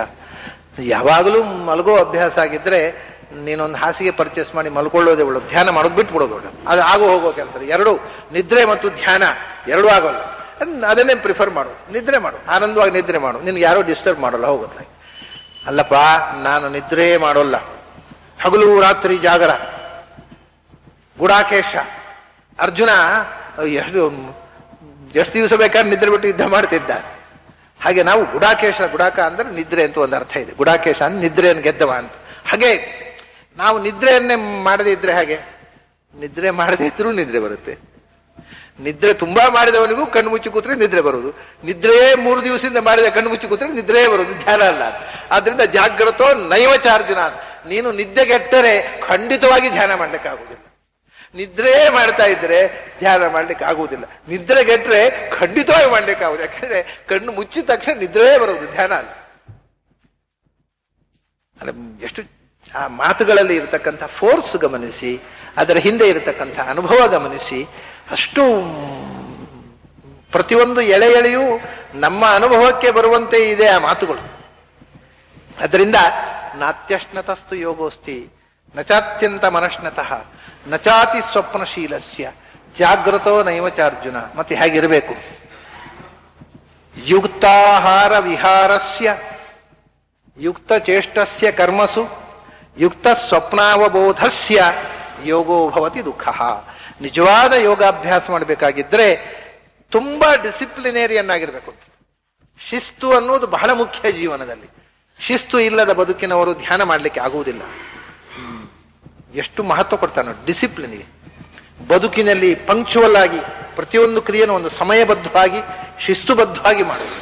ಯಾವಾಗಲೂ ಮಲಗೋ ಅಭ್ಯಾಸ ಆಗಿದ್ರೆ ನೀನೊಂದು ಹಾಸಿಗೆ ಪರ್ಚೇಸ್ ಮಾಡಿ ಮಲ್ಕೊಳ್ಳೋದೇ ಒಳ್ಳೆ, ಧ್ಯಾನ ಮಾಡೋದು ಬಿಟ್ಬಿಡೋದು ಒಳ್ಳೆ. ಅದು ಆಗೋ ಹೋಗೋ ಕೆಲಸ. ಎರಡು, ನಿದ್ರೆ ಮತ್ತು ಧ್ಯಾನ ಎರಡೂ ಆಗೋಲ್ಲ. ಅದನ್ನೇ ಪ್ರಿಫರ್ ಮಾಡು, ನಿದ್ರೆ ಮಾಡು, ಆನಂದವಾಗಿ ನಿದ್ರೆ ಮಾಡು, ನಿನ್ಗೆ ಯಾರೋ ಡಿಸ್ಟರ್ಬ್ ಮಾಡೋಲ್ಲ, ಹೋಗುತ್ತೆ. ಅಲ್ಲಪ್ಪ ನಾನು ನಿದ್ರೆ ಮಾಡೋಲ್ಲ, ಹಗಲು ರಾತ್ರಿ ಜಾಗರ, ಗುಡಾಕೇಶ. ಅರ್ಜುನ ಎಷ್ಟು ದಿವಸ ಬೇಕಾದ್ರೆ ನಿದ್ರೆ ಬಿಟ್ಟು ಯುದ್ಧ ಮಾಡ್ತಿದ್ದ. ಹಾಗೆ ನಾವು ಗುಡಾಕೇಶ, ಗುಡಾಕ ಅಂದ್ರೆ ನಿದ್ರೆ ಅಂತ ಒಂದು ಅರ್ಥ ಇದೆ, ಗುಡಾಕೇಶ ಅಂದ್ರೆ ನಿದ್ರೆಯನ್ನು ಗೆದ್ದವ ಅಂತ. ಹಾಗೆ ನಾವು ನಿದ್ರೆಯನ್ನೇ ಮಾಡದೇ ಇದ್ರೆ ಹಾಗೆ, ನಿದ್ರೆ ಮಾಡದೇ ಇದ್ರೂ ನಿದ್ರೆ ಬರುತ್ತೆ. ನಿದ್ರೆ ತುಂಬಾ ಮಾಡಿದವನಿಗೂ ಕಣ್ಣು ಮುಚ್ಚಿ ಕೂತ್ರೆ ನಿದ್ರೆ ಬರುವುದು. ನಿದ್ರೆ 3 ದಿವಸದಿಂದ ಮಾಡಿದ ಕಣ್ಣು ಮುಚ್ಚಿ ಕೂತ್ರೆ ನಿದ್ರೆ ಬರುವುದು, ಧ್ಯಾನ ಅಲ್ಲ. ಆದ್ರಿಂದ ಜಾಗ್ರತೋ ನೈವಚಾರ್ಜುನ. ನೀನು ನಿದ್ದೆಗೆಟ್ಟರೆ ಖಂಡಿತವಾಗಿ ಧ್ಯಾನ ಮಾಡ್ಲಿಕ್ಕೆ ಆಗುದಿಲ್ಲ. ನಿದ್ರೆ ಮಾಡ್ತಾ ಇದ್ರೆ ಧ್ಯಾನ ಮಾಡ್ಲಿಕ್ಕೆ ಆಗುವುದಿಲ್ಲ. ನಿದ್ರೆಗೆಟ್ರೆ ಖಂಡಿತವಾಗಿ ಮಾಡ್ಲಿಕ್ಕೆ ಆಗುದು. ಯಾಕಂದ್ರೆ ಕಣ್ಣು ಮುಚ್ಚಿದ ತಕ್ಷಣ ನಿದ್ರೇ ಬರುವುದು, ಧ್ಯಾನ ಅಲ್ಲ. ಎಷ್ಟು ಆ ಮಾತುಗಳಲ್ಲಿ ಇರತಕ್ಕಂಥ ಫೋರ್ಸ್ ಗಮನಿಸಿ, ಅದರ ಹಿಂದೆ ಇರತಕ್ಕಂಥ ಅನುಭವ ಗಮನಿಸಿ. ಅಷ್ಟು ಪ್ರತಿಯೊಂದು ಎಳೆ ಎಳೆಯೂ ನಮ್ಮ ಅನುಭವಕ್ಕೆ ಬರುವಂತೆ ಇದೆ ಆ ಮಾತುಗಳು. ಅದರಿಂದ ನಾತ್ಯಶ್ನತಸ್ತು ಯೋಗೋಸ್ತಿ ನಚಾತ್ಯಂತ ಮನಶ್ನತಃ ನಚಾತಿ ಸ್ವಪ್ನಶೀಲಸ್ಯ ಜಾಗ್ರತೋ ನೈವಚಾರ್ಜುನ. ಮತ್ತೆ ಹೇಗಿರಬೇಕು? ಯುಕ್ತಾಹಾರ ವಿಹಾರಸ್ಯ ಯುಕ್ತ ಚೇಷ್ಟಸ್ಯ ಕರ್ಮಸು ಯುಕ್ತ ಸ್ವಪ್ನಾವಬೋಧಸ್ಯ ಯೋಗೋ ಭವತಿ ದುಃಖ. ನಿಜವಾದ ಯೋಗಾಭ್ಯಾಸ ಮಾಡಬೇಕಾಗಿದ್ರೆ ತುಂಬಾ ಡಿಸಿಪ್ಲಿನೇರಿಯನ್ ಆಗಿರ್ಬೇಕು. ಶಿಸ್ತು ಅನ್ನೋದು ಬಹಳ ಮುಖ್ಯ ಜೀವನದಲ್ಲಿ. ಶಿಸ್ತು ಇಲ್ಲದ ಬದುಕಿನವರು ಧ್ಯಾನ ಮಾಡಲಿಕ್ಕೆ ಆಗುವುದಿಲ್ಲ. ಎಷ್ಟು ಮಹತ್ವ ಕೊಡ್ತಾನೆ ಡಿಸಿಪ್ಲಿನ್ಗೆ. ಬದುಕಿನಲ್ಲಿ ಪಂಕ್ಚುವಲ್ ಆಗಿ ಪ್ರತಿಯೊಂದು ಕ್ರಿಯೆಯನ್ನು ಒಂದು ಸಮಯಬದ್ಧವಾಗಿ ಶಿಸ್ತುಬದ್ಧವಾಗಿ ಮಾಡುವುದು.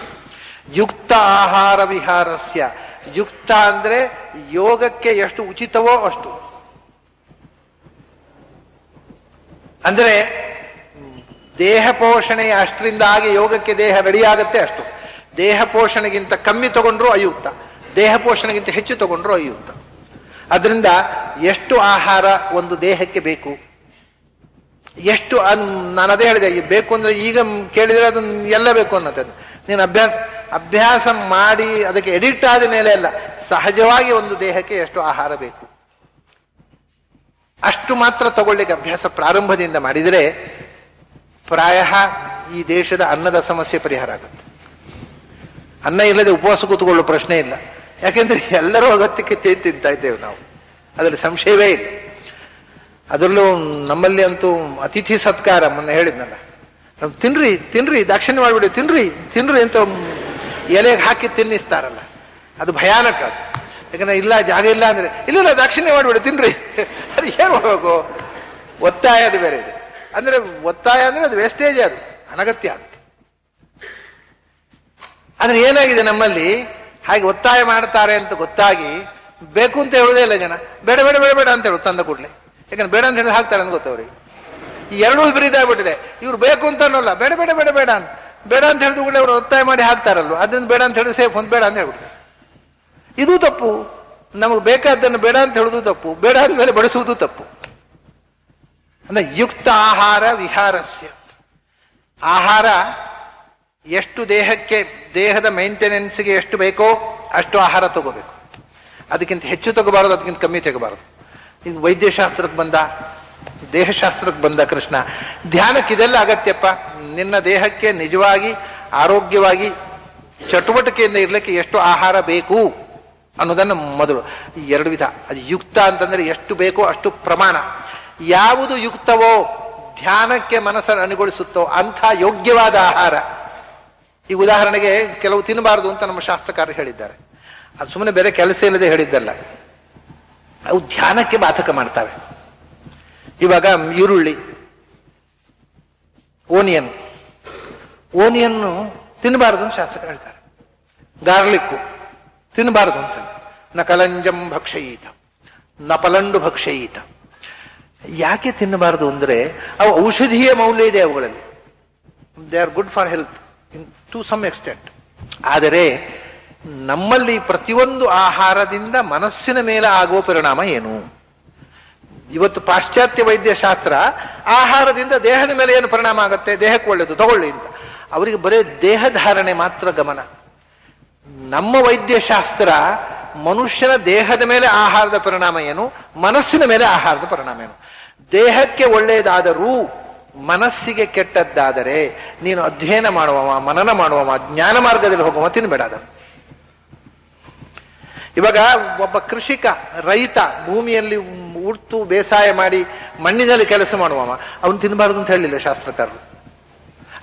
ಯುಕ್ತ ಆಹಾರ ವಿಹಾರಸ್ಯ. ಯುಕ್ತ ಅಂದ್ರೆ ಯೋಗಕ್ಕೆ ಎಷ್ಟು ಉಚಿತವೋ ಅಷ್ಟು. ಅಂದ್ರೆ ದೇಹ ಪೋಷಣೆ ಅಷ್ಟರಿಂದ ಆಗಿ ಯೋಗಕ್ಕೆ ದೇಹ ರೆಡಿಯಾಗತ್ತೆ ಅಷ್ಟು. ದೇಹ ಪೋಷಣೆಗಿಂತ ಕಮ್ಮಿ ತಗೊಂಡ್ರು ಅಯುಕ್ತ, ದೇಹ ಪೋಷಣೆಗಿಂತ ಹೆಚ್ಚು ತಗೊಂಡ್ರು ಅಯುಕ್ತ. ಅದರಿಂದ ಎಷ್ಟು ಆಹಾರ ಒಂದು ದೇಹಕ್ಕೆ ಬೇಕು, ಎಷ್ಟು ನಾನು ಅದೇ ಹೇಳಿದೆ, ಬೇಕು ಅಂದ್ರೆ ಈಗ ಕೇಳಿದ್ರೆ ಅದನ್ನ ಎಲ್ಲ ಬೇಕು ಅನ್ನೋದು. ನೀನು ಅಭ್ಯಾಸ ಮಾಡಿ ಅದಕ್ಕೆ ಎಡಿಕ್ಟ್ ಆದ ಮೇಲೆ ಅಲ್ಲ, ಸಹಜವಾಗಿ ಒಂದು ದೇಹಕ್ಕೆ ಎಷ್ಟು ಆಹಾರ ಬೇಕು ಅಷ್ಟು ಮಾತ್ರ ತಗೊಳ್ಳಿಕ್ಕೆ ಅಭ್ಯಾಸ ಪ್ರಾರಂಭದಿಂದ ಮಾಡಿದರೆ ಪ್ರಾಯ ಈ ದೇಶದ ಅನ್ನದ ಸಮಸ್ಯೆ ಪರಿಹಾರ ಆಗುತ್ತೆ. ಅನ್ನ ಇಲ್ಲದೆ ಉಪವಾಸ ಕೂತ್ಕೊಳ್ಳೋ ಪ್ರಶ್ನೆ ಇಲ್ಲ. ಯಾಕೆಂದ್ರೆ ಎಲ್ಲರೂ ಅಗತ್ಯಕ್ಕೆ ತಿಂತಾ ಇದ್ದೇವೆ ನಾವು, ಅದರಲ್ಲಿ ಸಂಶಯವೇ ಇಲ್ಲ. ಅದರಲ್ಲೂ ನಮ್ಮಲ್ಲಿ ಅಂತೂ ಅತಿಥಿ ಸತ್ಕಾರ ಮೊನ್ನೆ ಹೇಳಿದ್ನಲ್ಲ, ತಿನ್ರಿ ತಿನ್ರಿ ದಾಕ್ಷಿಣ್ಯ ಮಾಡ್ಬಿಡಿ, ತಿನ್ರಿ ತಿನ್ರಿ ಅಂತ ಎಲೆಗೆ ಹಾಕಿ ತಿನ್ನಿಸ್ತಾರಲ್ಲ, ಅದು ಭಯಾನಕ. ಯಾಕಂದ್ರೆ ಇಲ್ಲ ಜಾಗ ಇಲ್ಲ ಅಂದ್ರೆ ಇಲ್ಲ ದಾಕ್ಷಿಣ್ಯ ಮಾಡ್ಬಿಡಿ ತಿನ್ರಿ. ಅದು ಏನ್ ಮಾಡ್ಬೇಕು? ಒತ್ತಾಯ ಅದು ಬೇರೆ ಇದೆ. ಅಂದ್ರೆ ಒತ್ತಾಯ ಅಂದ್ರೆ ಅದು ವೇಸ್ಟೇಜ್, ಅದು ಅನಗತ್ಯ. ಆದ್ರೆ ಏನಾಗಿದೆ ನಮ್ಮಲ್ಲಿ ಹಾಗೆ ಒತ್ತಾಯ ಮಾಡ್ತಾರೆ ಅಂತ ಗೊತ್ತಾಗಿ ಬೇಕು ಅಂತ ಹೇಳುವುದೇ ಇಲ್ಲ ಜನ. ಬೇಡ ಬೇಡ ಬೇಡ ಬೇಡ ಅಂತ ಹೇಳುದು ತಂದ ಕೂಡಲೇ. ಯಾಕಂದ್ರೆ ಬೇಡ ಅಂತ ಹೇಳಿದ್ರೆ ಹಾಕ್ತಾರೆ ಅಂತ ಗೊತ್ತವ್ರಿಗೆ. ಈ ಎರಡೂ ವಿಪರೀತ ಆಗ್ಬಿಟ್ಟಿದೆ. ಇವ್ರು ಬೇಕು ಅಂತ ಅನ್ನೋಲ್ಲ, ಬೇಡ ಬೇಡ ಬೇಡ ಬೇಡ ಅಂತ ಬೇಡ ಅಂತ ಹೇಳಿದ ಕೂಡಲೇ ಅವರು ಒತ್ತಾಯ ಮಾಡಿ ಹಾಕ್ತಾರಲ್ವ, ಅದನ್ನ ಬೇಡ ಅಂತ ಹೇಳಿದ್ರೆ ಸೇಫ್ ಒಂದು ಬೇಡ ಅಂತ ಹೇಳ್ಬಿಡ್ತಾರೆ. ಇದು ತಪ್ಪು. ನಮಗೆ ಬೇಕಾದ್ದನ್ನು ಬೇಡ ಅಂತ ಹೇಳುದು ತಪ್ಪು, ಬೇಡ ಆದ್ಮೇಲೆ ಬಡಿಸುವುದು ತಪ್ಪು. ಅಂದ್ರೆ ಯುಕ್ತ ಆಹಾರ ವಿಹಾರಸ್ಯ. ಆಹಾರ ಎಷ್ಟು ದೇಹಕ್ಕೆ, ದೇಹದ ಮೇಂಟೆನೆನ್ಸ್ಗೆ ಎಷ್ಟು ಬೇಕೋ ಅಷ್ಟು ಆಹಾರ ತಗೋಬೇಕು. ಅದಕ್ಕಿಂತ ಹೆಚ್ಚು ತಗೋಬಾರದು, ಅದಕ್ಕಿಂತ ಕಮ್ಮಿ ತಗೋಬಾರದು. ಈಗ ವೈದ್ಯಶಾಸ್ತ್ರಕ್ಕೆ ಬಂದ, ದೇಹಶಾಸ್ತ್ರಕ್ಕೆ ಬಂದ ಕೃಷ್ಣ. ಧ್ಯಾನಕ್ಕೆ ಇದೆಲ್ಲ ಅಗತ್ಯಪ್ಪ. ನಿನ್ನ ದೇಹಕ್ಕೆ ನಿಜವಾಗಿ ಆರೋಗ್ಯವಾಗಿ ಚಟುವಟಿಕೆಯಿಂದ ಇರ್ಲಿಕ್ಕೆ ಎಷ್ಟು ಆಹಾರ ಬೇಕು ಅನ್ನೋದನ್ನು ಮೊದಲು. ಎರಡು ವಿಧ. ಅದು ಯುಕ್ತ ಅಂತಂದ್ರೆ ಎಷ್ಟು ಬೇಕೋ ಅಷ್ಟು ಪ್ರಮಾಣ. ಯಾವುದು ಯುಕ್ತವೋ, ಧ್ಯಾನಕ್ಕೆ ಮನಸ್ಸನ್ನು ಅನುಗೊಳಿಸುತ್ತೋ ಅಂಥ ಯೋಗ್ಯವಾದ ಆಹಾರ. ಈಗ ಉದಾಹರಣೆಗೆ ಕೆಲವು ತಿನ್ನಬಾರದು ಅಂತ ನಮ್ಮ ಶಾಸ್ತ್ರಕಾರರು ಹೇಳಿದ್ದಾರೆ. ಅದು ಸುಮ್ಮನೆ ಬೇರೆ ಕೆಲಸ ಇಲ್ಲದೆ ಹೇಳಿದ್ದಲ್ಲ, ಅವು ಧ್ಯಾನಕ್ಕೆ ಬಾಧಕ ಮಾಡ್ತವೆ. ಇವಾಗ ಈರುಳ್ಳಿ, ಓನಿಯನ್ನು ತಿನ್ನಬಾರದು ಅಂತ ಶಾಸ್ತ್ರ ಹೇಳ್ತಾರೆ. ಗಾರ್ಲಿಕ್ಕು ತಿನ್ನಬಾರದು ಅಂತ. ನ ಕಲಂಜಂ ಭಕ್ಷಯೀತ ನ ಪಲಂಡು ಭಕ್ಷಯೀತ. ಯಾಕೆ ತಿನ್ನಬಾರದು ಅಂದ್ರೆ ಅವು ಔಷಧೀಯ ಮೌಲ್ಯ ಇದೆ ಅವುಗಳಲ್ಲಿ. They are good for health in to some extent. ಆದರೆ ನಮ್ಮಲ್ಲಿ ಪ್ರತಿಯೊಂದು ಆಹಾರದಿಂದ ಮನಸ್ಸಿನ ಮೇಲೆ ಆಗುವ ಪರಿಣಾಮ ಏನು? ಇವತ್ತು ಪಾಶ್ಚಾತ್ಯ ವೈದ್ಯಶಾಸ್ತ್ರ ಆಹಾರದಿಂದ ದೇಹದ ಮೇಲೆ ಏನು ಪರಿಣಾಮ ಆಗುತ್ತೆ, ದೇಹಕ್ಕೆ ಒಳ್ಳೆಯದು ತಗೊಳ್ಳಿ ಅಂತ. ಅವರಿಗೆ ಬರೀ ದೇಹಧಾರಣೆ ಮಾತ್ರ ಗಮನ. ನಮ್ಮ ವೈದ್ಯಶಾಸ್ತ್ರ ಮನುಷ್ಯನ ದೇಹದ ಮೇಲೆ ಆಹಾರದ ಪರಿಣಾಮ ಏನು, ಮನಸ್ಸಿನ ಮೇಲೆ ಆಹಾರದ ಪರಿಣಾಮ ಏನು. ದೇಹಕ್ಕೆ ಒಳ್ಳೆಯದಾದರೂ ಮನಸ್ಸಿಗೆ ಕೆಟ್ಟದ್ದಾದರೆ ನೀನು ಅಧ್ಯಯನ ಮಾಡುವವ, ಮನನ ಮಾಡುವವ, ಜ್ಞಾನ ಮಾರ್ಗದಲ್ಲಿ ಹೋಗುವ ತಿನ್ಬೇಡ ಅದನ್ನು. ಇವಾಗ ಒಬ್ಬ ಕೃಷಿಕ, ರೈತ ಭೂಮಿಯಲ್ಲಿ ಉರ್ತು ಬೇಸಾಯ ಮಾಡಿ ಮಣ್ಣಿನಲ್ಲಿ ಕೆಲಸ ಮಾಡುವವ, ಅವನು ತಿನ್ನಬಾರದು ಅಂತ ಹೇಳಿಲ್ಲ ಶಾಸ್ತ್ರಕಾರರು.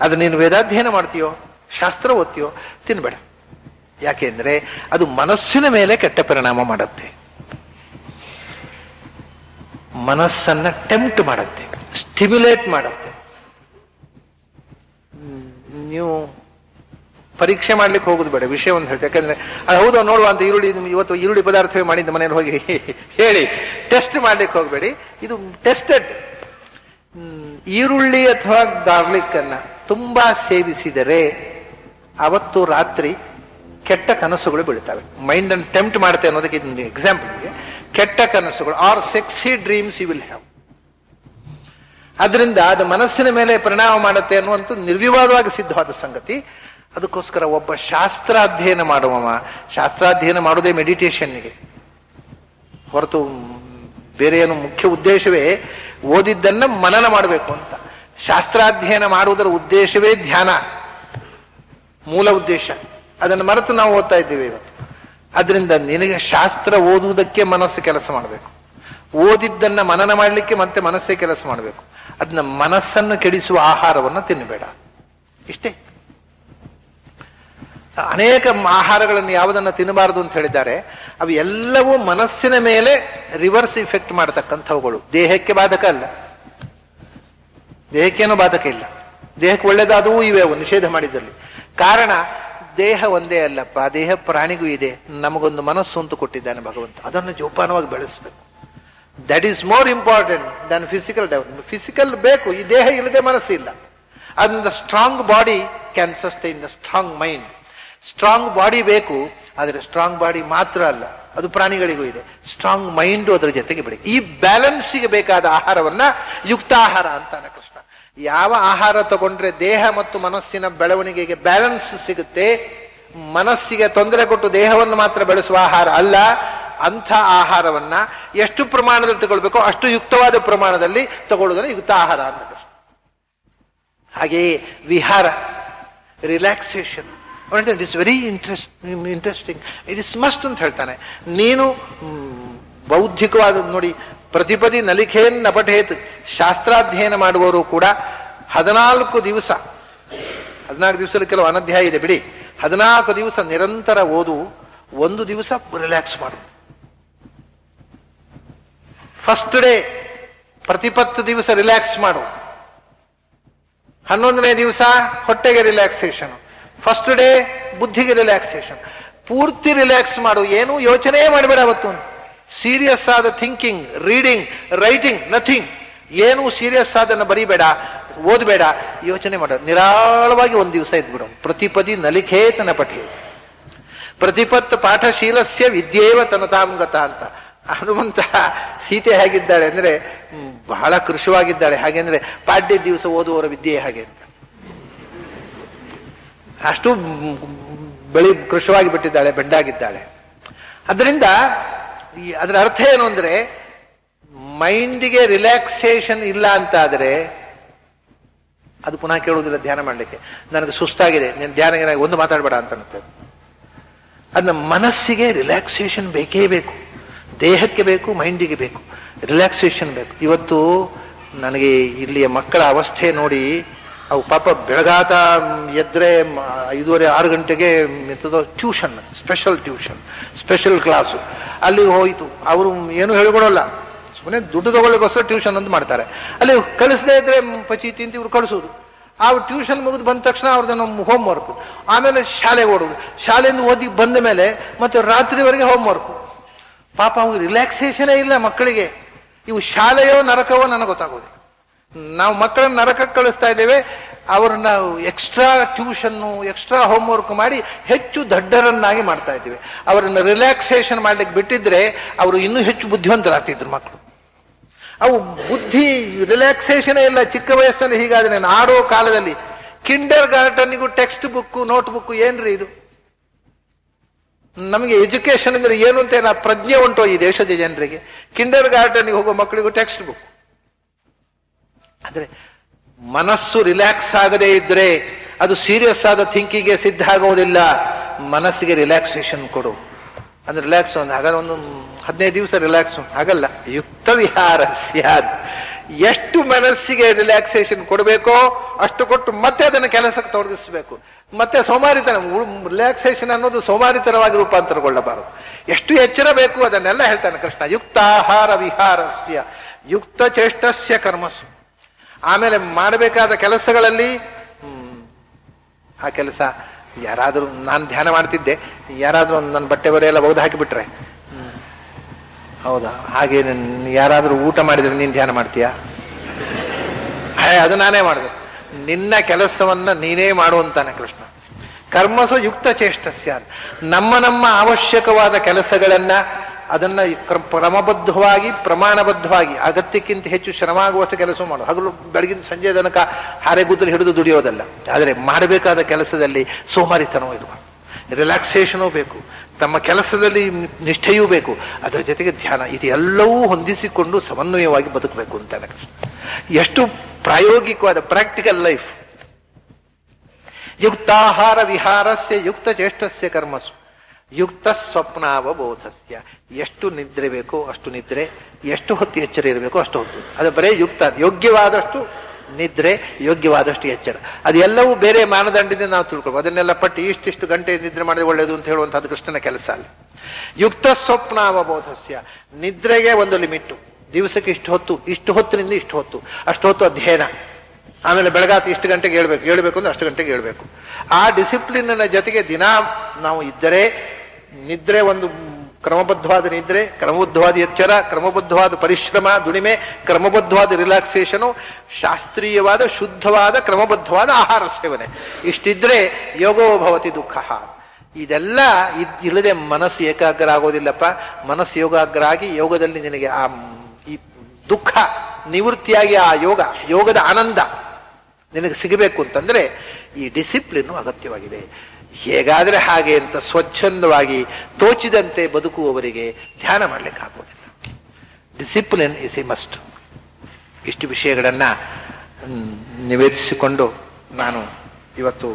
ಅದು ನೀನು ವೇದಾಧ್ಯಯನ ಮಾಡ್ತೀಯೋ, ಶಾಸ್ತ್ರ ಓದ್ತೀಯೋ, ತಿನ್ಬೇಡ. ಯಾಕೆಂದ್ರೆ ಅದು ಮನಸ್ಸಿನ ಮೇಲೆ ಕೆಟ್ಟ ಪರಿಣಾಮ ಮಾಡುತ್ತೆ. ಮನಸ್ಸನ್ನ ಟೆಂಪ್ಟ್ ಮಾಡುತ್ತೆ, ಸ್ಟಿಮ್ಯುಲೇಟ್ ಮಾಡುತ್ತೆ. ನೀವು ಪರೀಕ್ಷೆ ಮಾಡ್ಲಿಕ್ಕೆ ಹೋಗುದು ಬೇಡ, ವಿಷಯ ಒಂದು ಹೇಳ್ತೆ. ಯಾಕಂದ್ರೆ ಅದು ಹೌದು ನೋಡುವ ಅಂತ ಈರುಳ್ಳಿ, ಇವತ್ತು ಈರುಳ್ಳಿ ಪದಾರ್ಥವೇ ಮಾಡಿದ್ದ ಮನೇಲಿ ಹೋಗಿ ಹೇಳಿ ಟೆಸ್ಟ್ ಮಾಡ್ಲಿಕ್ಕೆ ಹೋಗಬೇಡಿ. ಇದು ಟೆಸ್ಟೆಡ್. ಈರುಳ್ಳಿ ಅಥವಾ ಗಾರ್ಲಿಕ್ ಅನ್ನ ತುಂಬಾ ಸೇವಿಸಿದರೆ ಅವತ್ತು ರಾತ್ರಿ ಕೆಟ್ಟ ಕನಸುಗಳು ಬೀಳ್ತವೆ. ಮೈಂಡ್ ಅನ್ನು ಟೆಂಪ್ಟ್ ಮಾಡುತ್ತೆ ಅನ್ನೋದಕ್ಕೆ ಇದೊಂದು ಎಕ್ಸಾಂಪಲ್ಗೆ. ಕೆಟ್ಟ ಕನಸುಗಳು are sexy dreams you will have. ಅದರಿಂದ ಅದು ಮನಸ್ಸಿನ ಮೇಲೆ ಪರಿಣಾಮ ಮಾಡುತ್ತೆ ಅನ್ನುವಂಥ ನಿರ್ವಿವಾದವಾಗಿ ಸಿದ್ಧವಾದ ಸಂಗತಿ. ಅದಕ್ಕೋಸ್ಕರ ಒಬ್ಬ ಶಾಸ್ತ್ರಾಧ್ಯಯನ ಮಾಡುವ, ಶಾಸ್ತ್ರಾಧ್ಯಯನ ಮಾಡೋದೇ ಮೆಡಿಟೇಷನ್ನಿಗೆ ಹೊರತು ಬೇರೆ ಏನು ಮುಖ್ಯ ಉದ್ದೇಶವೇ ಓದಿದ್ದನ್ನ ಮನನ ಮಾಡಬೇಕು ಅಂತ. ಶಾಸ್ತ್ರಾಧ್ಯಯನ ಮಾಡುವುದರ ಉದ್ದೇಶವೇ ಧ್ಯಾನ, ಮೂಲ ಉದ್ದೇಶ. ಅದನ್ನು ಮರೆತು ನಾವು ಓದ್ತಾ ಇದ್ದೀವಿ ಇವತ್ತು. ಅದರಿಂದ ನಿನಗೆ ಶಾಸ್ತ್ರ ಓದುವುದಕ್ಕೆ ಮನಸ್ಸು ಕೆಲಸ ಮಾಡಬೇಕು, ಓದಿದ್ದನ್ನ ಮನನ ಮಾಡಲಿಕ್ಕೆ ಮತ್ತೆ ಮನಸ್ಸೇ ಕೆಲಸ ಮಾಡಬೇಕು. ಅದನ್ನ ಮನಸ್ಸನ್ನು ಕೆಡಿಸುವ ಆಹಾರವನ್ನು ತಿನ್ನಬೇಡ. ಇಷ್ಟೇ. ಅನೇಕ ಆಹಾರಗಳನ್ನು ಯಾವುದನ್ನ ತಿನ್ನಬಾರದು ಅಂತ ಹೇಳಿದ್ದಾರೆ, ಅವು ಎಲ್ಲವೂ ಮನಸ್ಸಿನ ಮೇಲೆ ರಿವರ್ಸ್ ಇಫೆಕ್ಟ್ ಮಾಡತಕ್ಕಂಥವುಗಳು. ದೇಹಕ್ಕೆ ಬಾಧಕ ಅಲ್ಲ, ದೇಹಕ್ಕೇನೂ ಬಾಧಕ ಇಲ್ಲ. ದೇಹಕ್ಕೆ ಒಳ್ಳೆದಾದವೂ ಇವೆ ಅವು ನಿಷೇಧ ಮಾಡಿದ್ದಲ್ಲಿ. ಕಾರಣ ದೇಹ ಒಂದೇ ಅಲ್ಲಪ್ಪ, ದೇಹ ಪ್ರಾಣಿಗೂ ಇದೆ. ನಮಗೊಂದು ಮನಸ್ಸು ಅಂತ ಕೊಟ್ಟಿದ್ದಾನೆ ಭಗವಂತ, ಅದನ್ನು ಜೋಪಾನವಾಗಿ ಬೆಳೆಸಬೇಕು. That is more important than physical development. Physical ಬೇಕು, ಈ ದೇಹ ಇಲ್ಲದೆ ಮನಸ್ಸು ಇಲ್ಲ. ಅದರಿಂದ strong body can sustain the strong mind. Strong body ಬೇಕು, ಆದರೆ ಸ್ಟ್ರಾಂಗ್ ಬಾಡಿ ಮಾತ್ರ ಅಲ್ಲ, ಅದು ಪ್ರಾಣಿಗಳಿಗೂ ಇದೆ. ಸ್ಟ್ರಾಂಗ್ ಮೈಂಡು ಅದರ ಜೊತೆಗೆ ಬೇಕು. ಈ ಬ್ಯಾಲೆನ್ಸ್ಗೆ ಬೇಕಾದ ಆಹಾರವನ್ನ ಯುಕ್ತ ಆಹಾರ ಅಂತಾನೆ ಕೃಷ್ಣ. ಯಾವ ಆಹಾರ ತಗೊಂಡ್ರೆ ದೇಹ ಮತ್ತು ಮನಸ್ಸಿನ ಬೆಳವಣಿಗೆಗೆ ಬ್ಯಾಲೆನ್ಸ್ ಸಿಗುತ್ತೆ, ಮನಸ್ಸಿಗೆ ತೊಂದರೆ ಕೊಟ್ಟು ದೇಹವನ್ನು ಮಾತ್ರ ಬೆಳೆಸುವ ಆಹಾರ ಅಲ್ಲ, ಅಂಥ ಆಹಾರವನ್ನ ಎಷ್ಟು ಪ್ರಮಾಣದಲ್ಲಿ ತಗೊಳ್ಬೇಕೋ ಅಷ್ಟು ಯುಕ್ತವಾದ ಪ್ರಮಾಣದಲ್ಲಿ ತಗೊಳ್ಳೋದನ್ನ ಯುಕ್ತ ಆಹಾರ ಅಂತ ಕೃಷ್ಣ. ಹಾಗೆಯೇ ವಿಹಾರ, relaxation, it is very interesting. It is must ಅಂತ ಹೇಳ್ತಾನೆ. ನೀನು ಬೌದ್ಧಿಕವಾದ ನೋಡಿ, ಪ್ರತಿಪದಿ ನಲಿಖೇನ್ ನಪಠೇತ್. ಶಾಸ್ತ್ರಾಧ್ಯಯನ ಮಾಡುವವರು ಕೂಡ 14 ದಿವಸ, 14 ದಿವಸದಲ್ಲಿ ಕೆಲವು ಅನಧ್ಯಾಯ ಇದೆ ಬಿಡಿ, 14 ದಿವಸ ನಿರಂತರ ಓದು, 1 ದಿವಸ ರಿಲ್ಯಾಕ್ಸ್ ಮಾಡು. ಫಸ್ಟ್ ಡೇ ಪ್ರತಿ 10 ದಿವಸ ರಿಲ್ಯಾಕ್ಸ್ ಮಾಡು. 11ನೇ ದಿವಸ ಹೊಟ್ಟೆಗೆ ರಿಲ್ಯಾಕ್ಸೇಷನ್, ಫಸ್ಟ್ ಡೇ ಬುದ್ಧಿಗೆ ರಿಲ್ಯಾಕ್ಸೇಷನ್. ಪೂರ್ತಿ ರಿಲ್ಯಾಕ್ಸ್ ಮಾಡು, ಏನು ಯೋಚನೆ ಮಾಡಬೇಡ ಅವತ್ತು. ಸೀರಿಯಸ್ ಆದ ಥಿಂಕಿಂಗ್, ರೀಡಿಂಗ್, ರೈಟಿಂಗ್, ನಥಿಂಗ್. ಏನು ಸೀರಿಯಸ್ ಆದನ್ನು ಬರೀಬೇಡ, ಓದಬೇಡ, ಯೋಚನೆ ಮಾಡ. ನಿರಾಳವಾಗಿ ಒಂದು ದಿವಸ ಇದ್ಬಿಡು. ಪ್ರತಿಪದಿ ನಲಿಖೇತನ ಪಠಿ ಪ್ರತಿಪತ್ ಪಾಠಶೀಲಸ್ಯ ವಿದ್ಯೇವ ತನತಾಂಗತ ಅಂತ. ಹನುಮಂತ ಸೀತೆ ಹೇಗಿದ್ದಾಳೆ ಅಂದ್ರೆ ಬಹಳ ಕೃಶವಾಗಿದ್ದಾಳೆ. ಹಾಗೆಂದ್ರೆ ಪಾಡ್ಯ ದಿವಸ ಓದುವವರ ವಿದ್ಯೆ ಹಾಗೆ ಅಂತ ಅಷ್ಟು ಕೃಶವಾಗಿ ಬಿಟ್ಟಿದ್ದಾಳೆ, ಬೆಂಡಾಗಿದ್ದಾಳೆ. ಅದರಿಂದ ಅದರ ಅರ್ಥ ಏನು ಅಂದ್ರೆ ಮೈಂಡಿಗೆ ರಿಲ್ಯಾಕ್ಸೇಷನ್ ಇಲ್ಲ ಅಂತ ಆದ್ರೆ ಅದು ಪುನಃ ಕೇಳುವುದಿಲ್ಲ ಧ್ಯಾನ ಮಾಡ್ಲಿಕ್ಕೆ. ನನಗೆ ಸುಸ್ತಾಗಿದೆ, ನೀನು ಧ್ಯಾನ ಒಂದು ಮಾತಾಡಬೇಡ ಅಂತ ಅನ್ನುತ್ತೆ. ಅದನ್ನ ಮನಸ್ಸಿಗೆ ರಿಲ್ಯಾಕ್ಸೇಷನ್ ಬೇಕೇ ಬೇಕು, ದೇಹಕ್ಕೆ ಬೇಕು, ಮೈಂಡಿಗೆ ಬೇಕು, ರಿಲ್ಯಾಕ್ಸೇಷನ್ ಬೇಕು. ಇವತ್ತು ನನಗೆ ಇಲ್ಲಿಯ ಮಕ್ಕಳ ಅವಸ್ಥೆ ನೋಡಿ, ಅವು ಪಾಪ ಬೆಳಗಾತ ಎದ್ರೆ 5:30-6 ಗಂಟೆಗೆ tuition, special tuition, special class ಅಲ್ಲಿ ಹೋಯ್ತು. ಅವರು ಏನು ಹೇಳಿಕೊಡೋಲ್ಲ, ಸುಮ್ಮನೆ ದುಡ್ಡು ತಗೊಳ್ಳಿಗೋಸ್ಕರ ಟ್ಯೂಷನ್ ಅಂತ ಮಾಡ್ತಾರೆ. ಅಲ್ಲಿ ಕಳಿಸದೇ ಇದ್ರೆ ಪಚಿ ತಿಂತಿ ಇವ್ರು ಕಳಿಸೋದು. ಆ ಟ್ಯೂಷನ್ ಮುಗಿದು ಬಂದ ತಕ್ಷಣ ಅವ್ರದ್ದು ಹೋಮ್ ವರ್ಕ್, ಆಮೇಲೆ ಶಾಲೆಗೆ ಓಡೋದು, ಶಾಲೆಯಿಂದ ಓದಿ ಬಂದ ಮೇಲೆ ಮತ್ತೆ ರಾತ್ರಿವರೆಗೆ ಹೋಮ್ ವರ್ಕ್. ಪಾಪ ಅವ್ರಿಗೆ ರಿಲ್ಯಾಕ್ಸೇಷನೇ ಇಲ್ಲ ಮಕ್ಕಳಿಗೆ. ಇವು ಶಾಲೆಯೋ ನರಕವೋ ನನಗೆ ಗೊತ್ತಾಗೋದು. ನಾವು ಮಕ್ಕಳನ್ನ ನರಕಕ್ಕೆ ಕಳಿಸ್ತಾ ಇದ್ದೇವೆ, ಅವ್ರನ್ನ ಎಕ್ಸ್ಟ್ರಾ ಟ್ಯೂಷನ್ನು, ಎಕ್ಸ್ಟ್ರಾ ಹೋಮ್ವರ್ಕ್ ಮಾಡಿ ಹೆಚ್ಚು ದಡ್ಡರನ್ನಾಗಿ ಮಾಡ್ತಾ ಇದ್ದೀವಿ. ಅವರನ್ನ ರಿಲ್ಯಾಕ್ಸೇಷನ್ ಮಾಡ್ಲಿಕ್ಕೆ ಬಿಟ್ಟಿದ್ರೆ ಅವರು ಇನ್ನೂ ಹೆಚ್ಚು ಬುದ್ಧಿವಂತರಾಗ್ತಿದ್ರು ಮಕ್ಕಳು. ಅವು ಬುದ್ಧಿ ರಿಲ್ಯಾಕ್ಸೇಷನೇ ಇಲ್ಲ ಚಿಕ್ಕ ವಯಸ್ಸಿನಲ್ಲಿ. ಹೀಗಾದ್ರೆ ನಾನು ಆಡೋ ಕಾಲದಲ್ಲಿ ಕಿಂಡರ್ ಗಾರ್ಟನ್ನಿಗೂ ಟೆಕ್ಸ್ಟ್ ಬುಕ್, ನೋಟ್ ಬುಕ್ ಏನ್ರಿ ಇದು? ನಮಗೆ ಎಜುಕೇಶನ್ ಅಂದ್ರೆ ಏನು ಅಂತ ಪ್ರಜ್ಞೆ ಉಂಟು ಈ ದೇಶದ ಜನರಿಗೆ. ಕಿಂಡರ್ ಗಾರ್ಟನ್ಗೆ ಹೋಗೋ ಮಕ್ಕಳಿಗೂ ಟೆಕ್ಸ್ಟ್ ಬುಕ್. ಅಂದ್ರೆ ಮನಸ್ಸು ರಿಲ್ಯಾಕ್ಸ್ ಆಗದೇ ಇದ್ರೆ ಅದು ಸೀರಿಯಸ್ ಆದ ಥಿಂಕಿಂಗ್ಗೆ ಸಿದ್ಧ ಆಗೋದಿಲ್ಲ. ಮನಸ್ಸಿಗೆ ರಿಲ್ಯಾಕ್ಸೇಷನ್ ಕೊಡು. ಅಂದ್ರೆ ರಿಲ್ಯಾಕ್ಸ್ ಹಾಗಾದ್ರೆ ಒಂದು 15 ದಿವಸ ರಿಲ್ಯಾಕ್ಸ್ ಆಗಲ್ಲ. ಯುಕ್ತ ವಿಹಾರ ಸ್ಯಾದ್. ಎಷ್ಟು ಮನಸ್ಸಿಗೆ ರಿಲ್ಯಾಕ್ಸೇಷನ್ ಕೊಡಬೇಕೋ ಅಷ್ಟು ಕೊಟ್ಟು ಮತ್ತೆ ಅದನ್ನು ಕೆಲಸಕ್ಕೆ ತೊಡಗಿಸ್ಬೇಕು. ಮತ್ತೆ ಸೋಮಾರಿತನ, ರಿಲ್ಯಾಕ್ಸೇಷನ್ ಅನ್ನೋದು ಸೋಮಾರಿತನವಾಗಿ ರೂಪಾಂತರಗೊಳ್ಳಬಾರದು. ಎಷ್ಟು ಎಚ್ಚರ ಬೇಕು ಅದನ್ನೆಲ್ಲ ಹೇಳ್ತಾನೆ ಕೃಷ್ಣ. ಯುಕ್ತಾಹಾರ ವಿಹಾರಸ್ಯ ಯುಕ್ತ ಚೇಷ್ಟಸ್ಯ ಕರ್ಮಸು. ಆಮೇಲೆ ಮಾಡಬೇಕಾದ ಕೆಲಸಗಳಲ್ಲಿ ಆ ಕೆಲಸ ಯಾರಾದ್ರೂ, ನಾನು ಧ್ಯಾನ ಮಾಡ್ತಿದ್ದೆ, ಯಾರಾದ್ರೂ ನನ್ನ ಬಟ್ಟೆ ಬರೆ ಎಲ್ಲ ಒಗೆದು ಹಾಕಿಬಿಟ್ರೆ, ಹೌದಾ ಹಾಗೆ ಯಾರಾದ್ರೂ ಊಟ ಮಾಡಿದ್ರೆ ನೀನ್ ಧ್ಯಾನ ಮಾಡ್ತೀಯಾ? ಅದು ನಾನೇ ಮಾಡಿದೆ. ನಿನ್ನ ಕೆಲಸವನ್ನ ನೀನೇ ಮಾಡುವಂತಾನೆ ಕೃಷ್ಣ. ಕರ್ಮಸು ಯುಕ್ತ ಚೇಷ್ಟಸ್ಯ. ನಮ್ಮ ಅವಶ್ಯಕವಾದ ಕೆಲಸಗಳನ್ನ ಅದನ್ನ ಕ್ರಮಬದ್ಧವಾಗಿ, ಪ್ರಮಾಣಬದ್ಧವಾಗಿ, ಅಗತ್ಯಕ್ಕಿಂತ ಹೆಚ್ಚು ಶ್ರಮ ಆಗುವಷ್ಟು ಕೆಲಸ ಮಾಡು. ಹಗಲು ಬೆಳಗಿನ ಸಂಜೆ ತನಕ ಹಾರೆಗುದ್ದಲು ಹಿಡಿದು ದುಡಿಯೋದಲ್ಲ. ಆದರೆ ಮಾಡಬೇಕಾದ ಕೆಲಸದಲ್ಲಿ ಸೋಮಾರಿತನವೂ ಇರುವ, ರಿಲ್ಯಾಕ್ಸೇಷನೂ ಬೇಕು, ತಮ್ಮ ಕೆಲಸದಲ್ಲಿ ನಿಷ್ಠೆಯೂ ಬೇಕು, ಅದರ ಜೊತೆಗೆ ಧ್ಯಾನ, ಇದೆಲ್ಲವೂ ಹೊಂದಿಸಿಕೊಂಡು ಸಮನ್ವಯವಾಗಿ ಬದುಕಬೇಕು ಅಂತಾನೆ ಕೃಷ್ಣ. ಎಷ್ಟು ಪ್ರಾಯೋಗಿಕವಾದ ಪ್ರಾಕ್ಟಿಕಲ್ ಲೈಫ್. ಯುಕ್ತಾಹಾರ ವಿಹಾರಸ್ಯ ಯುಕ್ತ ಚೇಷ್ಟಸ್ಯ ಕರ್ಮಸು ಯುಕ್ತ ಸ್ವಪ್ನಾವಬೋಧಸ್ಯ. ಎಷ್ಟು ನಿದ್ರೆ ಬೇಕೋ ಅಷ್ಟು ನಿದ್ರೆ, ಎಷ್ಟು ಹೊತ್ತು ಎಚ್ಚರ ಇರಬೇಕೋ ಅಷ್ಟು ಹೊತ್ತು. ಅದು ಬರೇ ಯುಕ್ತ, ಯೋಗ್ಯವಾದಷ್ಟು ನಿದ್ರೆ, ಯೋಗ್ಯವಾದಷ್ಟು ಎಚ್ಚರ. ಅದೆಲ್ಲವೂ ಬೇರೆ ಮಾನದಂಡದಿಂದ ನಾವು ತಿಳ್ಕೊಳ್ಬೋದು. ಅದನ್ನೆಲ್ಲ ಪಟ್ಟು ಇಷ್ಟಿಷ್ಟು ಗಂಟೆ ನಿದ್ರೆ ಮಾಡಿದ್ರೆ ಒಳ್ಳೇದು ಅಂತ ಹೇಳುವಂಥದ್ದು ಕೃಷ್ಣನ ಕೆಲಸ ಅಲ್ಲ. ಯುಕ್ತ ಸ್ವಪ್ನಾವಬೋಧಸ್ಯ. ನಿದ್ರೆಗೆ ಒಂದು ಲಿಮಿಟ್ಟು. ದಿವಸಕ್ಕೆ ಇಷ್ಟು ಹೊತ್ತಿನಿಂದ ಇಷ್ಟು ಹೊತ್ತು, ಅಷ್ಟು ಹೊತ್ತು ಅಧ್ಯಯನ. ಆಮೇಲೆ ಬೆಳಗಾತ ಇಷ್ಟು ಗಂಟೆಗೆ ಹೇಳ್ಬೇಕು ಅಂದ್ರೆ ಅಷ್ಟು ಗಂಟೆಗೆ ಹೇಳ್ಬೇಕು. ಆ ಡಿಸಿಪ್ಲಿನ್ನ ಜೊತೆಗೆ ದಿನ ನಾವು ಇದ್ದರೆ ನಿದ್ರೆ ಒಂದು ಕ್ರಮಬದ್ಧವಾದ ನಿದ್ರೆ, ಕ್ರಮಬದ್ಧವಾದ ಎಚ್ಚರ, ಕ್ರಮಬದ್ಧವಾದ ಪರಿಶ್ರಮ, ದುಡಿಮೆ, ಕ್ರಮಬದ್ಧವಾದ ರಿಲ್ಯಾಕ್ಸೇಷನು, ಶಾಸ್ತ್ರೀಯವಾದ ಶುದ್ಧವಾದ ಕ್ರಮಬದ್ಧವಾದ ಆಹಾರ ಸೇವನೆ. ಇಷ್ಟಿದ್ರೆ ಯೋಗೋ ಭವತಿ ದುಃಖ. ಇದೆಲ್ಲ ಇಲ್ಲದೆ ಮನಸ್ಸು ಏಕಾಗ್ರ ಆಗೋದಿಲ್ಲಪ್ಪ. ಮನಸ್ಸು ಯೋಗಾಗ್ರ ಆಗಿ ಯೋಗದಲ್ಲಿ ನಿನಗೆ ಈ ದುಃಖ ನಿವೃತ್ತಿಯಾಗಿ ಆ ಯೋಗದ ಆನಂದ ನಿನಗೆ ಸಿಗಬೇಕು ಅಂತಂದ್ರೆ ಈ ಡಿಸಿಪ್ಲಿನ್ ಅಗತ್ಯವಾಗಿದೆ. ಹೇಗಾದ್ರೆ ಹಾಗೆ ಅಂತ ಸ್ವಚ್ಛಂದವಾಗಿ ತೋಚಿದಂತೆ ಬದುಕುವವರಿಗೆ ಧ್ಯಾನ ಮಾಡ್ಲಿಕ್ಕೆ ಆಗೋದಿಲ್ಲ. Discipline is A must. ಇಷ್ಟು ವಿಷಯಗಳನ್ನ ನಿವೇದಿಸಿಕೊಂಡು ನಾನು ಇವತ್ತು